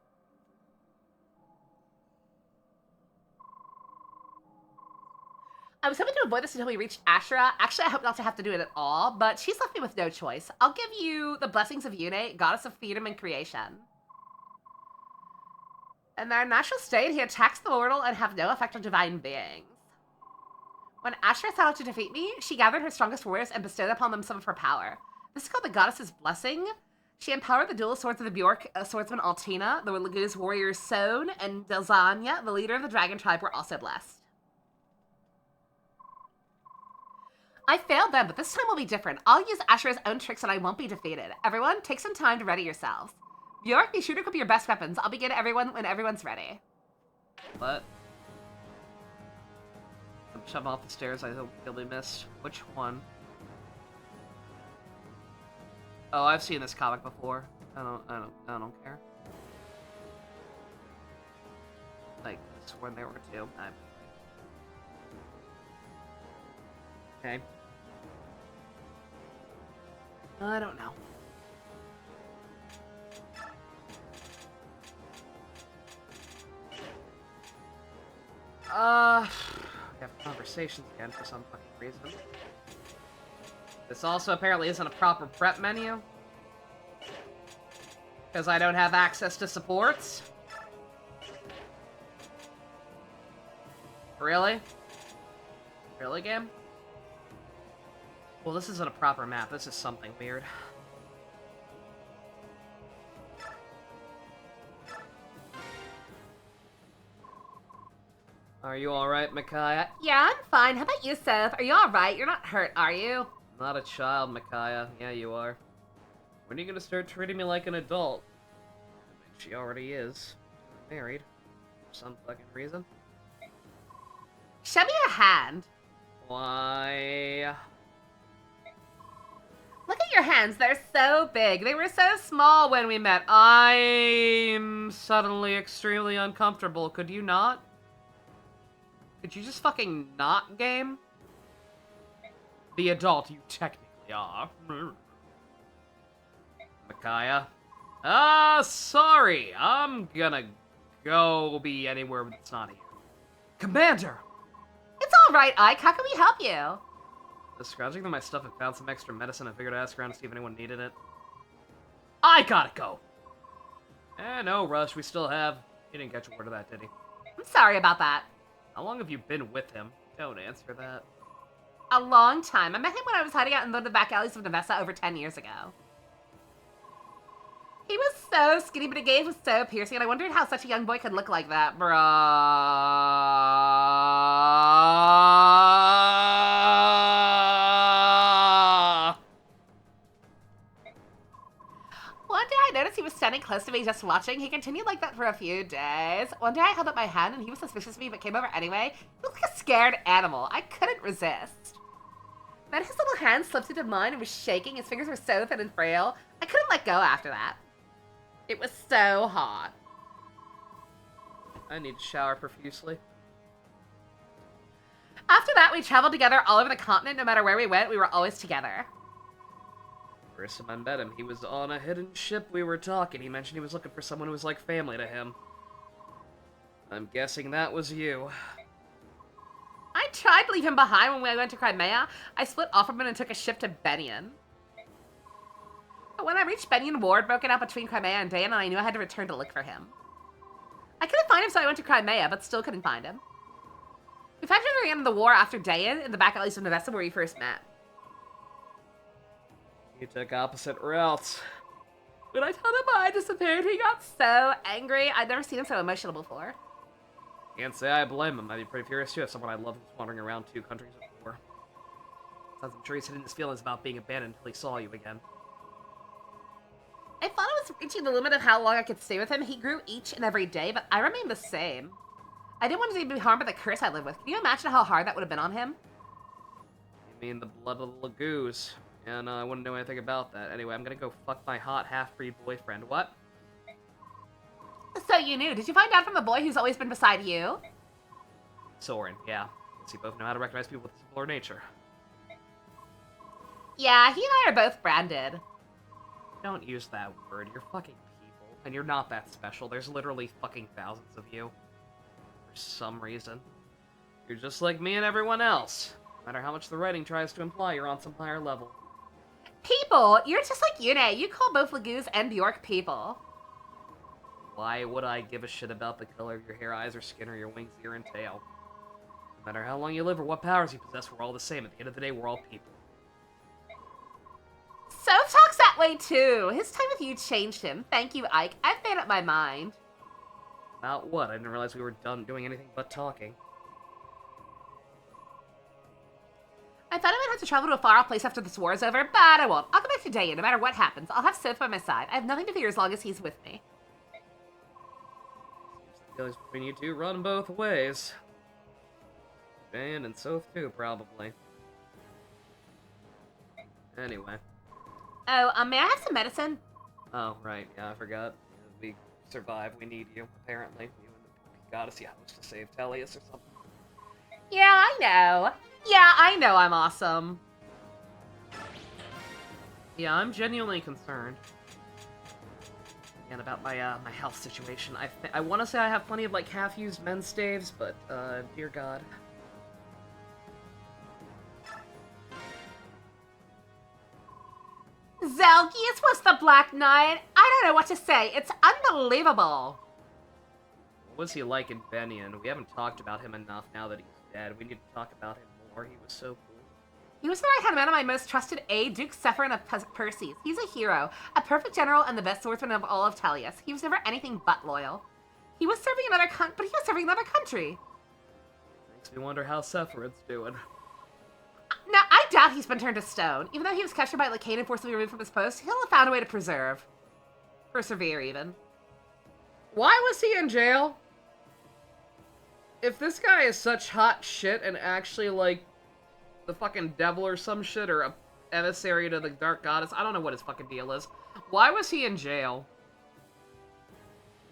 I was hoping to avoid this until we reached Asherah. Actually, I hope not to have to do it at all, but she's left me with no choice. I'll give you the blessings of Yune, goddess of freedom and creation. In their natural state, he attacks the mortal and have no effect on divine beings. When Asherah set out to defeat me, she gathered her strongest warriors and bestowed upon them some of her power. This is called the goddess's blessing. She empowered the dual swords of the Bjork swordsman Altina, the Laguz warriors Sohn, and Delzanya, the leader of the dragon tribe, were also blessed. I failed them, but this time will be different. I'll use Asherah's own tricks and I won't be defeated. Everyone, take some time to ready yourselves. Bjork, be sure to equip your best weapons. I'll begin everyone when everyone's ready. What? I'm shoving off the stairs. I really missed. Which one? Oh, I've seen this comic before. I don't care. Like, this one there were two. Okay. I don't know. We have conversations again for some fucking reason. This also apparently isn't a proper prep menu. Because I don't have access to supports. Really? Really, game? Well, this isn't a proper map. This is something weird. Are you alright, Micaiah? Yeah, I'm fine. How about you, Seth? Are you alright? You're not hurt, are you? Not a child, Micaiah. Yeah, you are. When are you gonna start treating me like an adult? I mean, she already is. We're married. For some fucking reason. Show me your hand. Why? Look at your hands. They're so big. They were so small when we met. I'm suddenly extremely uncomfortable. Could you not? Could you just fucking not, game? The adult you technically are. Micaiah? Sorry. I'm gonna go be anywhere that's not here. Commander! It's alright, Ike. How can we help you? Just scrounging through my stuff and found some extra medicine. I figured I'd ask around to see if anyone needed it. I gotta go! No rush. We still have... He didn't catch a word of that, did he? I'm sorry about that. How long have you been with him? Don't answer that. A long time. I met him when I was hiding out in the back alleys of Nevessa over 10 years ago. He was so skinny, but his gaze was so piercing, and I wondered how such a young boy could look like that. Bruh. One day I noticed he was standing close to me just watching. He continued like that for a few days. One day I held up my hand and he was suspicious of me but came over anyway. He looked like a scared animal. I couldn't resist. Then his little hand slipped into mine and was shaking. His fingers were so thin and frail. I couldn't let go after that. It was so hot. I need to shower profusely. After that, we traveled together all over the continent. No matter where we went, we were always together. First time I met him, he was on a hidden ship. We were talking. He mentioned he was looking for someone who was like family to him. I'm guessing that was you. I tried to leave him behind when we went to Crimea. I split off from him and took a ship to Benyon. But when I reached Benyon, war had broken out between Crimea and Dayan, and I knew I had to return to look for him. I couldn't find him, so I went to Crimea, but still couldn't find him. We found him at the end of the war after Dayan, in the back alleys of Nevessa where we first met. You took opposite routes. When I told him I disappeared, he got so angry. I'd never seen him so emotional before. Can't say I blame him. I'd be pretty furious too if someone I loved was wandering around 2 countries at war. Sounds I'm sure he's hidden his feelings about being abandoned until he saw you again. I thought I was reaching the limit of how long I could stay with him. He grew each and every day, but I remained the same. I didn't want to be harmed by the curse I lived with. Can you imagine how hard that would have been on him? You mean the blood of the Laguz? And I wouldn't know anything about that. Anyway, I'm gonna go fuck my hot half-breed boyfriend. What? So you knew. Did you find out from the boy who's always been beside you? Soren, yeah. You both know how to recognize people with a similar nature. Yeah, he and I are both branded. Don't use that word. You're fucking people. And you're not that special. There's literally fucking thousands of you. For some reason. You're just like me and everyone else. No matter how much the writing tries to imply you're on some higher level. People, you're just like Yune. You call both Laguz and Bjork people. Why would I give a shit about the color of your hair, eyes, or skin, or your wings, ear, and tail? No matter how long you live or what powers you possess, we're all the same. At the end of the day, we're all people. Soph talks that way too. His time with you changed him. Thank you, Ike. I've made up my mind. About what? I didn't realize we were done doing anything but talking. I thought I might have to travel to a far-off place after this war is over, but I won't. I'll go back today, and no matter what happens, I'll have Soph by my side. I have nothing to fear as long as he's with me. Seems the feelings between you two run both ways. Jane and Soph too, probably. Anyway. Oh, may I have some medicine? Oh, right. Yeah, I forgot. We survive. We need you, apparently. You and the goddess, you have to save Tellius or something. Yeah, I know. Yeah, I know I'm awesome. Yeah, I'm genuinely concerned. Again, about my my health situation. I want to say I have plenty of, like, half-used men's staves, but, dear God. Zelgius was the Black Knight. I don't know what to say. It's unbelievable. What was he like in Benyon? We haven't talked about him enough now that he's dead. We need to talk about him more. He was so cool. He was the right-hand man of my most trusted aide, Duke Sephirin of Perseus. He's a hero, a perfect general, and the best swordsman of all of Tellius. He was never anything but loyal. He was serving but he was serving another country. Makes me wonder how Sephirin's doing. Now, I doubt he's been turned to stone. Even though he was captured by Lycaon and forcibly removed from his post, he'll have found a way to persevere, even. Why was he in jail? If this guy is such hot shit and actually, like, the fucking devil or some shit, or a emissary to the Dark Goddess, I don't know what his fucking deal is. Why was he in jail?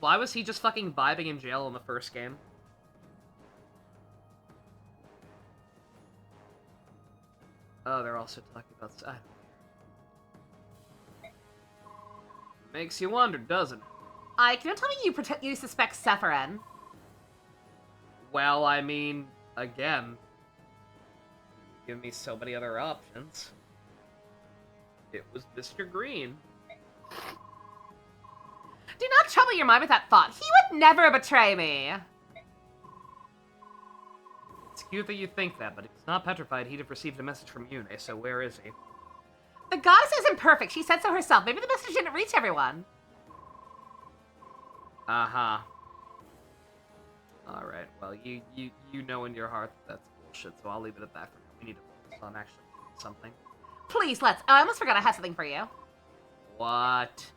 Why was he just fucking vibing in jail in the first game? Oh, they're also talking about... I don't care. Makes you wonder, doesn't it? Ike, don't tell me you suspect Sephirin. Well, I mean, again, give me so many other options. It was Mr. Green. Do not trouble your mind with that thought. He would never betray me. It's cute that you think that, but if he's not petrified, he'd have received a message from Yune, so where is he? The goddess isn't perfect. She said so herself. Maybe the message didn't reach everyone. Uh-huh. Alright, well, you know in your heart that that's bullshit, so I'll leave it at that for now. We need to focus on actually doing something. Please, let's. Oh, I almost forgot I had something for you. What?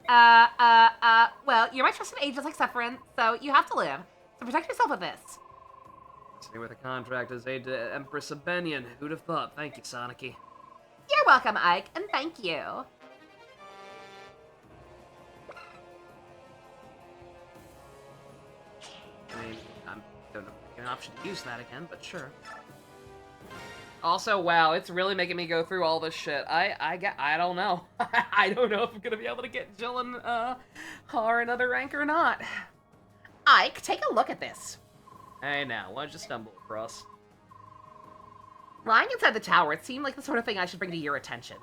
Well, you're my trusted agent like Sephirin, so you have to live. So protect yourself with this. Stay with a contract as aide to Empress of Benyon. Who'd have thought? Thank you, Soniki. You're welcome, Ike, and thank you. I mean, I don't know if I get an option to use that again, but sure. Also, wow, it's really making me go through all this shit. I don't know. I don't know if I'm gonna be able to get Jill and, Har another rank or not. Ike, take a look at this. Hey now, why'd you stumble across? Lying inside the tower, it seemed like the sort of thing I should bring to your attention.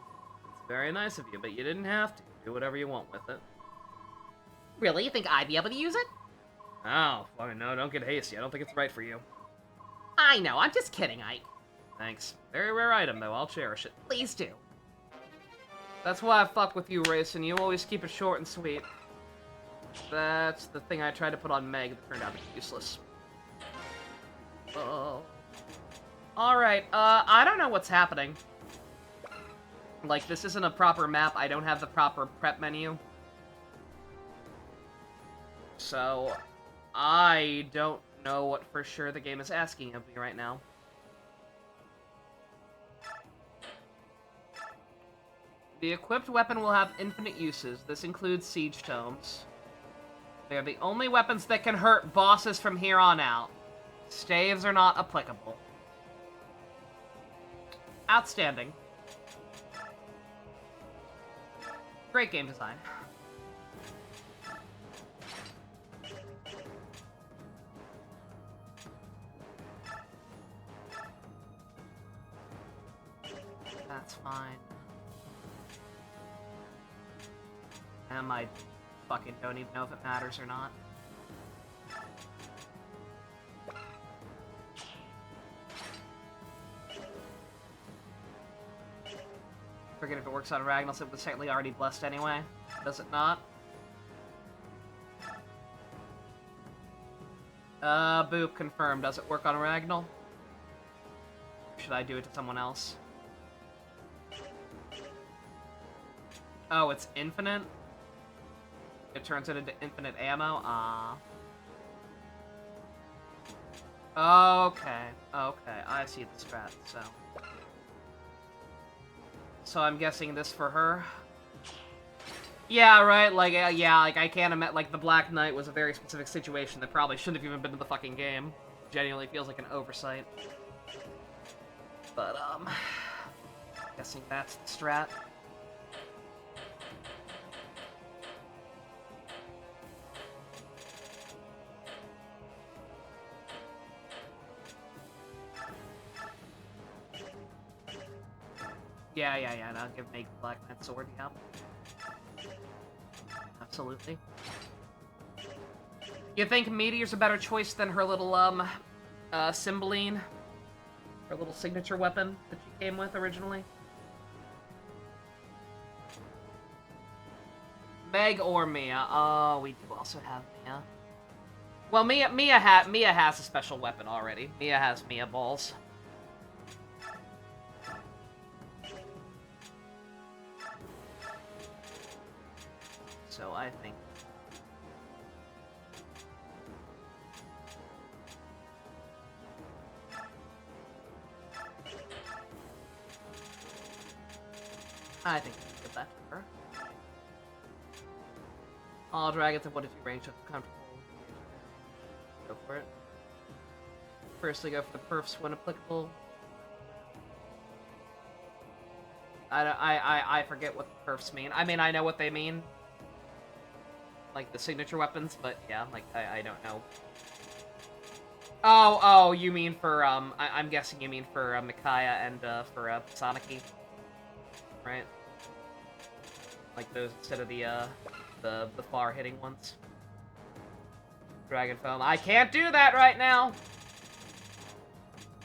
It's very nice of you, but you didn't have to. Do whatever you want with it. Really? You think I'd be able to use it? Oh, well, no, don't get hasty. I don't think it's right for you. I know, I'm just kidding, Ike. Thanks. Very rare item, though. I'll cherish it. Please do. That's why I fuck with you, Racing. You always keep it short and sweet. That's the thing I tried to put on Meg that turned out to be useless. Oh. Alright, I don't know what's happening. Like, this isn't a proper map. I don't have the proper prep menu. So, I don't know what for sure the game is asking of me right now. The equipped weapon will have infinite uses. This includes siege tomes. They are the only weapons that can hurt bosses from here on out. Staves are not applicable. Outstanding. Great game design. That's fine. And I fucking don't even know if it matters or not. Forget if it works on Ragnos, it was technically already blessed anyway. Does it not? Boop, confirmed. Does it work on Ragnall? Should I do it to someone else? Oh, it's infinite? It turns it into infinite ammo? Okay, okay, I see the strat, so... So I'm guessing this for her? Yeah, right, like, yeah, like, I can't imagine, like, the Black Knight was a very specific situation that probably shouldn't have even been in the fucking game. Genuinely feels like an oversight. But, guessing that's the strat. Yeah, and I'll make Black Knight sword, yeah. Absolutely. You think Meteor's a better choice than her little, Cymbeline? Her little signature weapon that she came with originally? Meg or Mia? Oh, we do also have Mia. Well, Mia has a special weapon already. Mia has Mia balls. So I think... I think we can give that to her. All dragons have 1 to 2 range, so comfortable. Go for it. Firstly, go for the perfs when applicable. I forget what the perfs mean. I mean, I know what they mean. Like the signature weapons, but yeah, like, I don't know. Oh, you mean for, I'm guessing you mean for, Micaiah and, for, Soniki. Right? Like those instead of the far-hitting ones. Dragon Foam. I can't do that right now!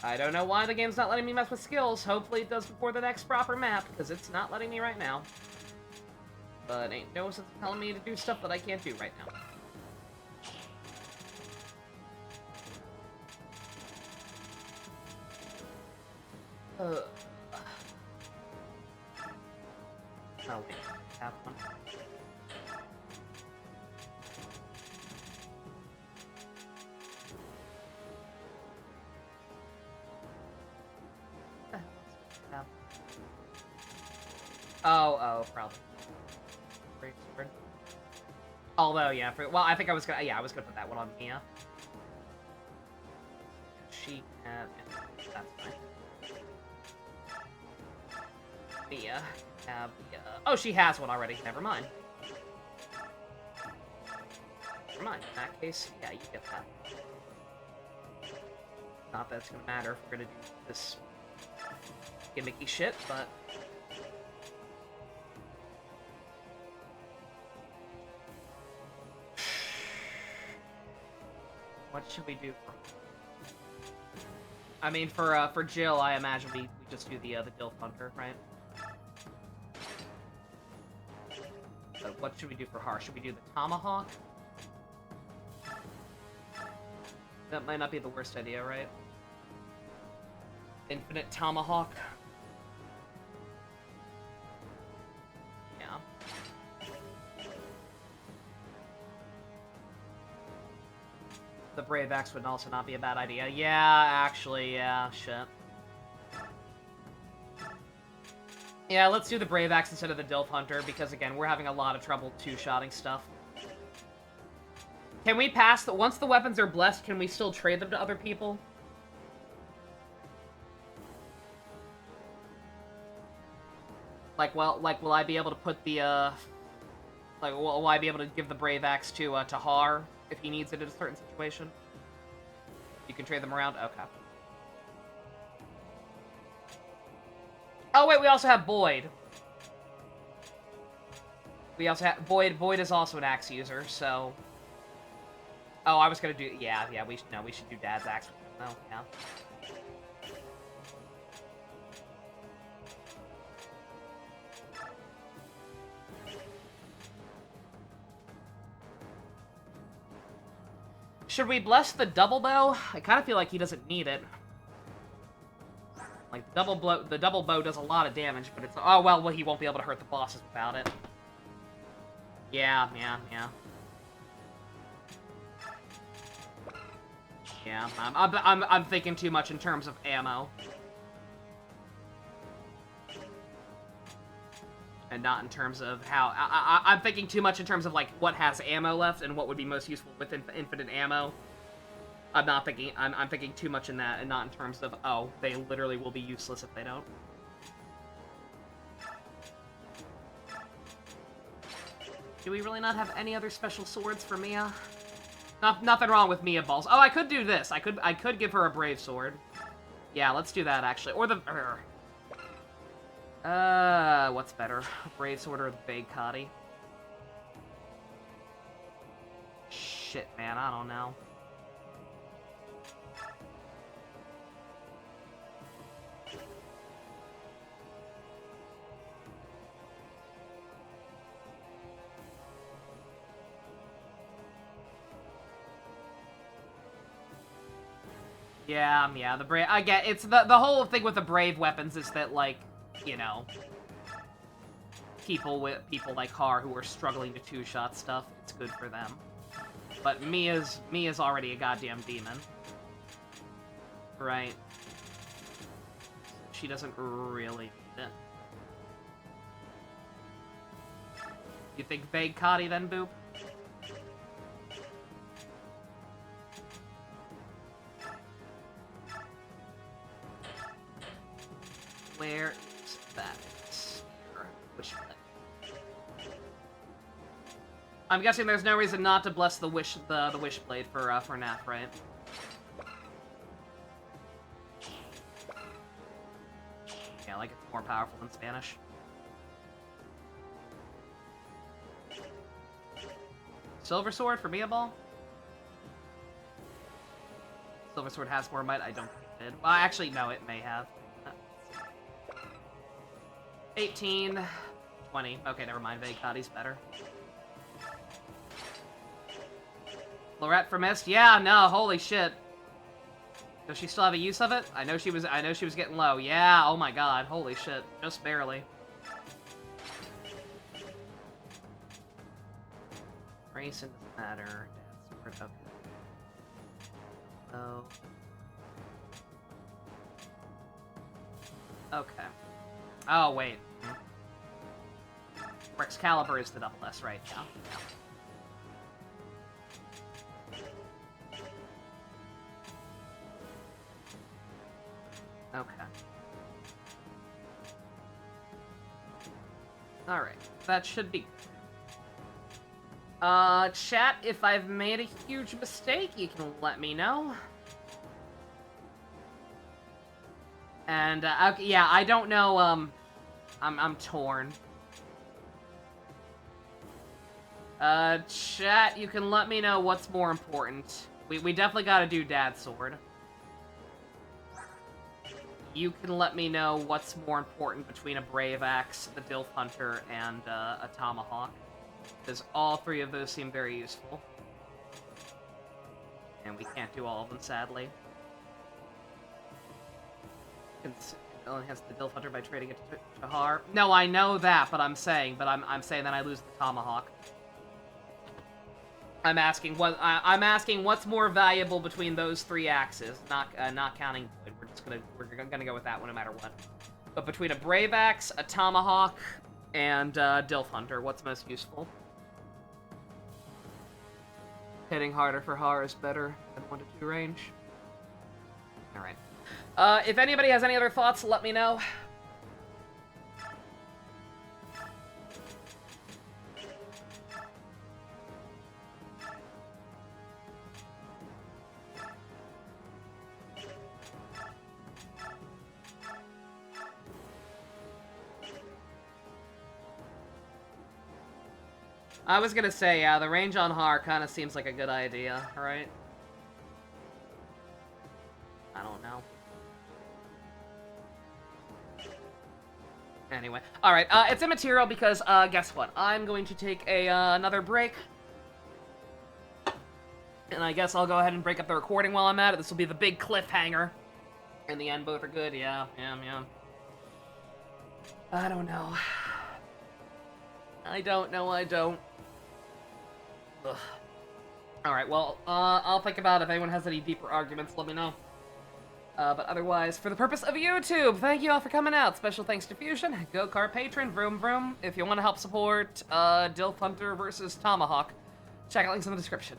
I don't know why the game's not letting me mess with skills. Hopefully it does before the next proper map, because it's not letting me right now. But ain't no sense telling me to do stuff that I can't do right now. Oh, wait. Have one. Oh, probably. Great sword. Although, yeah, well, I think I was gonna put that one on Mia. She had, that's fine. Mia have the, oh, she has one already. Never mind. Never mind. In that case, yeah, you get that. Not that it's gonna matter if we're gonna do this gimmicky shit, but... What should we do for... I mean, for Jill, I imagine we just do the Dilf Hunter, right? But what should we do for her? Should we do the Tomahawk? That might not be the worst idea, right? Infinite Tomahawk. Yeah. The Brave Axe would also not be a bad idea. Yeah, actually, yeah, shit. Yeah, let's do the Brave Axe instead of the Dilf Hunter, because again, we're having a lot of trouble two-shotting stuff. Can we pass the... Once the weapons are blessed, can we still trade them to other people? will I be able to put the, will I be able to give the Brave Axe to Har if he needs it in a certain situation? You can trade them around? Okay. Oh, wait, we also have Boyd. We also have... Boyd is also an axe user, so... Oh, I was gonna do... Yeah, we should do Dad's axe with him, though. Yeah. Should we bless the double bow? I kind of feel like he doesn't need it. Like, the double bow does a lot of damage, but it's... Oh, well, he won't be able to hurt the bosses without it. Yeah. Yeah, I'm thinking too much in terms of ammo. And not in terms of how... I'm thinking too much in terms of, like, what has ammo left and what would be most useful with infinite ammo. I'm thinking too much in that and not in terms of, oh, they literally will be useless if they don't. Do we really not have any other special swords for Mia? Nothing wrong with Mia balls. Oh, I could do this. I could give her a brave sword. Yeah, let's do that, actually. Or the... what's better? Brave sword or the Vague Cotty? Shit, man, I don't know. Yeah, the brave... I get... It's the whole thing with the brave weapons is that, like, you know... People like Har who are struggling to two-shot stuff, it's good for them. But Mia's already a goddamn demon. Right. She doesn't really need it. You think Vague Cotty then, Boop? Where is that? Which one? I'm guessing there's no reason not to bless the Wishblade for Naf, right? Yeah, like it's more powerful in Spanish. Silver Sword for Mia Ball? Silver Sword has more might? I don't think it did. Well, actually, no, it may have. 18, 20. Okay, never mind. Vague Cotty's better. Lorette for Mist? Yeah, no, holy shit. Does she still have a use of it? I know she was getting low. Yeah, oh my god, holy shit. Just barely. Race doesn't matter. That's okay. Oh. Okay. Oh, wait. Excalibur is the double S, right? Yeah. Okay. Alright. That should be good. Chat, if I've made a huge mistake, you can let me know. And, okay, yeah, I don't know, I'm torn. Chat, you can let me know what's more important. We definitely gotta do Dad's sword. You can let me know what's more important between a Brave Axe, the Dilf Hunter, and, a Tomahawk. Because all three of those seem very useful. And we can't do all of them, sadly. I'll enhance the Dilf Hunter by trading it to Har. No, I know that, but I'm saying that I lose the Tomahawk. I'm asking what's more valuable between those three axes, not counting Void. We're gonna go with that one no matter what. But between a Brave Axe, a Tomahawk, and Dilf Hunter, what's most useful? Hitting harder for Har is better than 1 to 2 range. All right. If anybody has any other thoughts, let me know. I was gonna say, yeah, the range on Har kind of seems like a good idea, right? I don't know. Anyway, alright, it's immaterial because, guess what? I'm going to take another break. And I guess I'll go ahead and break up the recording while I'm at it. This will be the big cliffhanger. In the end, both are good, yeah. I don't know. I don't. Ugh. Alright, well, I'll think about it. If anyone has any deeper arguments, let me know. But otherwise, for the purpose of YouTube, thank you all for coming out. Special thanks to Fusion, Go-Kart Patron, Vroom Vroom. If you want to help support Dilf Hunter versus Tomahawk, check out links in the description.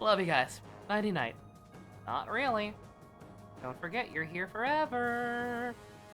Love you guys. Nighty-night. Not really. Don't forget, you're here forever.